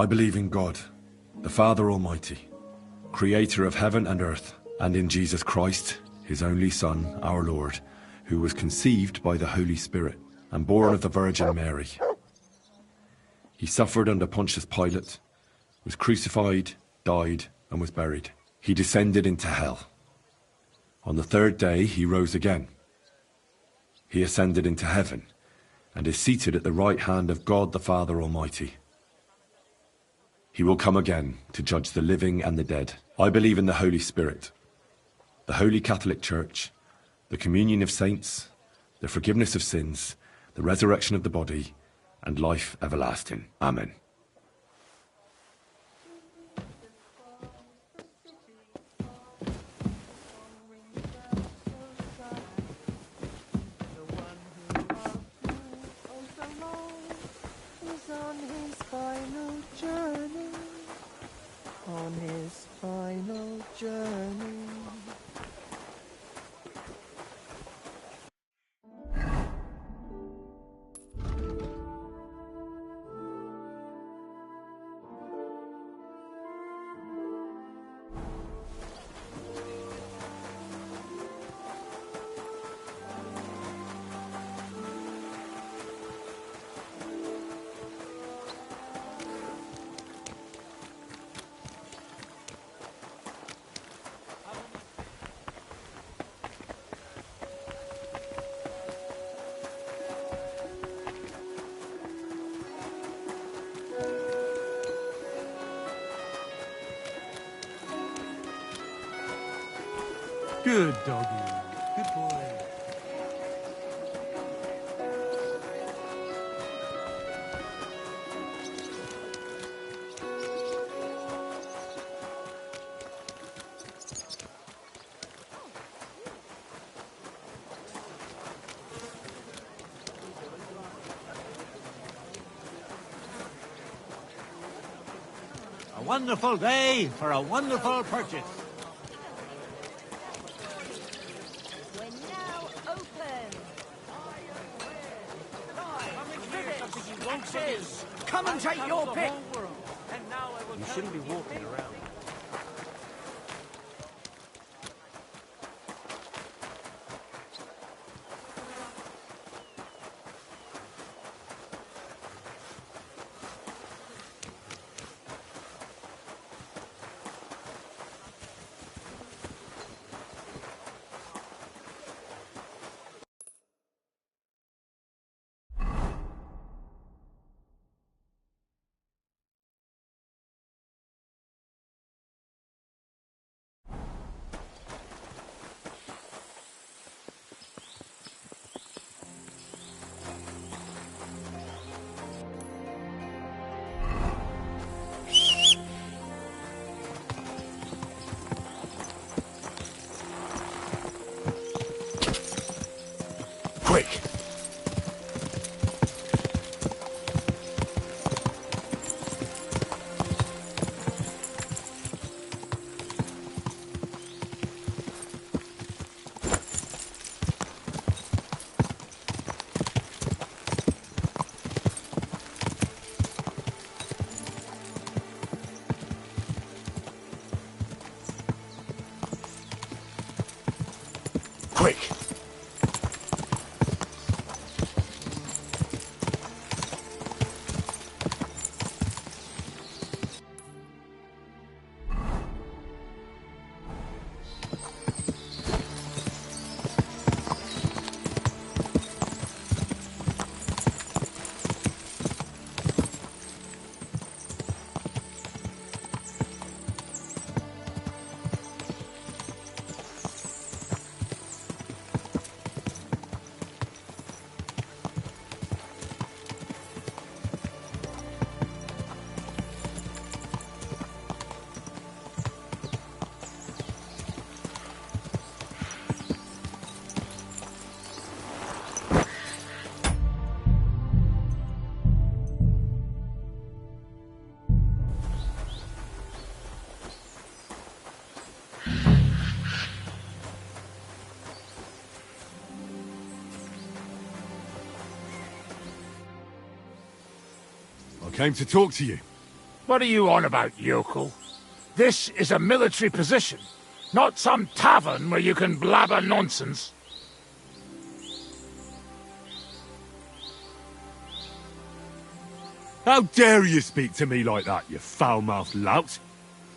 I believe in God, the Father Almighty, creator of heaven and earth, and in Jesus Christ, his only Son, our Lord, who was conceived by the Holy Spirit and born of the Virgin Mary. He suffered under Pontius Pilate, was crucified, died, and was buried. He descended into hell. On the third day he rose again. He ascended into heaven and is seated at the right hand of God the Father Almighty. He will come again to judge the living and the dead. I believe in the Holy Spirit, the Holy Catholic Church, the communion of saints, the forgiveness of sins, the resurrection of the body, and life everlasting. Amen.
On his final journey.
Good doggy. Good boy. A wonderful day for a wonderful purchase.
Come and take your pick!
You shouldn't be walking around.
Quick! Quick! I came to talk to you.
What are you on about, yokel? This is a military position, not some tavern where you can blabber nonsense.
How dare you speak to me like that, you foul-mouthed lout?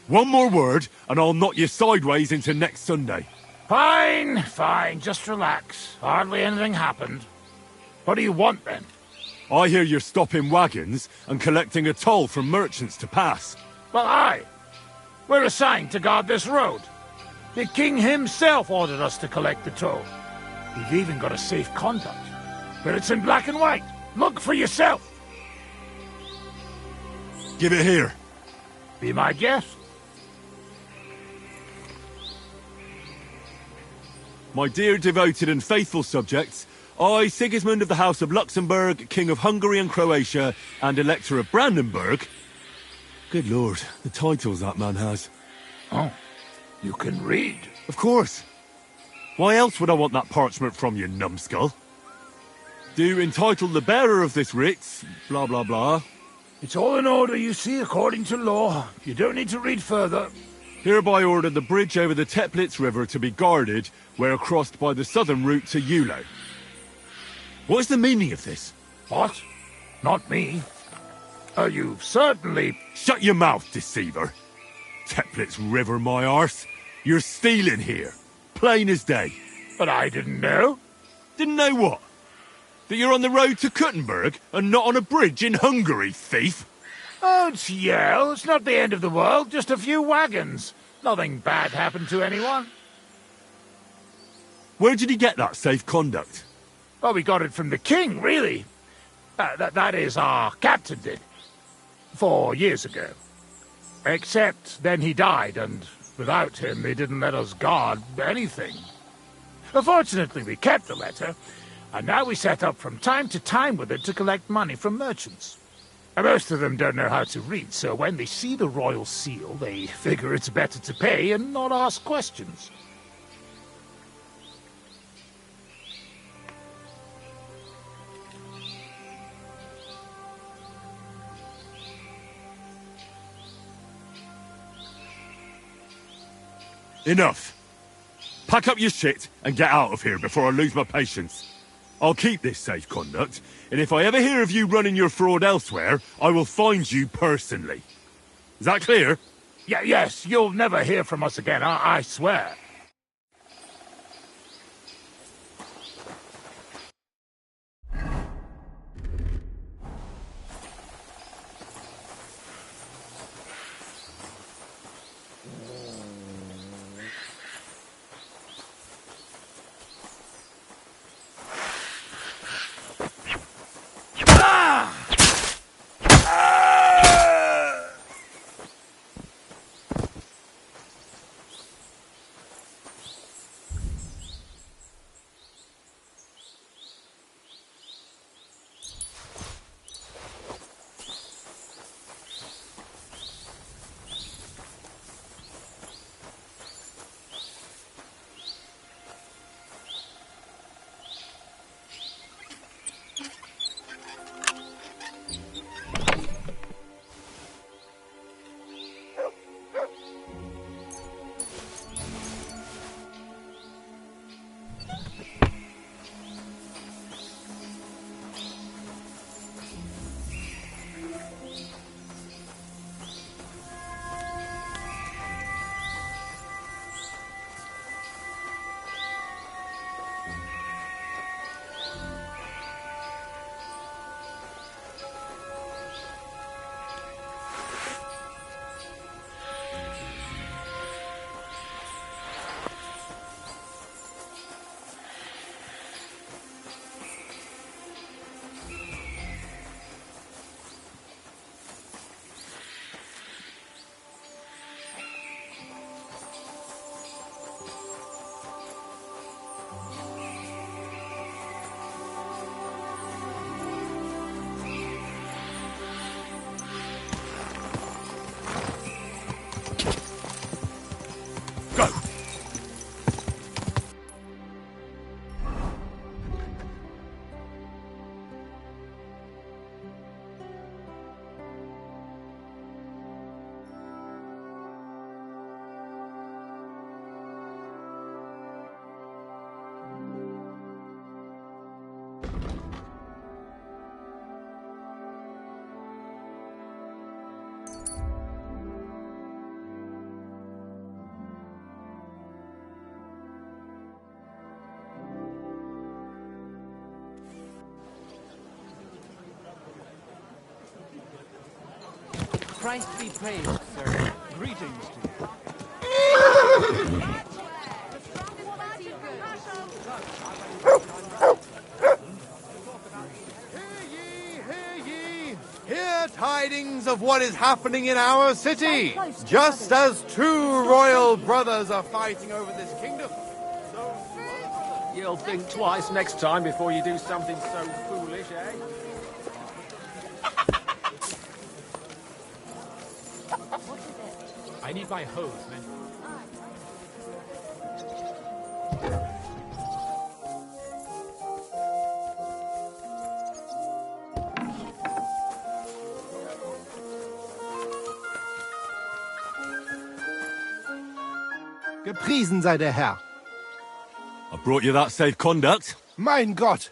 One more word, and I'll knock you sideways into next Sunday.
Fine, fine, just relax. Hardly anything happened. What do you want, then?
I hear you're stopping wagons and collecting a toll from merchants to pass.
Well, aye. We're assigned to guard this road. The king himself ordered us to collect the toll. We've even got a safe conduct. But it's in black and white. Look for yourself.
Give it here.
Be my guest.
My dear devoted and faithful subjects, I, Sigismund of the House of Luxembourg, King of Hungary and Croatia, and Elector of Brandenburg... Good lord, the titles that man has.
Oh, you can read?
Of course. Why else would I want that parchment from you, numbskull? Do entitle the bearer of this writ, blah blah blah.
It's all in order, you see, according to law. You don't need to read further.
Hereby order the bridge over the Teplitz River to be guarded where crossed by the southern route to Yulo. What is the meaning of this?
What? Not me. You've certainly...
Shut your mouth, deceiver. Teplitz River, my arse. You're stealing here. Plain as day.
But I didn't know.
Didn't know what? That you're on the road to Kuttenberg and not on a bridge in Hungary, thief?
Don't yell. It's not the end of the world. Just a few wagons. Nothing bad happened to anyone.
Where did he get that safe conduct?
Well, we got it from the king, really. That is, our captain did. 4 years ago. Except then he died, and without him they didn't let us guard anything. Fortunately, we kept the letter, and now we set up from time to time with it to collect money from merchants. Most of them don't know how to read, so when they see the royal seal, they figure it's better to pay and not ask questions.
Enough. Pack up your shit and get out of here before I lose my patience. I'll keep this safe conduct, and if I ever hear of you running your fraud elsewhere, I will find you personally. Is that clear?
Yes, you'll never hear from us again, I swear.
Christ be praised, sir.
Greetings to you.
Hear tidings of what is happening in our city, just as two royal brothers are fighting over this kingdom.
You'll think twice next time before you do something so foolish, eh?
I need my hose, man.
Gepriesen sei der Herr.
I brought you that safe conduct.
Mein Gott!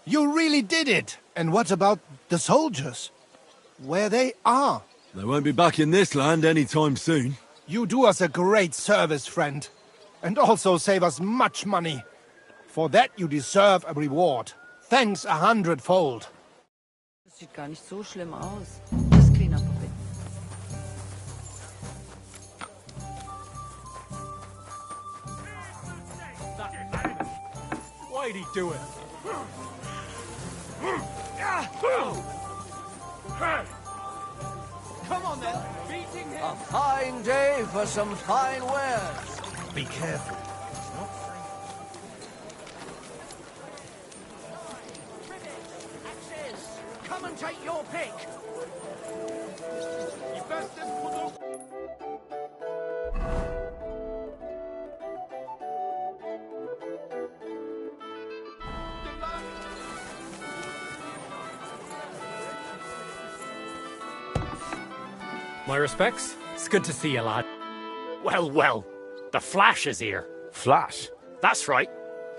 You really did it! And what about the soldiers? Where they are?
They won't be back in this land anytime soon.
You do us a great service, friend. And also save us much money. For that you deserve a reward. Thanks 100-fold.
Das sieht gar nicht so schlimm aus. Just clean up a bit.
Why'd he do it?
Come on then, beating him. A fine day for some fine wares.
Be careful.
Axes, come and take your pick.
You best put up.
My respects. It's good to see you, lad. Well, well. The Flash is here.
Flash?
That's right.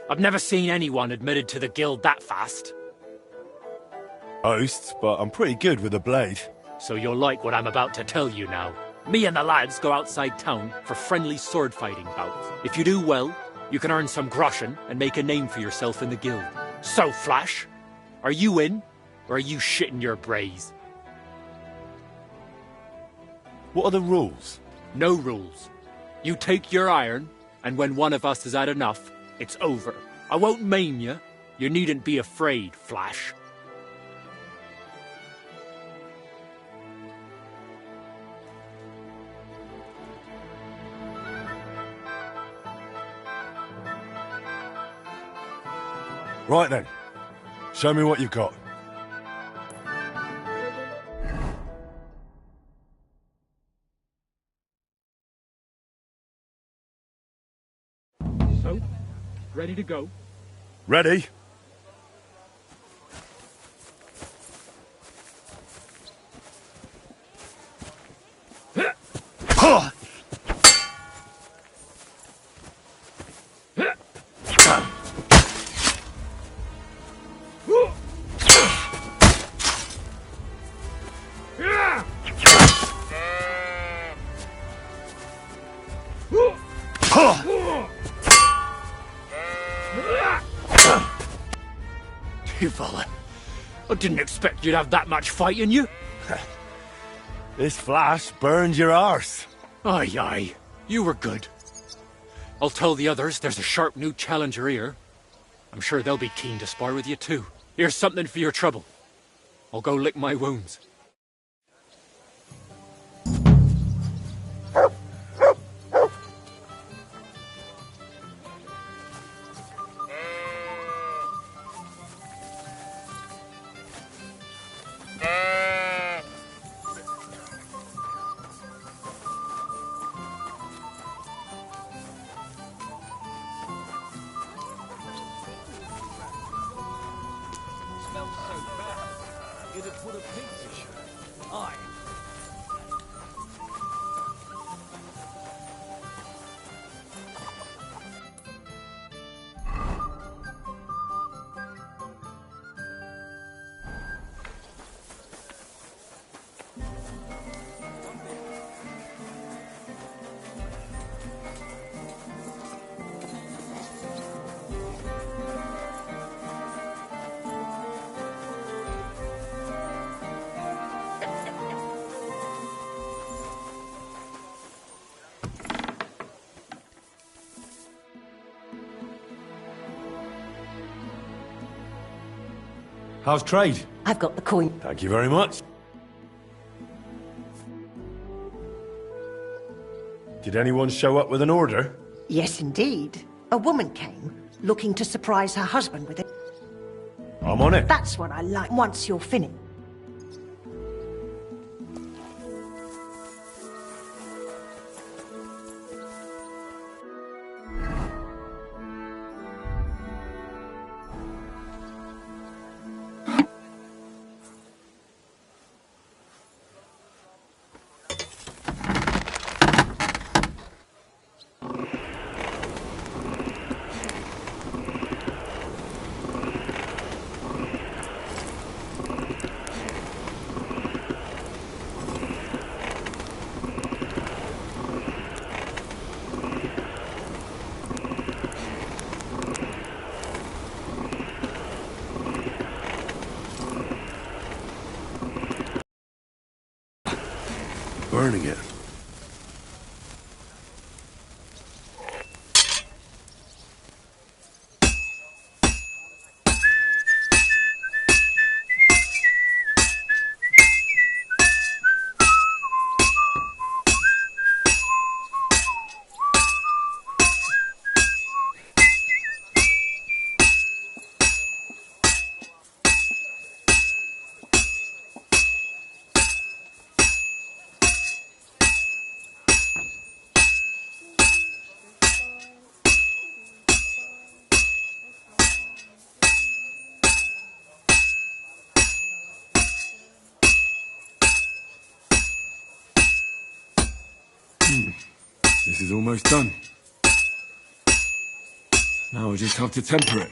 I've never seen anyone admitted to the guild that fast.
Host, but I'm pretty good with a blade.
So you'll like what I'm about to tell you now. Me and the lads go outside town for friendly sword fighting bouts. If you do well, you can earn some groschen and make a name for yourself in the guild. So, Flash, are you in, or are you shitting your brays?
What are the rules?
No rules. You take your iron, and when one of us has had enough, it's over. I won't maim you. You needn't be afraid, Flash.
Right then. Show me what you've got.
So, ready to go?
Ready?
You fella. I didn't expect you'd have that much fight in you.
This Flash burned your arse.
Aye, aye. You were good. I'll tell the others there's a sharp new challenger here. I'm sure they'll be keen to spar with you too. Here's something for your trouble. I'll go lick my wounds.
Smells so bad. It'd put a pink shirt. Aye.
How's trade?
I've got the coin.
Thank you very much. Did anyone show up with an order?
Yes, indeed. A woman came, looking to surprise her husband with it.
I'm on it.
That's what I like. Once you're finished.
Burning it. This is almost done. Now I just have to temper it.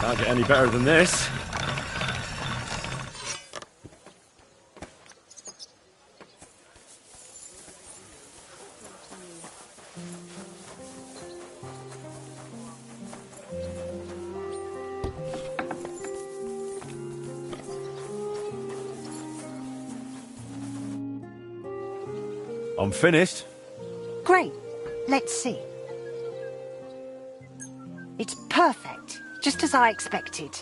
Can't get any better than this. I'm finished.
Great. Let's see. It's perfect, just as I expected.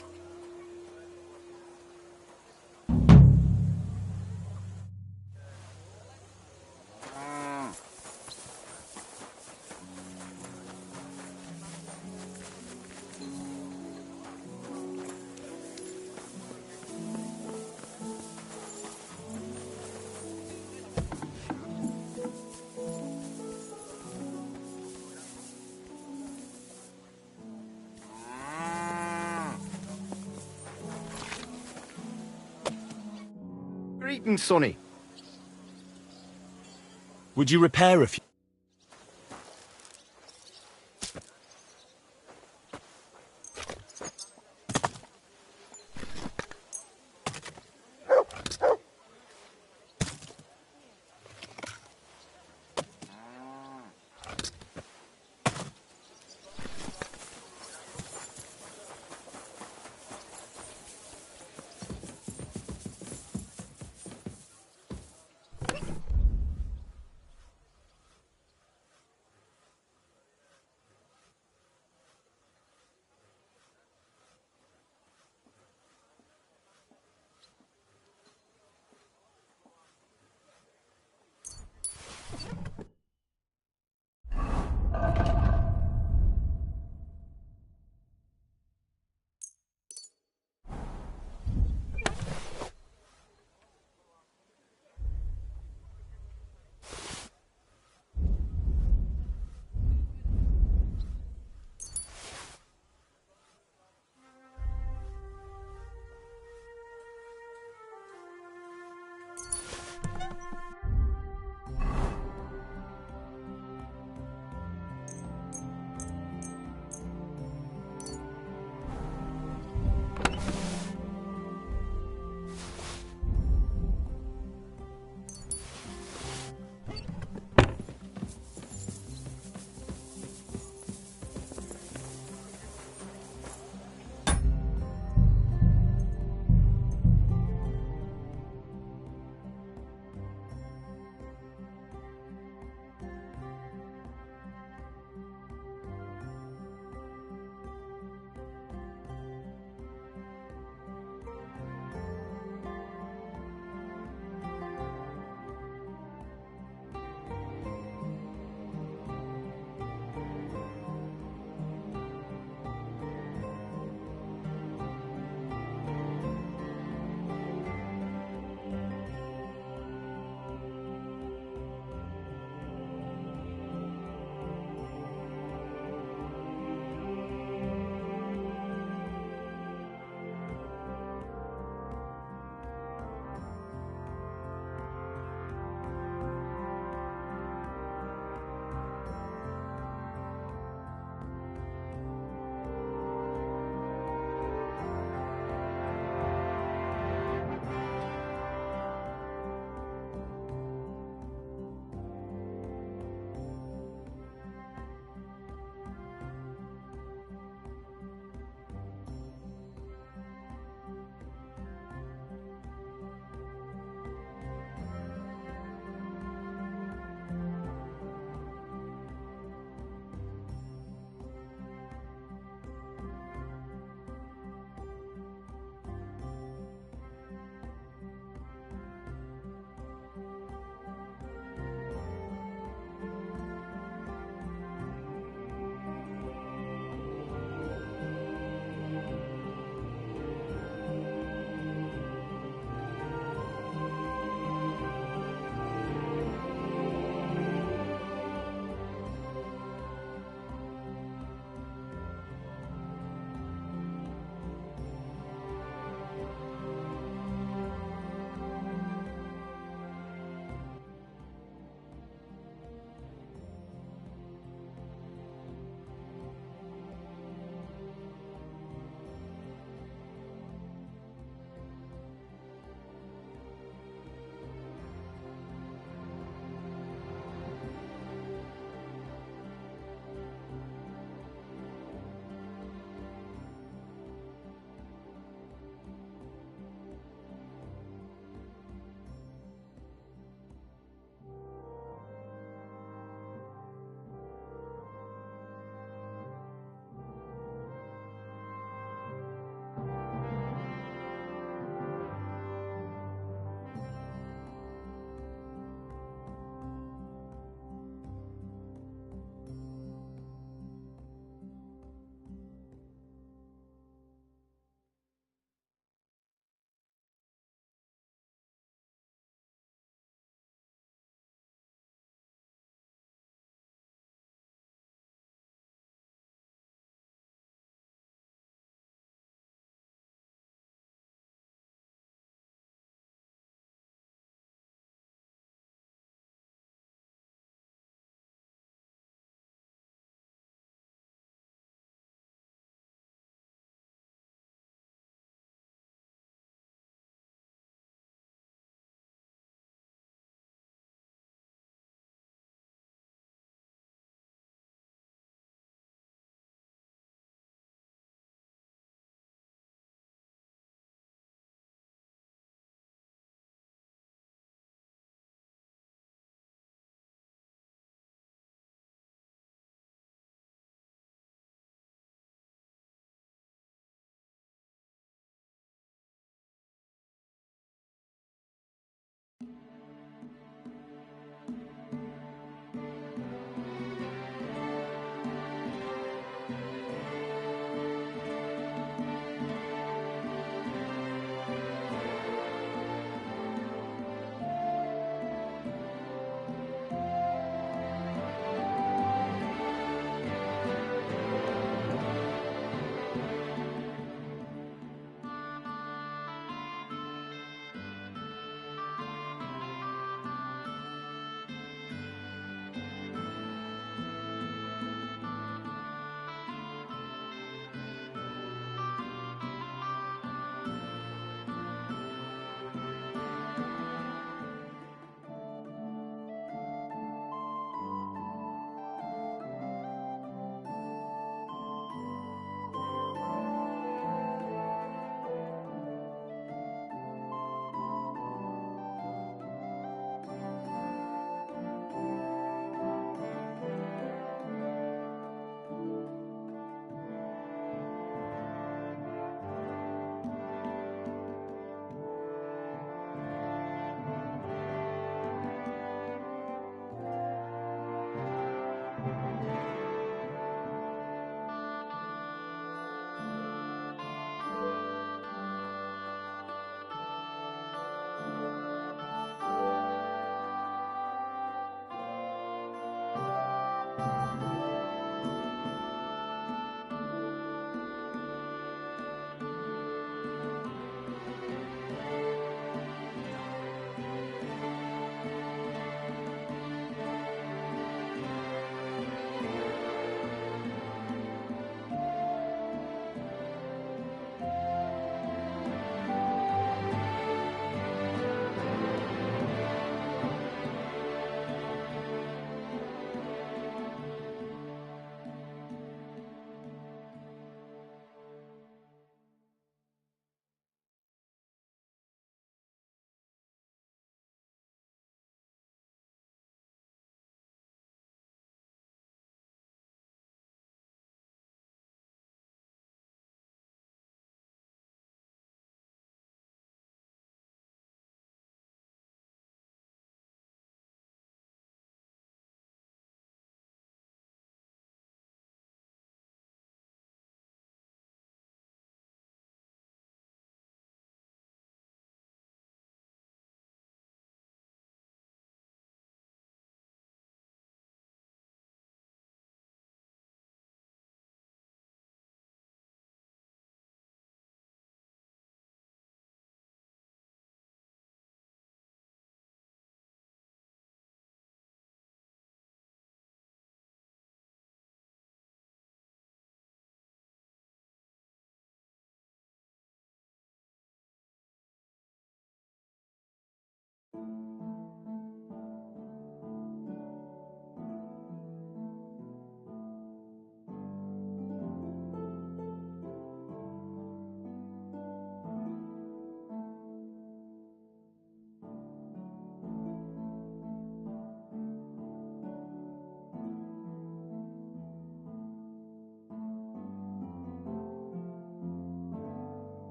Greetings, Sonny.
Would you repair a few?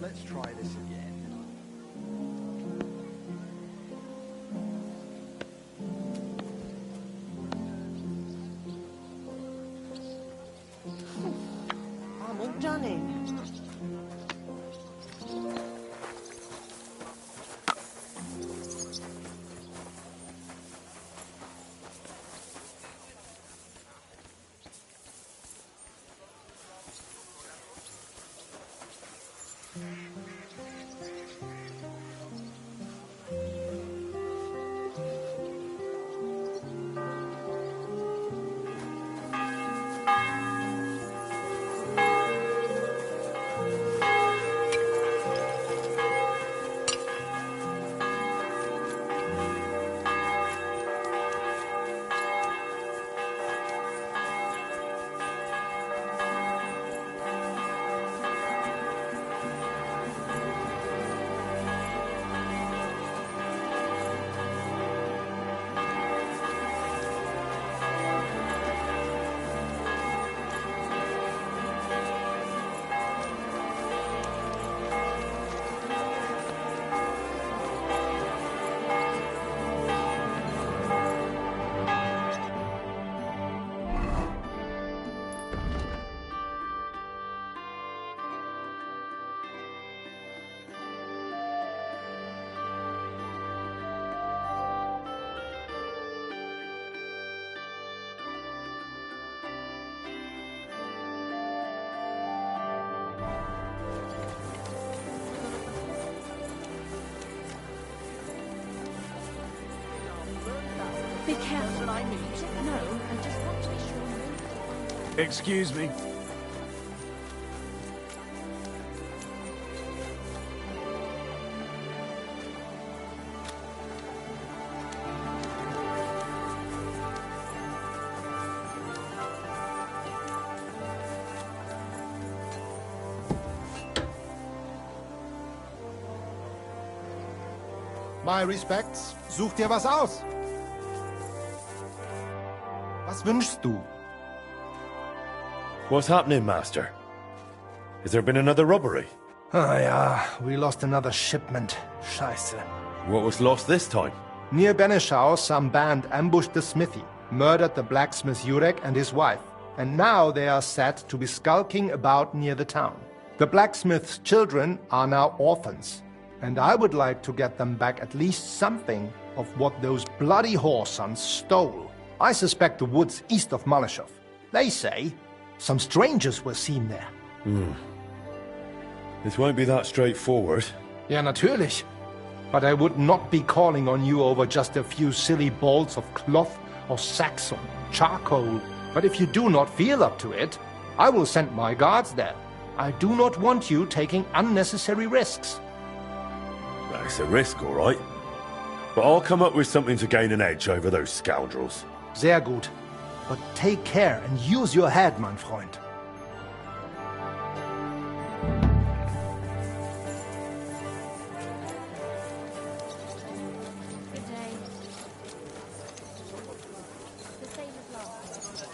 Let's try this again.
I'm all done in.
careful, I mean. No, I just want to be sure.
Excuse me.
My respects. Such dir was aus. Was wünschst du?
What's happening, Master? Has there been another robbery?
Ah ja, we lost another shipment. Scheiße.
What was lost this time?
Near Benešov, some band ambushed the smithy, murdered the blacksmith Jurek and his wife, and now they are said to be skulking about near the town. The blacksmith's children are now orphans, and I would like to get them back at least something of what those bloody whoresons stole. I suspect the woods east of Malashov. They say some strangers were seen there.
This won't be that straightforward.
Ja, natürlich. But I would not be calling on you over just a few silly bolts of cloth or sacks or charcoal. But if you do not feel up to it, I will send my guards there. I do not want you taking unnecessary risks.
That's a risk, all right. But I'll come up with something to gain an edge over those scoundrels.
Sehr gut. But take care and use your head, mein Freund.
Good day. The same as last.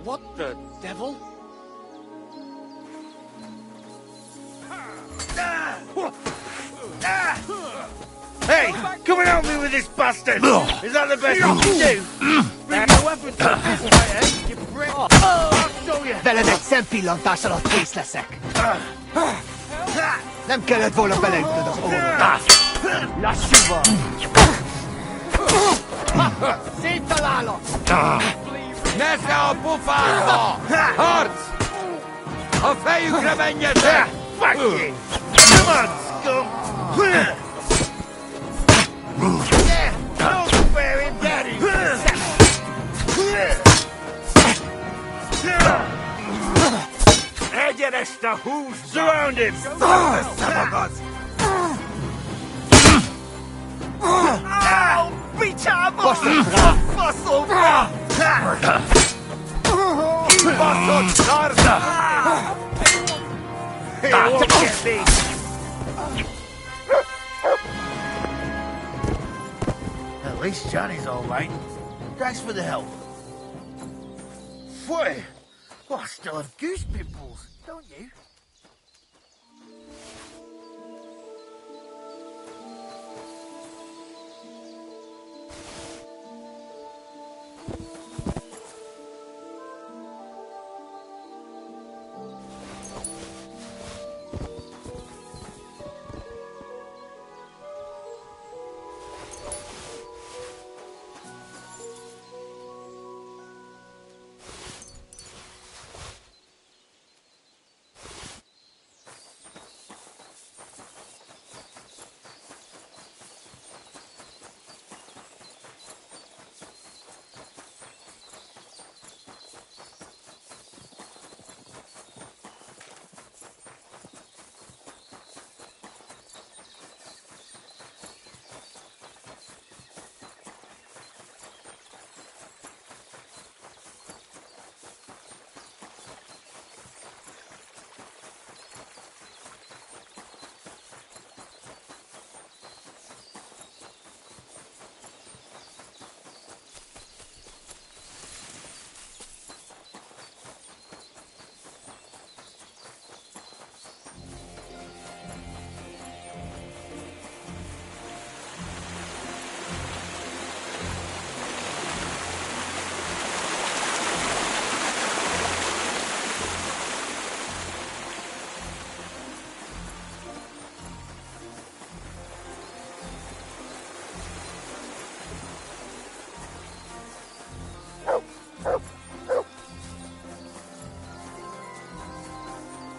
What the devil?
Hey, come and help me with this bastard! Is that the best you can do? Bring your weapon to a fist fight, eh? You prick! I'll show you!
Vele exempi lantása a fész leszek. Nem kellett volna beleütnöd az orrodat. Lassú van! Széttalálok!
Nesze a pofádba! Harc! A fejükre menjetek! Fuck you! Come on, scum! Don't spare him, daddy! Egyenest a hús! Surround him! Ow! Bicsában! Faszomra! Kibaszott szarda! He won't get me! At least Johnny's all right. Thanks for the help. Boy, I still have goose pimples, don't you?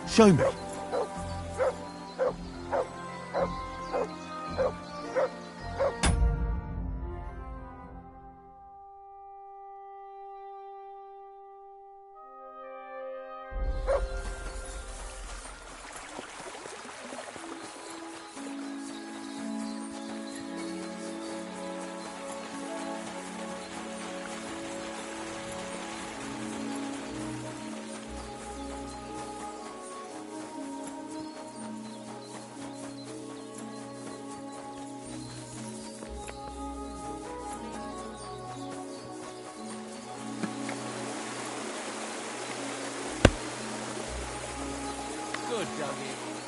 Show me.
Good, Dougie.